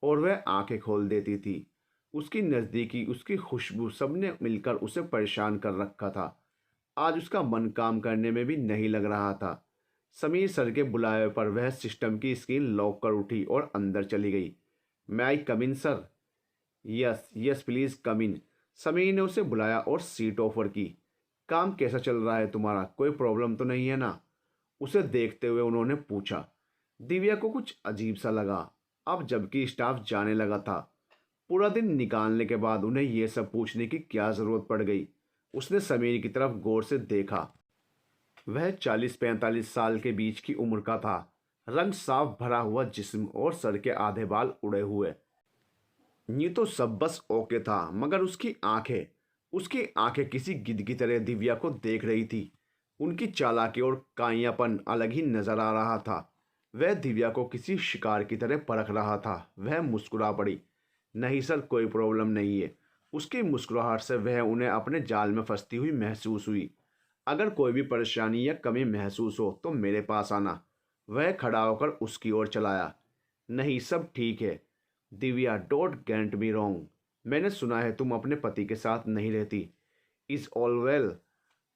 और वह आंखें खोल देती थी। उसकी नज़दीकी, उसकी खुशबू, सबने मिलकर उसे परेशान कर रखा था। आज उसका मन काम करने में भी नहीं लग रहा था। समीर सर के बुलावे पर वह सिस्टम की स्क्रीन लॉक कर उठी और अंदर चली गई। May I come in sir? Yes yes please come in. Sameer ने उसे बुलाया और सीट ऑफर की। काम कैसा चल रहा है तुम्हारा? कोई प्रॉब्लम तो नहीं है ना? उसे देखते हुए उन्होंने पूछा। दिव्या को कुछ अजीब सा लगा, अब जबकि स्टाफ जाने लगा था। पूरा दिन निकालने के बाद उन्हें यह सब पूछने की क्या ज़रूरत पड़ गई? उसने समीर की तरफ गौर से देखा। वह 40-45 साल के बीच की उम्र का था। रंग साफ, भरा हुआ जिस्म और सर के आधे बाल उड़े हुए। ये तो सब बस ओके था, मगर उसकी आंखें किसी गिद्ध की तरह दिव्या को देख रही थी। उनकी चालाकी और काइयापन अलग ही नजर आ रहा था। वह दिव्या को किसी शिकार की तरह परख रहा था। वह मुस्कुरा पड़ी। नहीं सर, कोई प्रॉब्लम नहीं है। उसकी मुस्कुराहट से वह उन्हें अपने जाल में फंसती हुई महसूस हुई। अगर कोई भी परेशानी या कमी महसूस हो तो मेरे पास आना। वह खड़ा होकर उसकी ओर चलाया। नहीं, सब ठीक है। Divya, don't get me wrong, मैंने सुना है तुम अपने पति के साथ नहीं रहती। Is all well?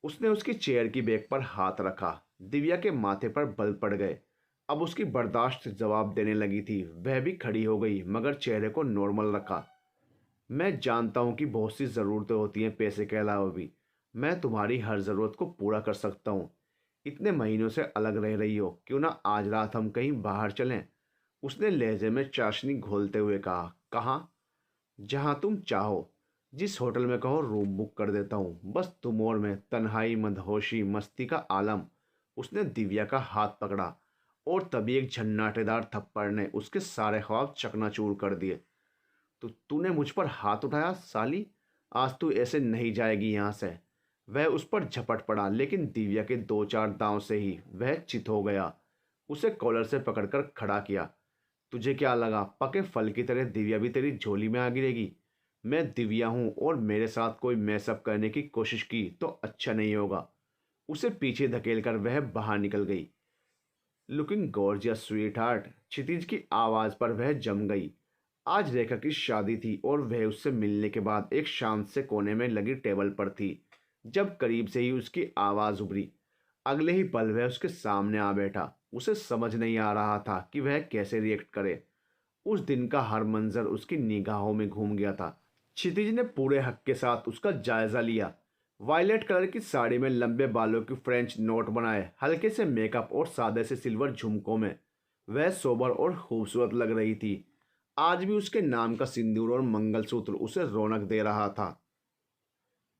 उसने उसकी चेयर की बैक पर हाथ रखा। दिव्या के माथे पर बल पड़ गए। अब उसकी बर्दाश्त जवाब देने लगी थी। वह भी खड़ी हो गई, मगर चेहरे को नॉर्मल रखा। मैं जानता हूँ कि बहुत सी ज़रूरतें होती हैं पैसे के अलावा भी। मैं तुम्हारी हर ज़रूरत को पूरा कर सकता हूँ। इतने महीनों से अलग रह रही हो, क्यों ना आज रात हम कहीं बाहर चलें? उसने लहजे में चाशनी घोलते हुए कहा। कहाँ? जहाँ तुम चाहो, जिस होटल में कहो रूम बुक कर देता हूँ। बस तुम और मैं, तन्हाई, मदहोशी, मस्ती का आलम। उसने दिव्या का हाथ पकड़ा और तभी एक झन्नाटेदार थप्पड़ ने उसके सारे ख्वाब चकनाचूर कर दिए। तो तूने मुझ पर हाथ उठाया साली? आज तू ऐसे नहीं जाएगी यहाँ से। वह उस पर झपट पड़ा, लेकिन दिव्या के दो चार दांव से ही वह चित हो गया। उसे कॉलर से पकड़कर खड़ा किया। तुझे क्या लगा पके फल की तरह दिव्या भी तेरी झोली में आ गिरेगी? मैं दिव्या हूँ और मेरे साथ कोई मैसअप करने की कोशिश की तो अच्छा नहीं होगा। उसे पीछे धकेलकर वह बाहर निकल गई। Looking gorgeous sweetheart. Kshitij की आवाज़ पर वह जम गई। आज रेखा की शादी थी और वह उससे मिलने के बाद एक शांत से कोने में लगी टेबल पर थी जब करीब से ही उसकी आवाज़ उभरी। अगले ही पल वह उसके सामने आ बैठा। उसे समझ नहीं आ रहा था कि वह कैसे रिएक्ट करे। उस दिन का हर मंजर उसकी निगाहों में घूम गया था। क्षितिज ने पूरे हक के साथ उसका जायजा लिया। वायलेट कलर की साड़ी में लंबे बालों की फ्रेंच नोट बनाए, हल्के से मेकअप और सादे से सिल्वर झुमकों में वह सोबर और खूबसूरत लग रही थी। आज भी उसके नाम का सिंदूर और मंगलसूत्र उसे रौनक दे रहा था।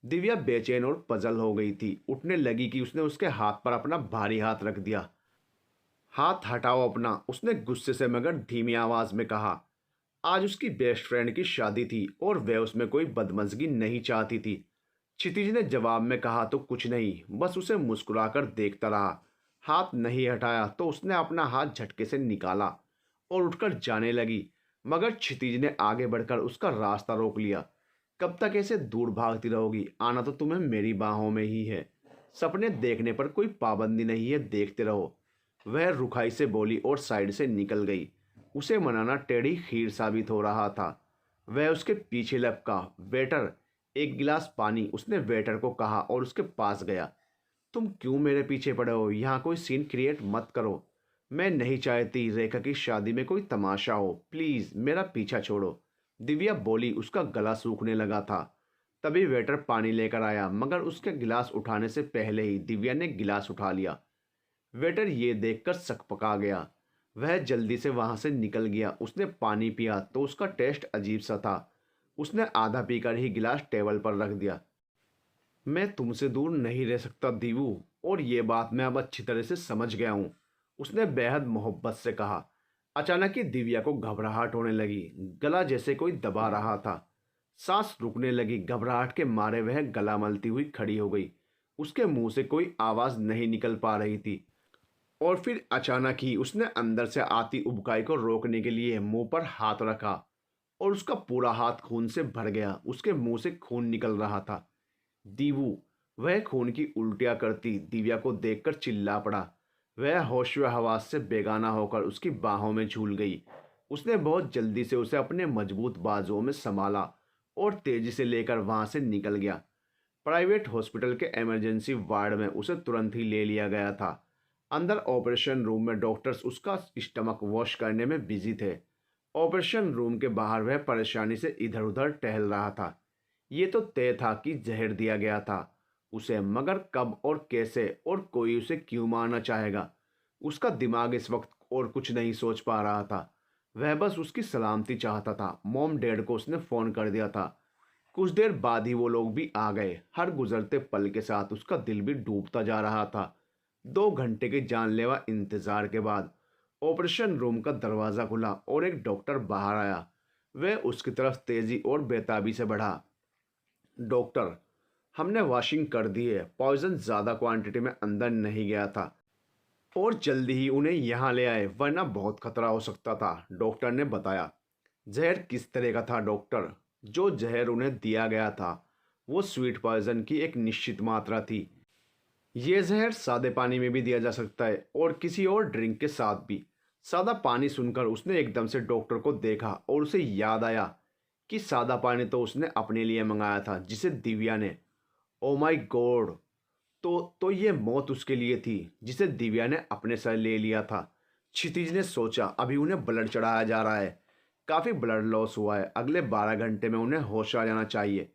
दिव्या बेचैन और पजल हो गई थी। उठने लगी कि उसने उसके हाथ पर अपना भारी हाथ रख दिया। हाथ हटाओ अपना, उसने गुस्से से मगर धीमी आवाज में कहा। आज उसकी बेस्ट फ्रेंड की शादी थी और वह उसमें कोई बदमजगी नहीं चाहती थी। क्षितिज ने जवाब में कहा तो कुछ नहीं, बस उसे मुस्कुराकर देखता रहा। हाथ नहीं हटाया तो उसने अपना हाथ झटके से निकाला और उठकर जाने लगी, मगर क्षितिज ने आगे बढ़कर उसका रास्ता रोक लिया। कब तक ऐसे दूर भागती रहोगी? आना तो तुम्हें मेरी बाहों में ही है। सपने देखने पर कोई पाबंदी नहीं है, देखते रहो, वह रुखाई से बोली और साइड से निकल गई। उसे मनाना टेढ़ी खीर साबित हो रहा था। वह उसके पीछे लपका। वेटर, एक गिलास पानी, उसने वेटर को कहा और उसके पास गया। तुम क्यों मेरे पीछे पड़े हो? यहाँ कोई सीन क्रिएट मत करो। मैं नहीं चाहती रेखा की शादी में कोई तमाशा हो। प्लीज मेरा पीछा छोड़ो, दिव्या बोली। उसका गला सूखने लगा था। तभी वेटर पानी लेकर आया, मगर उसके गिलास उठाने से पहले ही दिव्या ने गिलास उठा लिया। वेटर ये देखकर सकपका गया। वह जल्दी से वहां से निकल गया। उसने पानी पिया तो उसका टेस्ट अजीब सा था। उसने आधा पीकर ही गिलास टेबल पर रख दिया। मैं तुमसे दूर नहीं रह सकता दीवू, और ये बात मैं अब अच्छी तरह से समझ गया हूँ, उसने बेहद मोहब्बत से कहा। अचानक ही दिव्या को घबराहट होने लगी। गला जैसे कोई दबा रहा था। सांस रुकने लगी। घबराहट के मारे वह गला मलती हुई खड़ी हो गई। उसके मुंह से कोई आवाज नहीं निकल पा रही थी। और फिर अचानक ही उसने अंदर से आती उबकाई को रोकने के लिए मुंह पर हाथ रखा और उसका पूरा हाथ खून से भर गया। उसके मुंह से खून निकल रहा था। दीवू, वह खून की उल्टियां करती दिव्या को देखकर चिल्ला पड़ा। वह होश व हवास से बेगाना होकर उसकी बाहों में झूल गई। उसने बहुत जल्दी से उसे अपने मजबूत बाजुओं में संभाला और तेजी से लेकर वहां से निकल गया। प्राइवेट हॉस्पिटल के इमरजेंसी वार्ड में उसे तुरंत ही ले लिया गया था। अंदर ऑपरेशन रूम में डॉक्टर्स उसका स्टमक वॉश करने में बिजी थे। ऑपरेशन रूम के बाहर वह परेशानी से इधर उधर टहल रहा था। ये तो तय था कि जहर दिया गया था उसे, मगर कब और कैसे, और कोई उसे क्यों मारना चाहेगा? उसका दिमाग इस वक्त और कुछ नहीं सोच पा रहा था। वह बस उसकी सलामती चाहता था। मॉम डैड को उसने फ़ोन कर दिया था। कुछ देर बाद ही वो लोग भी आ गए। हर गुजरते पल के साथ उसका दिल भी डूबता जा रहा था। 2 घंटे के जानलेवा इंतजार के बाद ऑपरेशन रूम का दरवाज़ा खुला और एक डॉक्टर बाहर आया। वह उसकी तरफ तेजी और बेताबी से बढ़ा। डॉक्टर, हमने वॉशिंग कर दी है। पॉइजन ज़्यादा क्वांटिटी में अंदर नहीं गया था और जल्दी ही उन्हें यहाँ ले आए, वरना बहुत खतरा हो सकता था, डॉक्टर ने बताया। जहर किस तरह का था डॉक्टर? जो जहर उन्हें दिया गया था वो स्वीट पॉइजन की एक निश्चित मात्रा थी। ये जहर सादे पानी में भी दिया जा सकता है और किसी और ड्रिंक के साथ भी। सादा पानी सुनकर उसने एकदम से डॉक्टर को देखा और उसे याद आया कि सादा पानी तो उसने अपने लिए मंगाया था, जिसे दिव्या ने। Oh my God! तो ये मौत उसके लिए थी जिसे दिव्या ने अपने सर ले लिया था। क्षितिज ने सोचा, अभी उन्हें ब्लड चढ़ाया जा रहा है। काफ़ी ब्लड लॉस हुआ है। अगले 12 घंटे में उन्हें होश आ जाना चाहिए।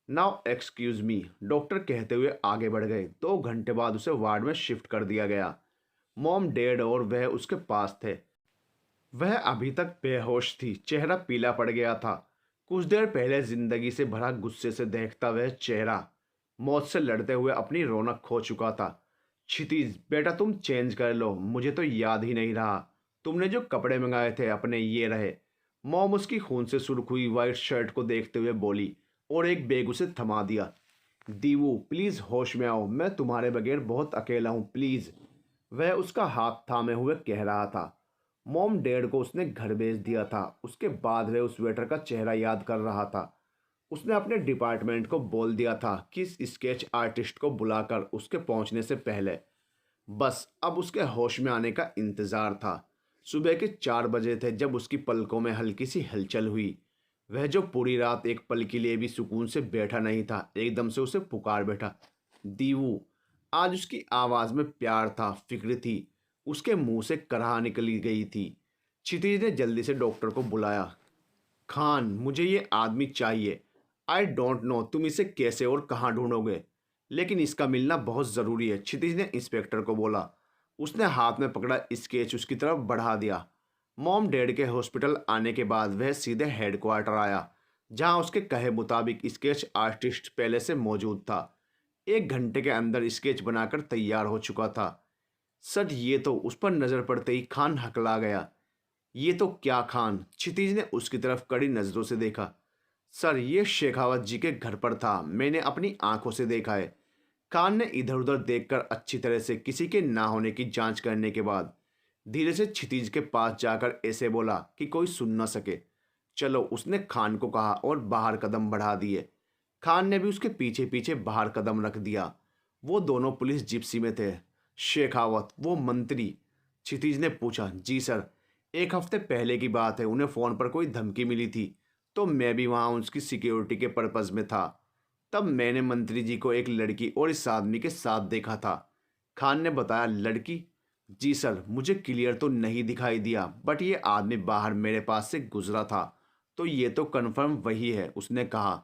नाउ एक्सक्यूज मी, डॉक्टर कहते हुए आगे बढ़ गए। 2 घंटे बाद उसे वार्ड में शिफ्ट कर दिया गया। मॉम डैड और वह उसके पास थे। वह अभी तक बेहोश थी। चेहरा पीला पड़ गया था। कुछ देर पहले जिंदगी से भरा गुस्से से देखता वह चेहरा मौत से लड़ते हुए अपनी रौनक खो चुका था। क्षितिज बेटा, तुम चेंज कर लो, मुझे तो याद ही नहीं रहा। तुमने जो कपड़े मंगाए थे अपने, ये रहे। मॉम उसकी खून से सुर्ख हुई वाइट शर्ट को देखते हुए बोली और एक बैग उसे थमा दिया। दीवू, प्लीज होश में आओ, मैं तुम्हारे बगैर बहुत अकेला हूँ, प्लीज, वह उसका हाथ थामे हुए कह रहा था। मॉम डैड को उसने घर भेज दिया था। उसके बाद वह उस वेटर का चेहरा याद कर रहा था। उसने अपने डिपार्टमेंट को बोल दिया था कि इस स्केच आर्टिस्ट को बुलाकर उसके पहुंचने से पहले। बस अब उसके होश में आने का इंतज़ार था। सुबह के 4 बजे थे जब उसकी पलकों में हल्की सी हलचल हुई। वह जो पूरी रात एक पल के लिए भी सुकून से बैठा नहीं था, एकदम से उसे पुकार बैठा। दीवू! आज उसकी आवाज़ में प्यार था, फिक्र थी। उसके मुंह से कराह निकली गई थी। क्षितिज ने जल्दी से डॉक्टर को बुलाया। खान, मुझे ये आदमी चाहिए। आई डोंट नो तुम इसे कैसे और कहाँ ढूंढोगे, लेकिन इसका मिलना बहुत ज़रूरी है, क्षितिज ने इंस्पेक्टर को बोला। उसने हाथ में पकड़ा स्केच उसकी तरफ बढ़ा दिया। मॉम डैड के हॉस्पिटल आने के बाद वह सीधे हेडक्वार्टर आया, जहां उसके कहे मुताबिक स्केच आर्टिस्ट पहले से मौजूद था। 1 घंटे के अंदर स्केच बनाकर तैयार हो चुका था। सर, ये तो उस पर नज़र पड़ते ही खान हकला गया। ये तो क्या खान? क्षितिज ने उसकी तरफ कड़ी नज़रों से देखा। सर, ये शेखावत जी के घर पर था, मैंने अपनी आंखों से देखा है। खान ने इधर उधर देखकर अच्छी तरह से किसी के ना होने की जांच करने के बाद धीरे से क्षितिज के पास जाकर ऐसे बोला कि कोई सुन न सके। चलो, उसने खान को कहा और बाहर कदम बढ़ा दिए। खान ने भी उसके पीछे पीछे बाहर कदम रख दिया। वो दोनों पुलिस जिप्सी में थे। शेखावत, वो मंत्री? क्षितिज ने पूछा। जी सर, 1 हफ्ते पहले की बात है, उन्हें फ़ोन पर कोई धमकी मिली थी, तो मैं भी वहाँ उसकी सिक्योरिटी के पर्पज़ में था। तब मैंने मंत्री जी को एक लड़की और इस आदमी के साथ देखा था। खान ने बताया। लड़की? जी सर, मुझे क्लियर तो नहीं दिखाई दिया, बट ये आदमी बाहर मेरे पास से गुजरा था, तो ये तो कन्फर्म वही है, उसने कहा।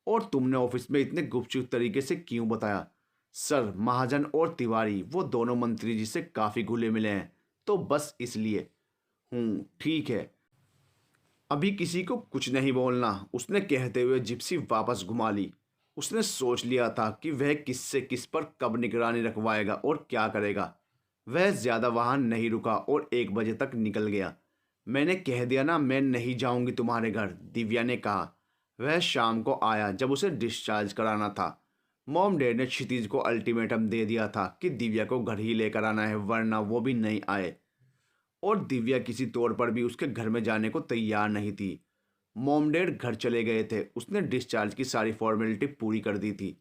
और तुमने ऑफिस में इतने गुपचुप तरीके से क्यों बताया? सर, महाजन और तिवारी वो दोनों मंत्री जी से काफ़ी घुले मिले हैं, तो बस इसलिए। ठीक है, अभी किसी को कुछ नहीं बोलना, उसने कहते हुए जिप्सी वापस घुमा ली। उसने सोच लिया था कि वह किससे किस पर कब निगरानी रखवाएगा और क्या करेगा। वह ज़्यादा वहाँ नहीं रुका और 1 बजे तक निकल गया। मैंने कह दिया ना, मैं नहीं जाऊंगी तुम्हारे घर, दिव्या ने कहा। वह शाम को आया जब उसे डिस्चार्ज कराना था। मॉम डैड ने क्षितिज को अल्टीमेटम दे दिया था कि दिव्या को घर ही लेकर आना है, वरना वो भी नहीं आए। और दिव्या किसी तौर पर भी उसके घर में जाने को तैयार नहीं थी। मॉम डैड घर चले गए थे, उसने डिस्चार्ज की सारी फॉर्मेलिटी पूरी कर दी थी।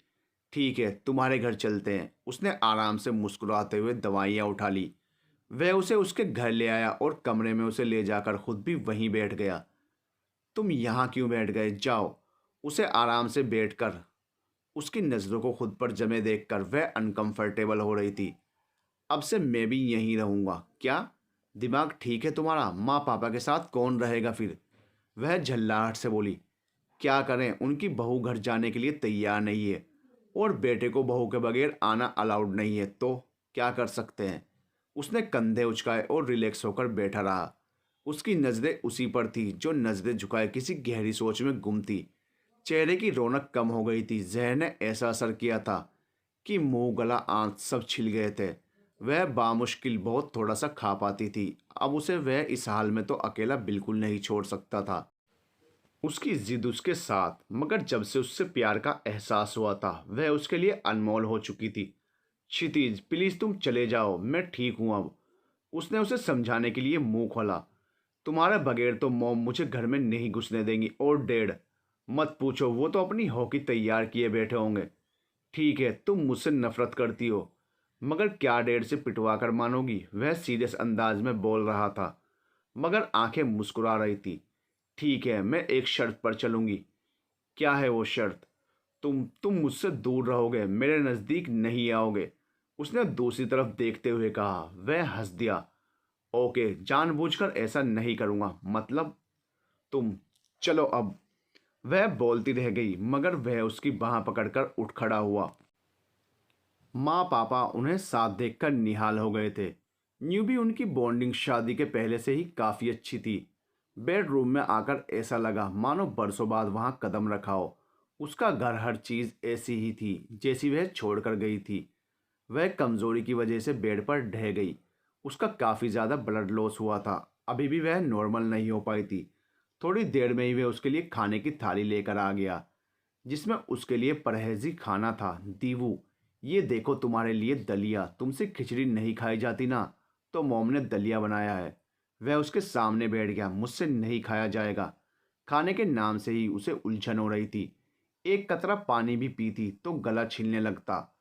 ठीक है, तुम्हारे घर चलते हैं, उसने आराम से मुस्कुराते हुए दवाइयाँ उठा ली। वह उसे उसके घर ले आया और कमरे में उसे ले जाकर खुद भी वहीं बैठ गया। तुम यहाँ क्यों बैठ गए? जाओ। उसे आराम से बैठकर उसकी नज़रों को खुद पर जमे देखकर वह अनकंफर्टेबल हो रही थी। अब से मैं भी यहीं रहूँगा। क्या दिमाग ठीक है तुम्हारा? माँ पापा के साथ कौन रहेगा फिर? वह झल्लाहट से बोली। क्या करें, उनकी बहू घर जाने के लिए तैयार नहीं है और बेटे को बहू के बगैर आना अलाउड नहीं है, तो क्या कर सकते हैं? उसने कंधे उचकाए और रिलैक्स होकर बैठा रहा। उसकी नज़रें उसी पर थी जो नज़रें झुकाए किसी गहरी सोच में गुम थी। चेहरे की रौनक कम हो गई थी। जहर ने ऐसा असर किया था कि मुंह, गला, आंख सब छिल गए थे। वह बामुश्किल बहुत थोड़ा सा खा पाती थी। अब उसे वह इस हाल में तो अकेला बिल्कुल नहीं छोड़ सकता था। उसकी जिद उसके साथ, मगर जब से उससे प्यार का एहसास हुआ था वह उसके लिए अनमोल हो चुकी थी। क्षितिज, प्लीज तुम चले जाओ, मैं ठीक हूं अब। उसने उसे समझाने के लिए मुंह खोला। तुम्हारे बगैर तो मॉम मुझे घर में नहीं घुसने देंगी, और डैड मत पूछो, वो तो अपनी हॉकी तैयार किए बैठे होंगे। ठीक है, तुम मुझसे नफरत करती हो, मगर क्या डैड से पिटवा कर मानोगी? वह सीरियस अंदाज में बोल रहा था, मगर आंखें मुस्कुरा रही थी। ठीक है, मैं एक शर्त पर चलूंगी। क्या है वो शर्त? तुम मुझसे दूर रहोगे, मेरे नज़दीक नहीं आओगे, उसने दूसरी तरफ देखते हुए कहा। वह हंस दिया। ओके, जानबूझकर ऐसा नहीं करूँगा, मतलब तुम चलो अब। वह बोलती रह गई, मगर वह उसकी बाह पकड़कर उठ खड़ा हुआ। माँ पापा उन्हें साथ देखकर निहाल हो गए थे। न्यू भी उनकी बॉन्डिंग शादी के पहले से ही काफ़ी अच्छी थी। बेडरूम में आकर ऐसा लगा मानो बरसों बाद वहाँ कदम रखा हो। उसका घर, हर चीज़ ऐसी ही थी जैसी वह छोड़कर गई थी। वह कमज़ोरी की वजह से बेड पर ढह गई। उसका काफ़ी ज़्यादा ब्लड लॉस हुआ था, अभी भी वह नॉर्मल नहीं हो पाई थी। थोड़ी देर में ही वह उसके लिए खाने की थाली लेकर आ गया, जिसमें उसके लिए परहेजी खाना था। दीवू, ये देखो तुम्हारे लिए दलिया, तुमसे खिचड़ी नहीं खाई जाती ना, तो मॉम ने दलिया बनाया है। वह उसके सामने बैठ गया। मुझसे नहीं खाया जाएगा। खाने के नाम से ही उसे उलझन हो रही थी। एक कतरा पानी भी पीती तो गला छिलने लगता।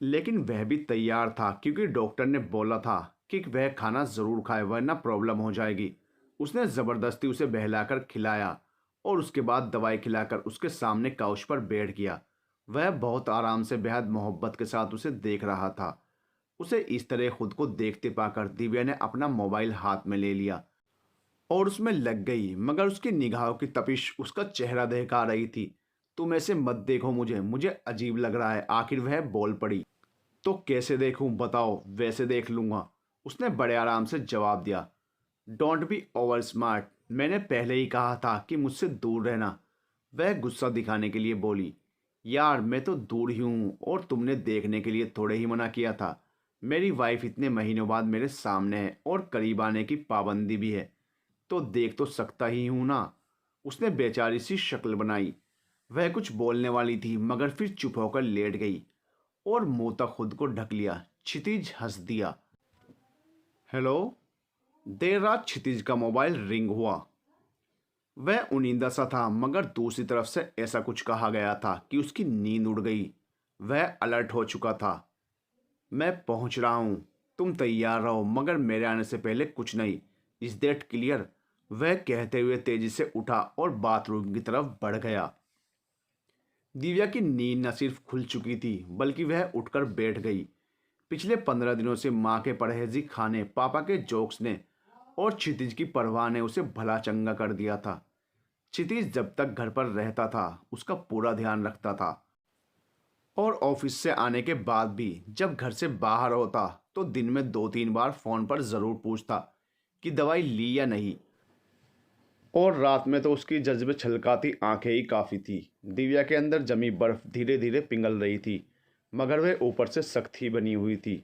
लेकिन वह भी तैयार था, क्योंकि डॉक्टर ने बोला था कि वह खाना ज़रूर खाए, वरना प्रॉब्लम हो जाएगी। उसने ज़बरदस्ती उसे बहलाकर खिलाया और उसके बाद दवाई खिलाकर उसके सामने काउच पर बैठ गया। वह बहुत आराम से, बेहद मोहब्बत के साथ उसे देख रहा था। उसे इस तरह खुद को देखते पाकर दिव्या ने अपना मोबाइल हाथ में ले लिया। और उसमें लग गई, मगर उसकी निगाहों की तपिश उसका चेहरा दहका रही थी। तुम ऐसे मत देखो मुझे, मुझे अजीब लग रहा है। आखिर वह बोल पड़ी। तो कैसे देखूं बताओ? वैसे देख लूंगा, उसने बड़े आराम से जवाब दिया। डोंट बी ओवर स्मार्ट, मैंने पहले ही कहा था कि मुझसे दूर रहना। वह गुस्सा दिखाने के लिए बोली। यार मैं तो दूर ही हूँ, और तुमने देखने के लिए थोड़े ही मना किया था। मेरी वाइफ इतने महीनों बाद मेरे सामने है और करीब आने की पाबंदी भी है, तो देख तो सकता ही हूं ना। उसने बेचारी सी शक्ल बनाई। वह कुछ बोलने वाली थी, मगर फिर चुप होकर लेट गई और मुंह तक खुद को ढक लिया। क्षितिज हंस दिया। हेलो। देर रात क्षितिज का मोबाइल रिंग हुआ। वह उनींदा सा था, मगर दूसरी तरफ से ऐसा कुछ कहा गया था कि उसकी नींद उड़ गई। वह अलर्ट हो चुका था। मैं पहुंच रहा हूं, तुम तैयार रहो, मगर मेरे आने से पहले कुछ नहीं। Is that clear? वह कहते हुए तेजी से उठा और बाथरूम की तरफ बढ़ गया। दिव्या की नींद न सिर्फ खुल चुकी थी, बल्कि वह उठकर बैठ गई। पिछले 15 दिनों से माँ के परहेजी खाने, पापा के जोक्स ने और क्षितिज की परवाह ने उसे भला चंगा कर दिया था। क्षितिज जब तक घर पर रहता था उसका पूरा ध्यान रखता था, और ऑफिस से आने के बाद भी जब घर से बाहर होता तो दिन में 2-3 बार फोन पर जरूर पूछता कि दवाई ली या नहीं। और रात में तो उसकी जज्बे छलकाती आंखें ही काफ़ी थी। दिव्या के अंदर जमी बर्फ धीरे धीरे पिघल रही थी, मगर वह ऊपर से सख्त ही बनी हुई थी।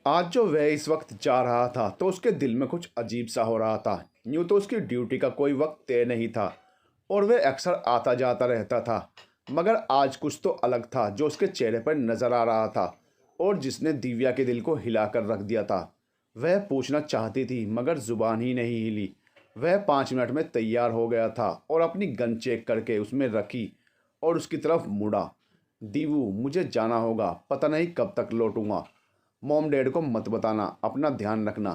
आज जो वह इस वक्त जा रहा था तो उसके दिल में कुछ अजीब सा हो रहा था। यूँ तो उसकी ड्यूटी का कोई वक्त तय नहीं था और वह अक्सर आता जाता रहता था, मगर आज कुछ तो अलग था जो उसके चेहरे पर नजर आ रहा था और जिसने दिव्या के दिल को हिलाकर रख दिया था। वह पूछना चाहती थी, मगर जुबान ही नहीं हिली। वह 5 मिनट में तैयार हो गया था और अपनी गन चेक करके उसमें रखी और उसकी तरफ मुड़ा। दीवू, मुझे जाना होगा, पता नहीं कब तक लौटूंगा। मॉम डैड को मत बताना, अपना ध्यान रखना,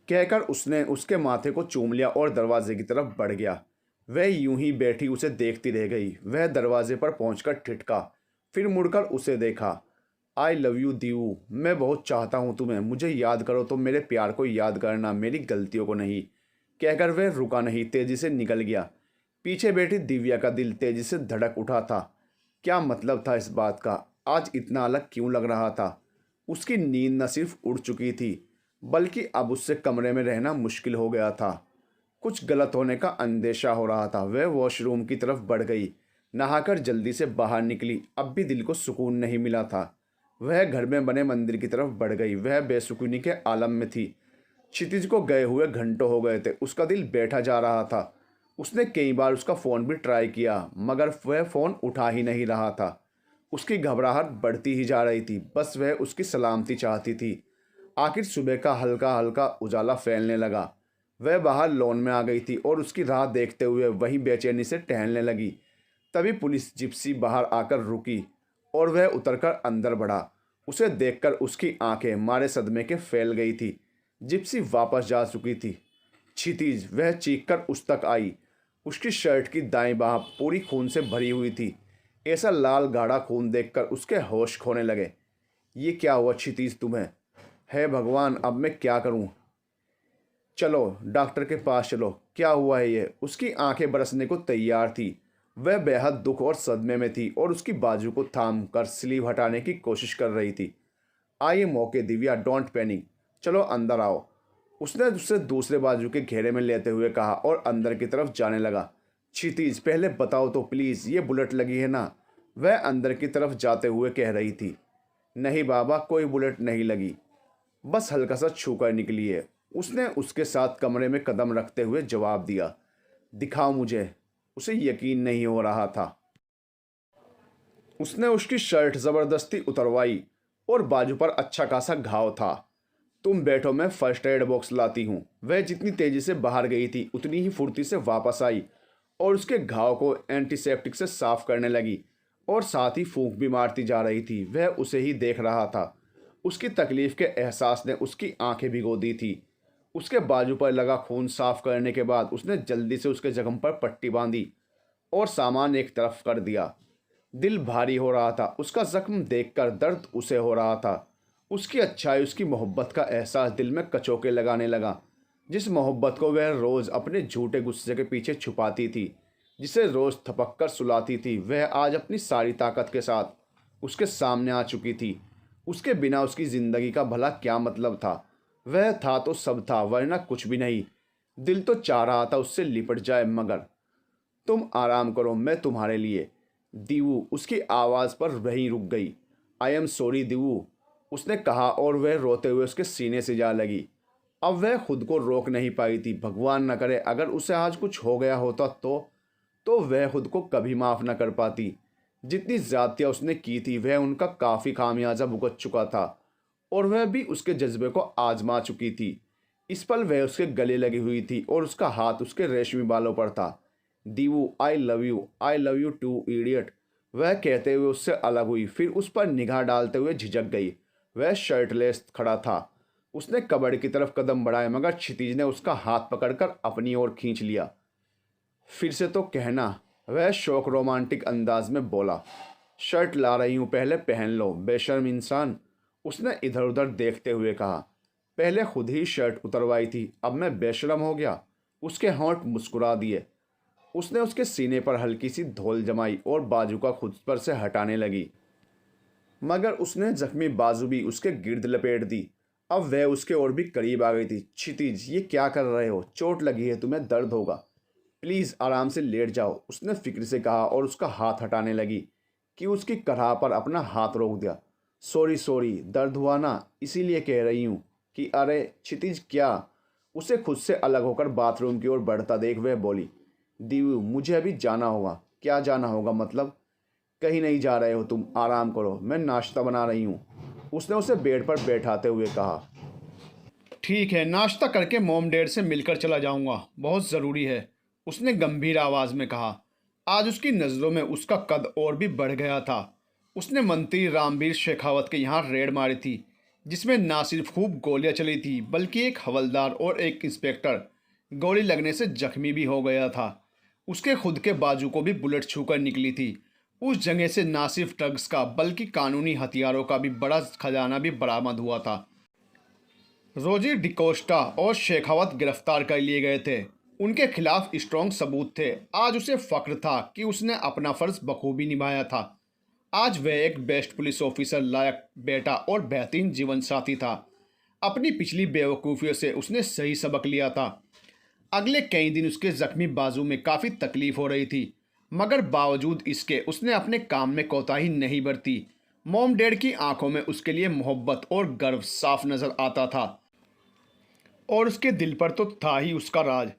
कहकर उसने उसके माथे को चूम लिया और दरवाजे की तरफ बढ़ गया। वह यूं ही बैठी उसे देखती रह गई। वह दरवाजे पर पहुंचकर ठिठका, फिर मुड़कर उसे देखा। आई लव यू दीवू, मैं बहुत चाहता हूं तुम्हें, मुझे याद करो तो मेरे प्यार को याद करना, मेरी गलतियों को नहीं। कहकर वह रुका नहीं, तेजी से निकल गया। पीछे बैठी दिव्या का दिल तेजी से धड़क उठा था। क्या मतलब था इस बात का? आज इतना अलग क्यों लग रहा था? उसकी नींद न सिर्फ उड़ चुकी थी, बल्कि अब उससे कमरे में रहना मुश्किल हो गया था। कुछ गलत होने का अंदेशा हो रहा था। वह वॉशरूम की तरफ बढ़ गई, नहाकर जल्दी से बाहर निकली। अब भी दिल को सुकून नहीं मिला था। वह घर में बने मंदिर की तरफ बढ़ गई। वह बेसुकूनी के आलम में थी। क्षितिज को गए हुए घंटों हो गए थे। उसका दिल बैठा जा रहा था। उसने कई बार उसका फ़ोन भी ट्राई किया, मगर वह फ़ोन उठा ही नहीं रहा था। उसकी घबराहट बढ़ती ही जा रही थी। बस वह उसकी सलामती चाहती थी। आखिर सुबह का हल्का हल्का उजाला फैलने लगा। वह बाहर लॉन में आ गई थी और उसकी राह देखते हुए वहीं बेचैनी से टहलने लगी। तभी पुलिस जिप्सी बाहर आकर रुकी और वह उतरकर अंदर बढ़ा। उसे देखकर उसकी आंखें मारे सदमे के फैल गई थी। जिप्सी वापस जा चुकी थी। क्षितिज, वह चीखकर उस तक आई। उसकी शर्ट की दाईं बाह पूरी खून से भरी हुई थी। ऐसा लाल गाढ़ा खून देखकर उसके होश खोने लगे। ये क्या हुआ क्षितिज तुम्हें? है भगवान, अब मैं क्या करूं? चलो डॉक्टर के पास चलो, क्या हुआ है ये? उसकी आंखें बरसने को तैयार थी। वह बेहद दुख और सदमे में थी और उसकी बाजू को थाम कर स्लीव हटाने की कोशिश कर रही थी। आइए मौके दिव्या, डोंट पैनिक, चलो अंदर आओ, उसने उससे दूसरे बाजू के घेरे में लेते हुए कहा और अंदर की तरफ जाने लगा। क्षितिज, पहले बताओ तो प्लीज़, ये बुलेट लगी है ना? वह अंदर की तरफ जाते हुए कह रही थी। नहीं बाबा, कोई बुलेट नहीं लगी, बस हल्का सा छू कर निकली है, उसने उसके साथ कमरे में कदम रखते हुए जवाब दिया। दिखाओ मुझे। उसे यकीन नहीं हो रहा था। उसने उसकी शर्ट ज़बरदस्ती उतरवाई और बाजू पर अच्छा खासा घाव था। तुम बैठो, मैं फर्स्ट एड बॉक्स लाती हूँ। वह जितनी तेजी से बाहर गई थी उतनी ही फुर्ती से वापस आई और उसके घाव को एंटीसेप्टिक से साफ करने लगी और साथ ही फूंक भी मारती जा रही थी। वह उसे ही देख रहा था। उसकी तकलीफ के एहसास ने उसकी आंखें भिगो दी थी। उसके बाजू पर लगा खून साफ करने के बाद उसने जल्दी से उसके जख्म पर पट्टी बांधी और सामान एक तरफ कर दिया। दिल भारी हो रहा था। उसका जख्म देखकर दर्द उसे हो रहा था। उसकी अच्छाई, उसकी मोहब्बत का एहसास दिल में कचोके लगाने लगा। जिस मोहब्बत को वह रोज़ अपने झूठे गुस्से के पीछे छुपाती थी, जिसे रोज़ थपक कर सुलाती थी, वह आज अपनी सारी ताकत के साथ उसके सामने आ चुकी थी। उसके बिना उसकी ज़िंदगी का भला क्या मतलब था? वह था तो सब था, वरना कुछ भी नहीं। दिल तो चाह रहा था उससे लिपट जाए, मगर तुम आराम करो, मैं तुम्हारे लिए। दीवू उसकी आवाज़ पर वहीं रुक गई। आई एम सॉरी दीवू, उसने कहा और वह रोते हुए उसके सीने से जा लगी। अब वह खुद को रोक नहीं पाई थी। भगवान न करे अगर उसे आज कुछ हो गया होता तो वह खुद को कभी माफ़ न कर पाती। जितनी ज़्यादतियाँ उसने की थी वह उनका काफ़ी खामियाजा भुगत चुका था, और वह भी उसके जज्बे को आजमा चुकी थी। इस पल वह उसके गले लगी हुई थी और उसका हाथ उसके रेशमी बालों पर था। Divu I love you too idiot, वह कहते हुए उससे अलग हुई, फिर उस पर निगाह डालते हुए झिझक गई। वह शर्टलेस खड़ा था। उसने कबर्ड की तरफ कदम बढ़ाए, मगर क्षितिज ने उसका हाथ पकड़कर अपनी ओर खींच लिया। फिर से तो कहना, वह शौक रोमांटिक अंदाज में बोला। शर्ट ला रही हूँ, पहले पहन लो बेशर्म इंसान, उसने इधर उधर देखते हुए कहा। पहले खुद ही शर्ट उतरवाई थी, अब मैं बेशर्म हो गया? उसके होंठ मुस्कुरा दिए। उसने उसके सीने पर हल्की सी धौल जमाई और बाजू का खुद पर से हटाने लगी, मगर उसने जख्मी बाजू भी उसके गिर्द लपेट दी। अब वह उसके और भी करीब आ गई थी। क्षितिज, ये क्या कर रहे हो? चोट लगी है, तुम्हें दर्द होगा। प्लीज़ आराम से लेट जाओ, उसने फिक्र से कहा और उसका हाथ हटाने लगी कि उसकी कन्हा पर अपना हाथ रोक दिया। सॉरी सॉरी, दर्द हुआ ना, इसीलिए कह रही हूँ कि अरे क्षितिज क्या? उसे खुद से अलग होकर बाथरूम की ओर बढ़ता देख वह बोली। दीवू, मुझे अभी जाना होगा। क्या जाना होगा मतलब? कहीं नहीं जा रहे हो तुम, आराम करो, मैं नाश्ता बना रही हूँ, उसने उसे बेड पर बैठाते हुए कहा। ठीक है, नाश्ता करके मॉम डैड से मिलकर चला जाऊंगा, बहुत ज़रूरी है, उसने गंभीर आवाज़ में कहा। आज उसकी नज़रों में उसका कद और भी बढ़ गया था। उसने मंत्री रामवीर शेखावत के यहाँ रेड मारी थी, जिसमें ना सिर्फ खूब गोलियां चली थी, बल्कि एक हवलदार और एक इंस्पेक्टर गोली लगने से जख्मी भी हो गया था। उसके खुद के बाजू को भी बुलेट छूकर निकली थी। उस जगह से ना सिर्फ ड्रग्स का बल्कि कानूनी हथियारों का भी बड़ा खजाना भी बरामद हुआ था। रोजी डिकोस्टा और शेखावत गिरफ्तार कर लिए गए थे। उनके खिलाफ स्ट्रॉन्ग सबूत थे। आज उसे फक्र था कि उसने अपना फर्ज बखूबी निभाया था। आज वह एक बेस्ट पुलिस ऑफिसर, लायक बेटा और बेहतरीन जीवन साथी था। अपनी पिछली बेवकूफ़ियों से उसने सही सबक लिया था। अगले कई दिन उसके जख्मी बाजू में काफ़ी तकलीफ हो रही थी, मगर बावजूद इसके उसने अपने काम में कोताही नहीं बरती। मॉम डैड की आंखों में उसके लिए मोहब्बत और गर्व साफ नज़र आता था, और उसके दिल पर तो था ही उसका राज।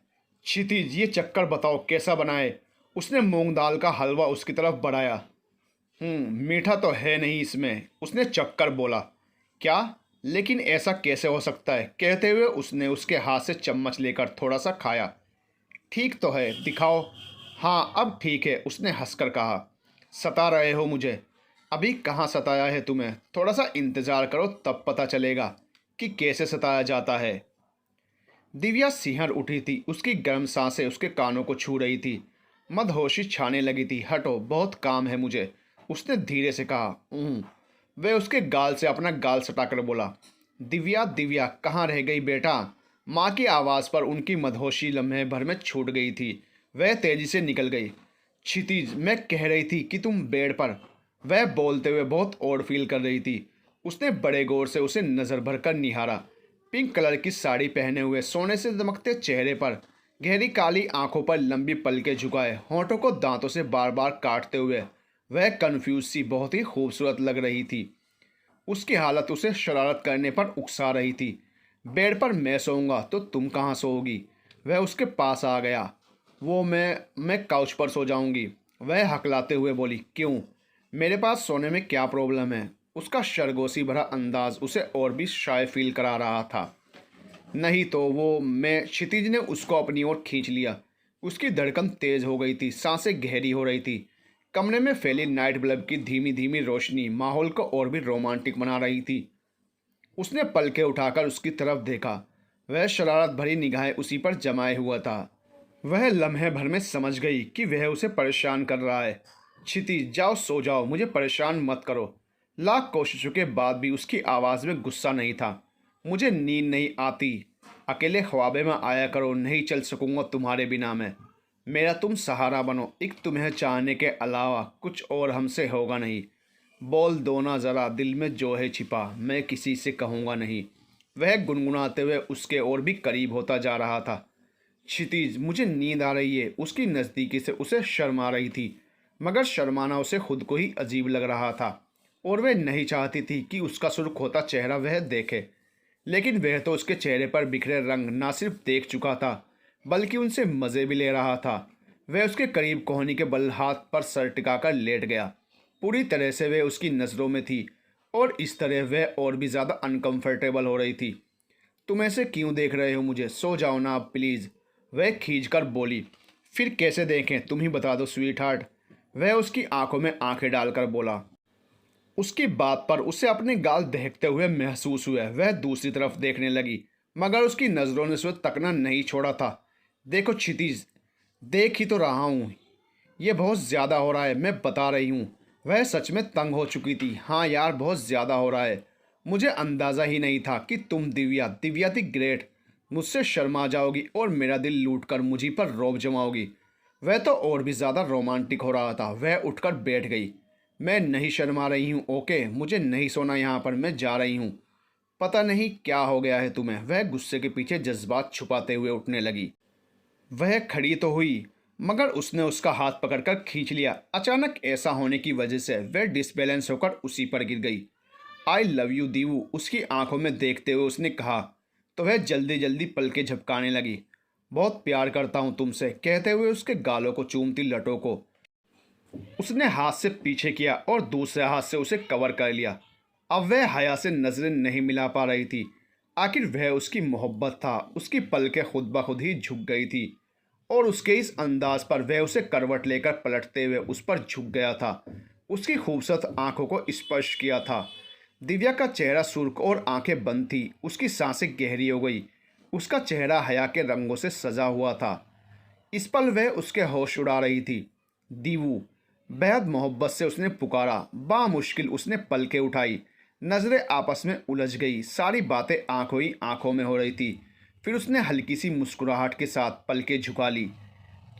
क्षितिज, ये चक्कर बताओ कैसा बनाए? उसने मूंग दाल का हलवा उसकी तरफ बढ़ाया। मीठा तो है नहीं इसमें, उसने चक्कर बोला। क्या? लेकिन ऐसा कैसे हो सकता है? कहते हुए उसने उसके हाथ से चम्मच लेकर थोड़ा सा खाया। ठीक तो है, दिखाओ। हाँ अब ठीक है, उसने हंसकर कहा। सता रहे हो मुझे? अभी कहाँ सताया है तुम्हें, थोड़ा सा इंतज़ार करो तब पता चलेगा कि कैसे सताया जाता है। दिव्या सिहर उठी थी, उसकी गर्म सांसें उसके कानों को छू रही थी। मदहोशी छाने लगी थी। हटो, बहुत काम है मुझे, उसने धीरे से कहा। वह उसके गाल से अपना गाल सटाकर बोला। दिव्या दिव्या, कहाँ रह गई बेटा? माँ की आवाज़ पर उनकी मदहोशी लम्हे भर में छूट गई थी। वह तेजी से निकल गई। क्षितिज, मैं कह रही थी कि तुम बेड पर, वह बोलते हुए बहुत ऑड फील कर रही थी। उसने बड़े गौर से उसे नज़र भर कर निहारा। पिंक कलर की साड़ी पहने हुए, सोने से दमकते चेहरे पर, गहरी काली आंखों पर लंबी पलकें झुकाए, होंठों को दांतों से बार बार काटते हुए वह कन्फ्यूज सी बहुत ही खूबसूरत लग रही थी। उसकी हालत उसे शरारत करने पर उकसा रही थी। बेड पर मैं सोऊंगा तो तुम कहाँ सोओगी? वह उसके पास आ गया। वो मैं काउच पर सो जाऊंगी, वह हकलाते हुए बोली। क्यों? मेरे पास सोने में क्या प्रॉब्लम है? उसका शर्गोशी भरा अंदाज उसे और भी शाय फील करा रहा था। नहीं तो वो मैं क्षितिज ने उसको अपनी ओर खींच लिया। उसकी धड़कन तेज हो गई थी, सांसें गहरी हो रही थी। कमरे में फैली नाइट बल्ब की धीमी धीमी रोशनी माहौल को और भी रोमांटिक बना रही थी। उसने पलकें उठाकर उसकी तरफ देखा। वह शरारत भरी निगाहें उसी पर जमाए हुआ था। वह लम्हे भर में समझ गई कि वह उसे परेशान कर रहा है। क्षितिज, जाओ सो जाओ, मुझे परेशान मत करो। लाख कोशिशों के बाद भी उसकी आवाज़ में गुस्सा नहीं था। मुझे नींद नहीं आती, अकेले ख्वाबे में आया करो, नहीं चल सकूँगा तुम्हारे बिना मैं। मेरा तुम सहारा बनो, एक तुम्हें चाहने के अलावा कुछ और हमसे होगा नहीं। बोल दो ना ज़रा, दिल में जो है छिपा, मैं किसी से कहूँगा नहीं। वह गुनगुनाते हुए उसके और भी करीब होता जा रहा था। क्षितिज, मुझे नींद आ रही है। उसकी नज़दीकी से उसे शर्म आ रही थी, मगर शर्माना उसे खुद को ही अजीब लग रहा था और वह नहीं चाहती थी कि उसका सुर्ख होता चेहरा वह देखे। लेकिन वह तो उसके चेहरे पर बिखरे रंग ना सिर्फ देख चुका था, बल्कि उनसे मज़े भी ले रहा था। वह उसके करीब कोहनी के बल हाथ पर सर टिकाकर लेट गया। पूरी तरह से वह उसकी नज़रों में थी और इस तरह वह और भी ज़्यादा अनकंफर्टेबल हो रही थी। तुम ऐसे क्यों देख रहे हो मुझे? सो जाओ ना आप प्लीज़, वह खींचकर बोली। फिर कैसे देखें, तुम ही बता दो स्वीट हार्ट, वह उसकी आंखों में आंखें डालकर बोला। उसकी बात पर उसे अपने गाल दहकते हुए महसूस हुए। वह दूसरी तरफ देखने लगी, मगर उसकी नज़रों ने उसे तकना नहीं छोड़ा था। देखो क्षितिज, देख ही तो रहा हूँ, ये बहुत ज़्यादा हो रहा है, मैं बता रही हूँ। वह सच में तंग हो चुकी थी। हाँ यार, बहुत ज़्यादा हो रहा है। मुझे अंदाज़ा ही नहीं था कि तुम दिव्या, दिव्या दी ग्रेट, मुझसे शर्मा जाओगी और मेरा दिल लूट कर मुझी पर रौब जमाओगी। वह तो और भी ज़्यादा रोमांटिक हो रहा था। वह उठकर बैठ गई। मैं नहीं शर्मा रही हूँ, ओके? मुझे नहीं सोना यहाँ पर, मैं जा रही हूँ। पता नहीं क्या हो गया है तुम्हें, वह गुस्से के पीछे जज्बात छुपाते हुए उठने लगी। वह खड़ी तो हुई, मगर उसने उसका हाथ पकड़कर खींच लिया। अचानक ऐसा होने की वजह से वह डिसबैलेंस होकर उसी पर गिर गई। आई लव यू दीवू, उसकी आंखों में देखते हुए उसने कहा, तो वह जल्दी जल्दी पलके झपकाने लगी। बहुत प्यार करता हूँ तुमसे, कहते हुए उसके गालों को चूमती लटों को उसने हाथ से पीछे किया और दूसरे हाथ से उसे कवर कर लिया। अब वह हया से नजरें नहीं मिला पा रही थी। आखिर वह उसकी मोहब्बत था। उसकी पलकें खुद ब खुद ही झुक गई थी और उसके इस अंदाज पर वह उसे करवट लेकर पलटते हुए उस पर झुक गया था। उसकी खूबसूरत आंखों को स्पर्श किया था। दिव्या का चेहरा सुर्ख और आंखें बंद थी। उसकी सांसें गहरी हो गई। उसका चेहरा हया के रंगों से सजा हुआ था। इस पल वह उसके होश उड़ा रही थी। दीवू, बेहद मोहब्बत से उसने पुकारा। बामुश्किल उसने पलकें उठाई। नज़रें आपस में उलझ गई। सारी बातें आंखों ही आंखों में हो रही थी। फिर उसने हल्की सी मुस्कुराहट के साथ पलकें झुका ली।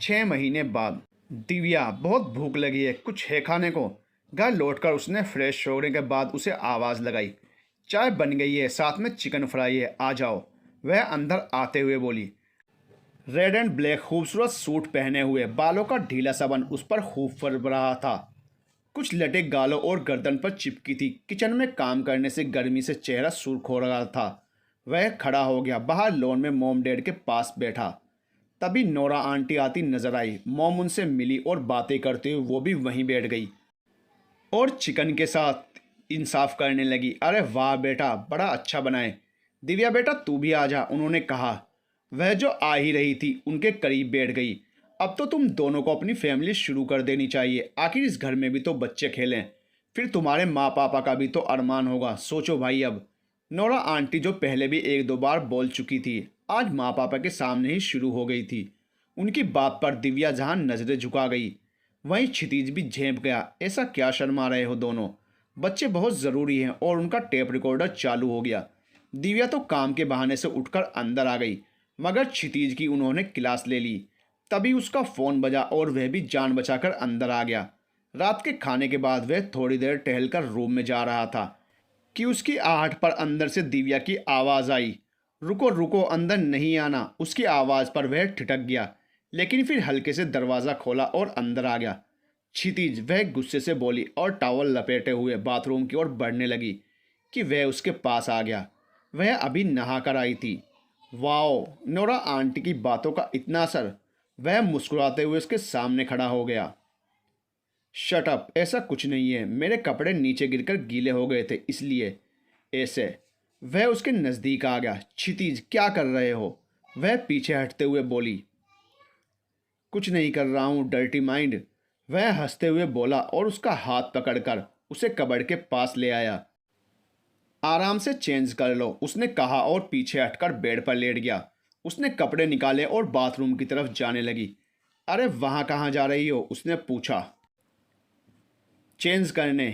6 महीने बाद। दिव्या, बहुत भूख लगी है, कुछ है खाने को? घर लौटकर उसने फ्रेश होने के बाद उसे आवाज़ लगाई। चाय बन गई है, साथ में चिकन फ्राई है, आ जाओ, वह अंदर आते हुए बोली। रेड एंड ब्लैक खूबसूरत सूट पहने हुए, बालों का ढीला सा बन उस पर खूब फर रहा था। कुछ लटे गालों और गर्दन पर चिपकी थी। किचन में काम करने से गर्मी से चेहरा सुर्ख हो रहा था। वह खड़ा हो गया। बाहर लॉन में मोम डैड के पास बैठा। तभी नोरा आंटी आती नजर आई। मोम उनसे मिली और बातें करते हुए वो भी वहीं बैठ गई और चिकन के साथ इंसाफ करने लगी। अरे वाह बेटा, बड़ा अच्छा बनाए। दिव्या बेटा तू भी आ जा, उन्होंने कहा। वह जो आ ही रही थी उनके करीब बैठ गई। अब तो तुम दोनों को अपनी फैमिली शुरू कर देनी चाहिए। आखिर इस घर में भी तो बच्चे खेलें, फिर तुम्हारे माँ पापा का भी तो अरमान होगा। सोचो भाई अब। नोरा आंटी जो पहले भी 1-2 बार बोल चुकी थी, आज माँ पापा के सामने ही शुरू हो गई थी। उनकी बात पर दिव्या जहाँ नज़रें झुका गई, वहीं क्षितिज भी झेंप गया। ऐसा क्या शर्मा रहे हो दोनों? बच्चे बहुत ज़रूरी हैं। और उनका टेप रिकॉर्डर चालू हो गया। दिव्या तो काम के बहाने से उठकर अंदर आ गई, मगर क्षितिज की उन्होंने क्लास ले ली। तभी उसका फ़ोन बजा और वह भी जान बचाकर अंदर आ गया। रात के खाने के बाद वह थोड़ी देर टहलकर रूम में जा रहा था कि उसकी आहट पर अंदर से दिव्या की आवाज़ आई। रुको रुको, अंदर नहीं आना। उसकी आवाज़ पर वह ठिठक गया, लेकिन फिर हल्के से दरवाज़ा खोला और अंदर आ गया। क्षितिज, वह गुस्से से बोली और टॉवल लपेटे हुए बाथरूम की ओर बढ़ने लगी कि वह उसके पास आ गया। वह अभी नहा कर आई थी। वाओ, नोरा आंटी की बातों का इतना असर। वह मुस्कुराते हुए उसके सामने खड़ा हो गया। शट अप, ऐसा कुछ नहीं है, मेरे कपड़े नीचे गिरकर गीले हो गए थे इसलिए ऐसे। वह उसके नज़दीक आ गया। क्षितिज, क्या कर रहे हो? वह पीछे हटते हुए बोली। कुछ नहीं कर रहा हूँ डर्टी माइंड, वह हंसते हुए बोला और उसका हाथ पकड़कर उसे कबर्ड के पास ले आया। आराम से चेंज कर लो, उसने कहा और पीछे हटकर बेड पर लेट गया। उसने कपड़े निकाले और बाथरूम की तरफ जाने लगी। अरे वहाँ कहाँ जा रही हो? उसने पूछा। चेंज करने।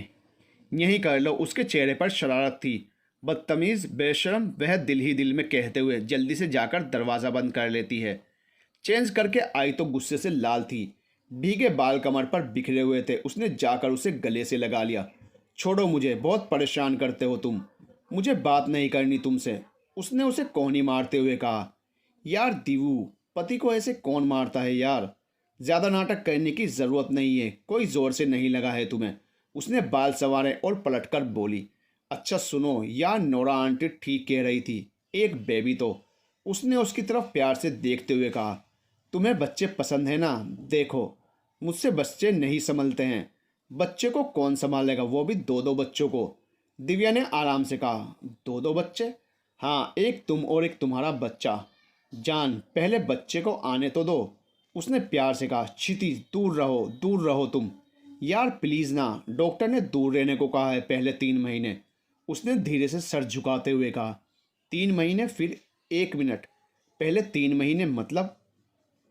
यहीं कर लो, उसके चेहरे पर शरारत थी। बदतमीज़, बेशरम, वह दिल ही दिल में कहते हुए जल्दी से जाकर दरवाज़ा बंद कर लेती है। चेंज करके आई तो गुस्से से लाल थी। भीगे बाल कमर पर बिखरे हुए थे। उसने जाकर उसे गले से लगा लिया। छोड़ो मुझे, बहुत परेशान करते हो तुम। मुझे बात नहीं करनी तुमसे, उसने उसे कोहनी मारते हुए कहा। यार दीवू, पति को ऐसे कौन मारता है यार। ज़्यादा नाटक करने की ज़रूरत नहीं है, कोई ज़ोर से नहीं लगा है तुम्हें। उसने बाल संवारे और पलटकर बोली। अच्छा सुनो यार, नोरा आंटी ठीक कह रही थी, एक बेबी तो। उसने उसकी तरफ प्यार से देखते हुए कहा। तुम्हें बच्चे पसंद है ना? देखो, मुझसे बच्चे नहीं संभलते हैं। बच्चे को कौन संभालेगा, वो भी दो दो बच्चों को। दिव्या ने आराम से कहा। दो दो बच्चे? हाँ, एक तुम और एक तुम्हारा बच्चा। जान, पहले बच्चे को आने तो दो, उसने प्यार से कहा। क्षितिज, दूर रहो तुम। यार प्लीज़ ना, डॉक्टर ने दूर रहने को कहा है पहले 3 महीने। उसने धीरे से सर झुकाते हुए कहा। 3 महीने? फिर 1 मिनट, पहले 3 महीने मतलब?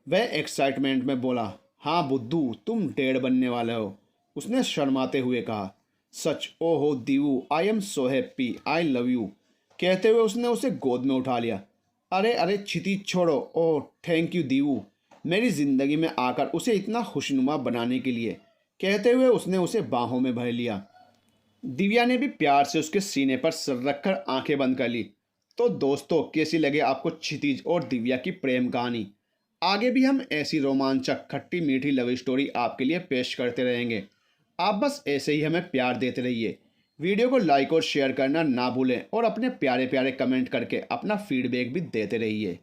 वह एक्साइटमेंट में बोला। हाँ बुद्धू, तुम डेढ़ बनने वाले हो, उसने शर्माते हुए कहा। सच? ओहो Divu, I am so happy, I love you. कहते हुए उसने उसे गोद में उठा लिया। अरे अरे क्षितिज छोड़ो। ओह थैंक यू दीवू, मेरी ज़िंदगी में आकर उसे इतना खुशनुमा बनाने के लिए। कहते हुए उसने उसे बाहों में भर लिया। दिव्या ने भी प्यार से उसके सीने पर सर रखकर आंखें बंद कर ली। तो दोस्तों, कैसी लगे आपको क्षितिज और दिव्या की प्रेम कहानी? आगे भी हम ऐसी रोमांचक खट्टी मीठी लव स्टोरी आपके लिए पेश करते रहेंगे। आप बस ऐसे ही हमें प्यार देते रहिए। वीडियो को लाइक और शेयर करना ना भूलें और अपने प्यारे प्यारे कमेंट करके अपना फीडबैक भी देते रहिए।